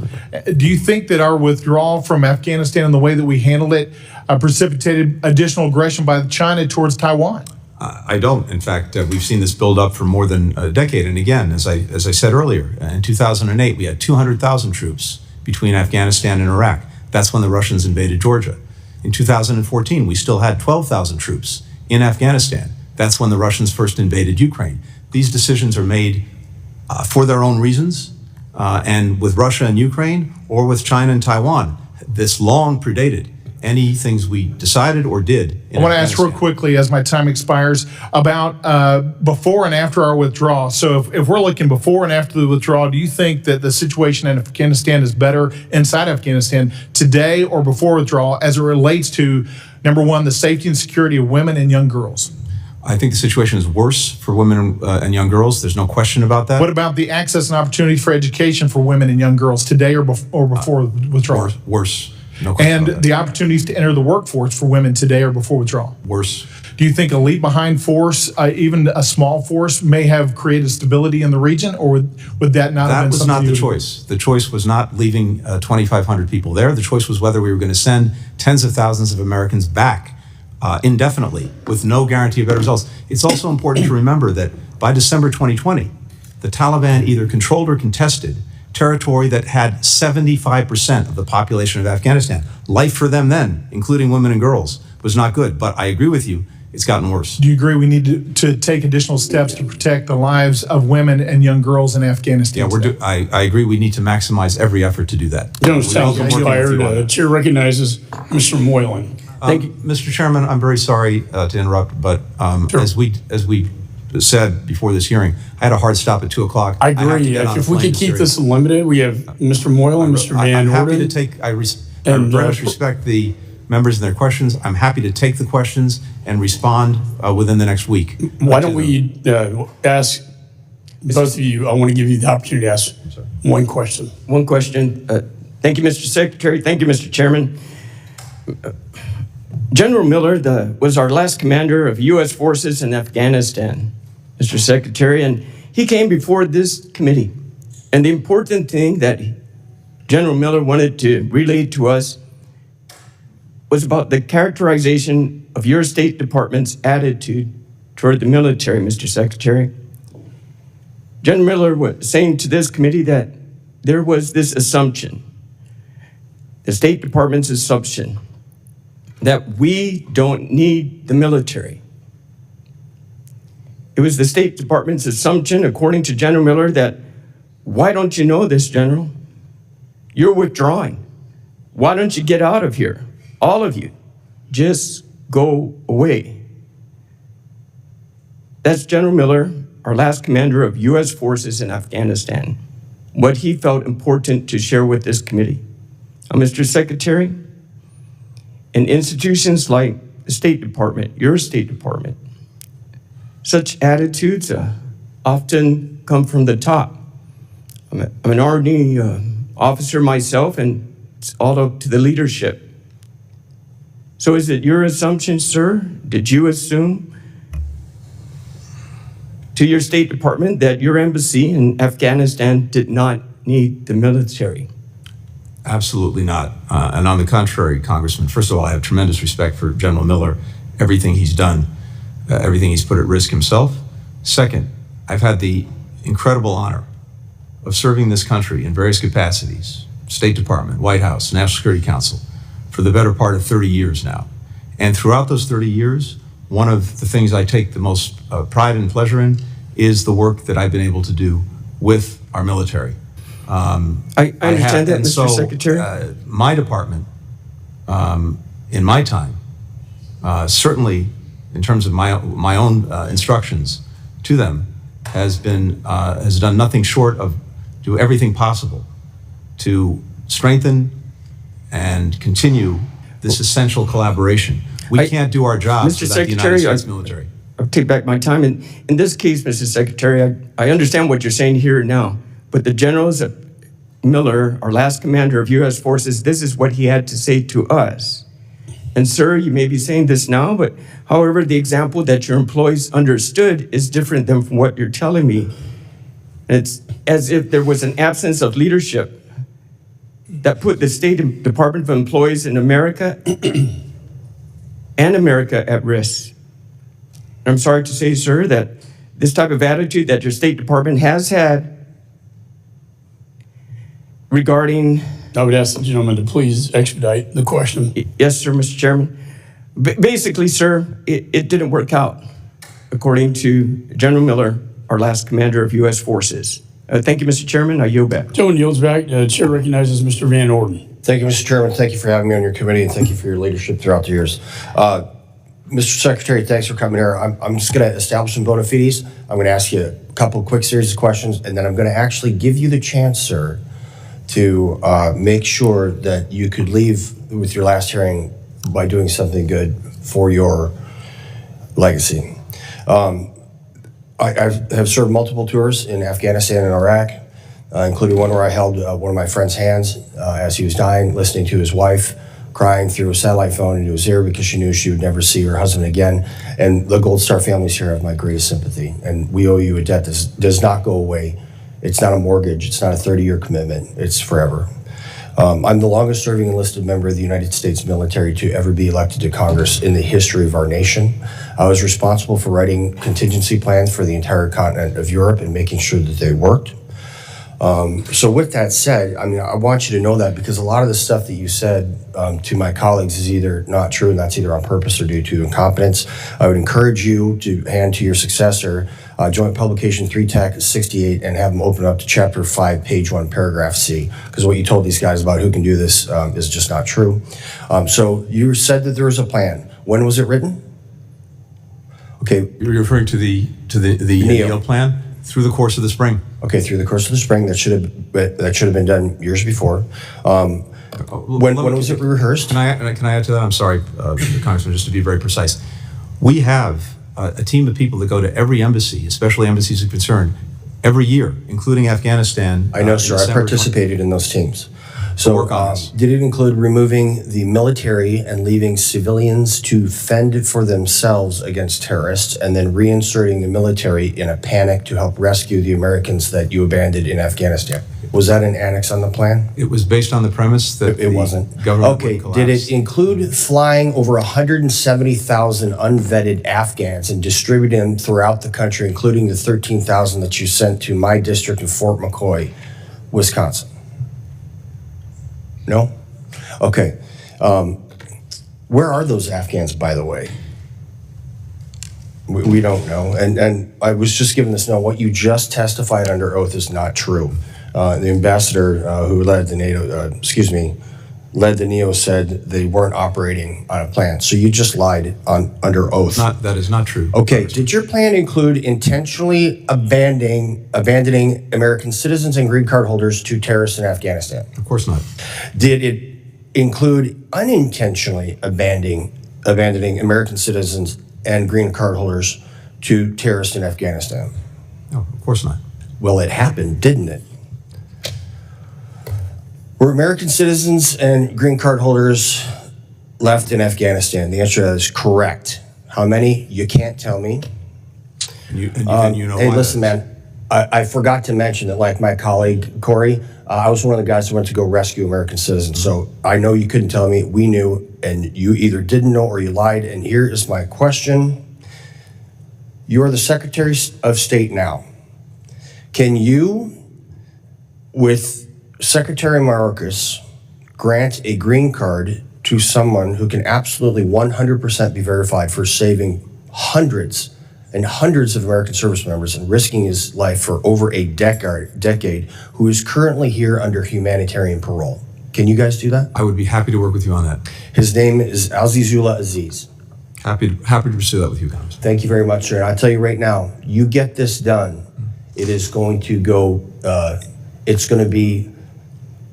Do you think that our withdrawal from Afghanistan and the way that we handled it precipitated additional aggression by China towards Taiwan? I don't. In fact, we've seen this build up for more than a decade. And again, as I said earlier, in 2008, we had 200,000 troops between Afghanistan and Iraq. That's when the Russians invaded Georgia. In 2014, we still had 12,000 troops in Afghanistan. That's when the Russians first invaded Ukraine. These decisions are made for their own reasons, and with Russia and Ukraine, or with China and Taiwan. This long predated any things we decided or did in I want to ask Afghanistan. real quickly, as my time expires, about before and after our withdrawal. So if we're looking before and after the withdrawal, do you think that the situation in Afghanistan is better inside Afghanistan today or before withdrawal as it relates to, number one, the safety and security of women and young girls? I think the situation is worse for women and young girls. There's no question about that. What about the access and opportunities for education for women and young girls today or before withdrawal? Worse. No question And about the opportunities to enter the workforce for women today or before withdrawal? Worse. Do you think a leave behind force, even a small force, may have created stability in the region, or would that not have That been was something not you the would- choice. The choice was not leaving 2,500 people there. The choice was whether we were going to send tens of thousands of Americans back indefinitely with no guarantee of better results. It's also important to remember that by December 2020, the Taliban either controlled or contested territory that had 75% of the population of Afghanistan. Life for them then, including women and girls, was not good. But I agree with you, it's gotten worse. Do you agree we need to take additional steps to protect the lives of women and young girls in Afghanistan? Yeah, I agree we need to maximize every effort to do that. You don't We've sound also been working with inspired. you on that. Chair recognizes Mr. Moylan. Thank you. Mr. Chairman, I'm very sorry to interrupt, but as we said before this hearing, I had a hard stop at 2 o'clock. I have to agree. get on If a we plane could to keep Syria. this limited, we have Mr. Moylan, Mr. Van I'm happy to Orden. take, I and, very much respect the members and their questions. I'm happy to take the questions and respond within the next week. Why don't we ask both of you, I want to give you the opportunity to ask one question. One question. Thank you, Mr. Secretary. Thank you, Mr. Chairman. General Miller was our last commander of U.S. forces in Afghanistan, Mr. Secretary, and he came before this committee. And the important thing that General Miller wanted to relay to us was about the characterization of your State Department's attitude toward the military, Mr. Secretary. General Miller was saying to this committee that there was this assumption, the State Department's assumption, that we don't need the military. It was the State Department's assumption, according to General Miller, that why don't you know this, General? You're withdrawing. Why don't you get out of here? All of you, just go away. That's General Miller, our last commander of U.S. forces in Afghanistan, what he felt important to share with this committee. Mr. Secretary, in institutions like the State Department, your State Department, such attitudes often come from the top. I'm an Army officer myself, and it's all up to the leadership. So is it your assumption, sir? Did you assume to your State Department that your embassy in Afghanistan did not need the military? Absolutely not. And on the contrary, Congressman, first of all, I have tremendous respect for General Miller, everything he's done, everything he's put at risk himself. Second, I've had the incredible honor of serving this country in various capacities, State Department, White House, National Security Council, for the better part of 30 years now. And throughout those 30 years, one of the things I take the most pride and pleasure in is the work that I've been able to do with our military. I understand that, Mr. Secretary. My department, in my time, certainly in terms of my own instructions to them, has done nothing short of do everything possible to strengthen and continue this essential collaboration. We can't do our jobs Mr. without Secretary, the United States military. I'll take back my time. In this case, Mr. Secretary, I understand what you're saying here now, but the generals of Miller, our last commander of U.S. forces, this is what he had to say to us. And sir, you may be saying this now, but however, the example that your employees understood is different than from what you're telling me. It's as if there was an absence of leadership that put the State Department of Employees in America and America at risk. I'm sorry to say, sir, that this type of attitude that your State Department has had regarding... I would ask the gentleman to please expedite the question. Yes, sir, Mr. Chairman. Basically, sir, it didn't work out, according to General Miller, our last commander of U.S. forces. Thank you, Mr. Chairman. I yield back. Gentleman yields back. Chair recognizes Mr. Van Orden. Thank you, Mr. Chairman. Thank you for having me on your committee, and thank you for your leadership throughout the years. Mr. Secretary, thanks for coming here. I'm just going to establish some bona fides. I'm going to ask you a couple of quick series of questions, and then I'm going to actually give you the chance, sir, to make sure that you could leave with your last hearing by doing something good for your legacy. I have served multiple tours in Afghanistan and Iraq, including one where I held one of my friend's hands as he was dying, listening to his wife crying through a satellite phone into his ear because she knew she would never see her husband again. And the Gold Star families here have my greatest sympathy. And we owe you a debt that does not go away. It's not a mortgage. It's not a 30-year commitment. It's forever. I'm the longest serving enlisted member of the United States military to ever be elected to Congress in the history of our nation. I was responsible for writing contingency plans for the entire continent of Europe and making sure that they worked. So with that said, I mean, I want you to know that because a lot of the stuff that you said to my colleagues is either not true, and that's either on purpose or due to incompetence. I would encourage you to hand to your successor Joint Publication 3-TAC-68 and have them open up to Chapter 5, Page 1, Paragraph C, because what you told these guys about who can do this is just not true. So you said that there was a plan. When was it written? Okay. You're referring to the NEO plan? Through the course of the spring. Okay, through the course of the spring. That should have been done years before. When was it rehearsed? Can I add to that? I'm sorry, Congressman, just to be very precise. We have a team of people that go to every embassy, especially embassies of concern, every year, including Afghanistan. I know, sir. I participated in those teams. So did it include removing the military and leaving civilians to fend for themselves against terrorists and then reinserting the military in a panic to help rescue the Americans that you abandoned in Afghanistan? Was that an annex on the plan? It was based on the premise that it wasn't. Government okay, did it include flying over 170,000 unvetted Afghans and distributing them throughout the country, including the 13,000 that you sent to my district of Fort McCoy, Wisconsin? No? Okay. Where are those Afghans, by the way? We don't know. And I was just given this note. What you just testified under oath is not true. The ambassador who led the NEO said they weren't operating on a plan. So you just lied under oath. That is not true. Okay. Did your plan include intentionally abandoning American citizens and green card holders to terrorists in Afghanistan? Of course not. Did it include unintentionally abandoning American citizens and green card holders to terrorists in Afghanistan? No, of course not. Well, it happened, didn't it? Were American citizens and green card holders left in Afghanistan? The answer to that is correct. How many? You can't tell me. You know hey, why listen, man, I forgot to mention that, like my colleague, Corey, I was one of the guys who went to go rescue American citizens. So I know you couldn't tell me. We knew, and you either didn't know or you lied. And here is my question. You are the Secretary of State now. Can you, with Secretary Mayorkas, grant a green card to someone who can absolutely 100% be verified for saving hundreds and hundreds of American service members and risking his life for over a decade, who is currently here under humanitarian parole. Can you guys do that? I would be happy to work with you on that. His name is Azizullah Aziz. Happy to pursue that with you, Congressman. Thank you very much, sir. And I'll tell you right now, you get this done, it is going to go, it's going to be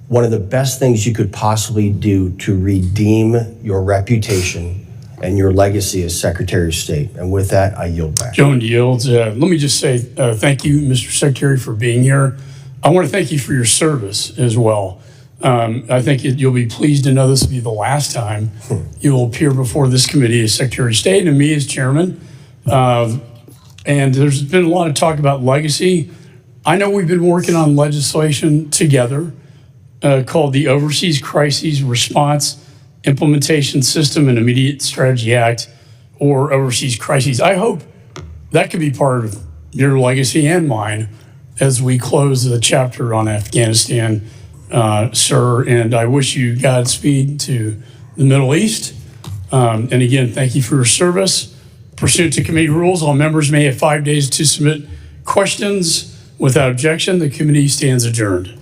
one of the best things you could possibly do to redeem your reputation and your legacy as Secretary of State. And with that, I yield back. Joan yields. Let me just say thank you, Mr. Secretary, for being here. I want to thank you for your service as well. I think you'll be pleased to know this will be the last time you will appear before this committee as Secretary of State and me as Chairman. And there's been a lot of talk about legacy. I know we've been working on legislation together called the Overseas Crises Response Implementation System and Immediate Strategy Act, or Overseas Crises. I hope that could be part of your legacy and mine as we close the chapter on Afghanistan, sir. And I wish you Godspeed to the Middle East. And again, thank you for your service. Pursuant to committee rules, all members may have 5 days to submit questions. Without objection, the committee stands adjourned.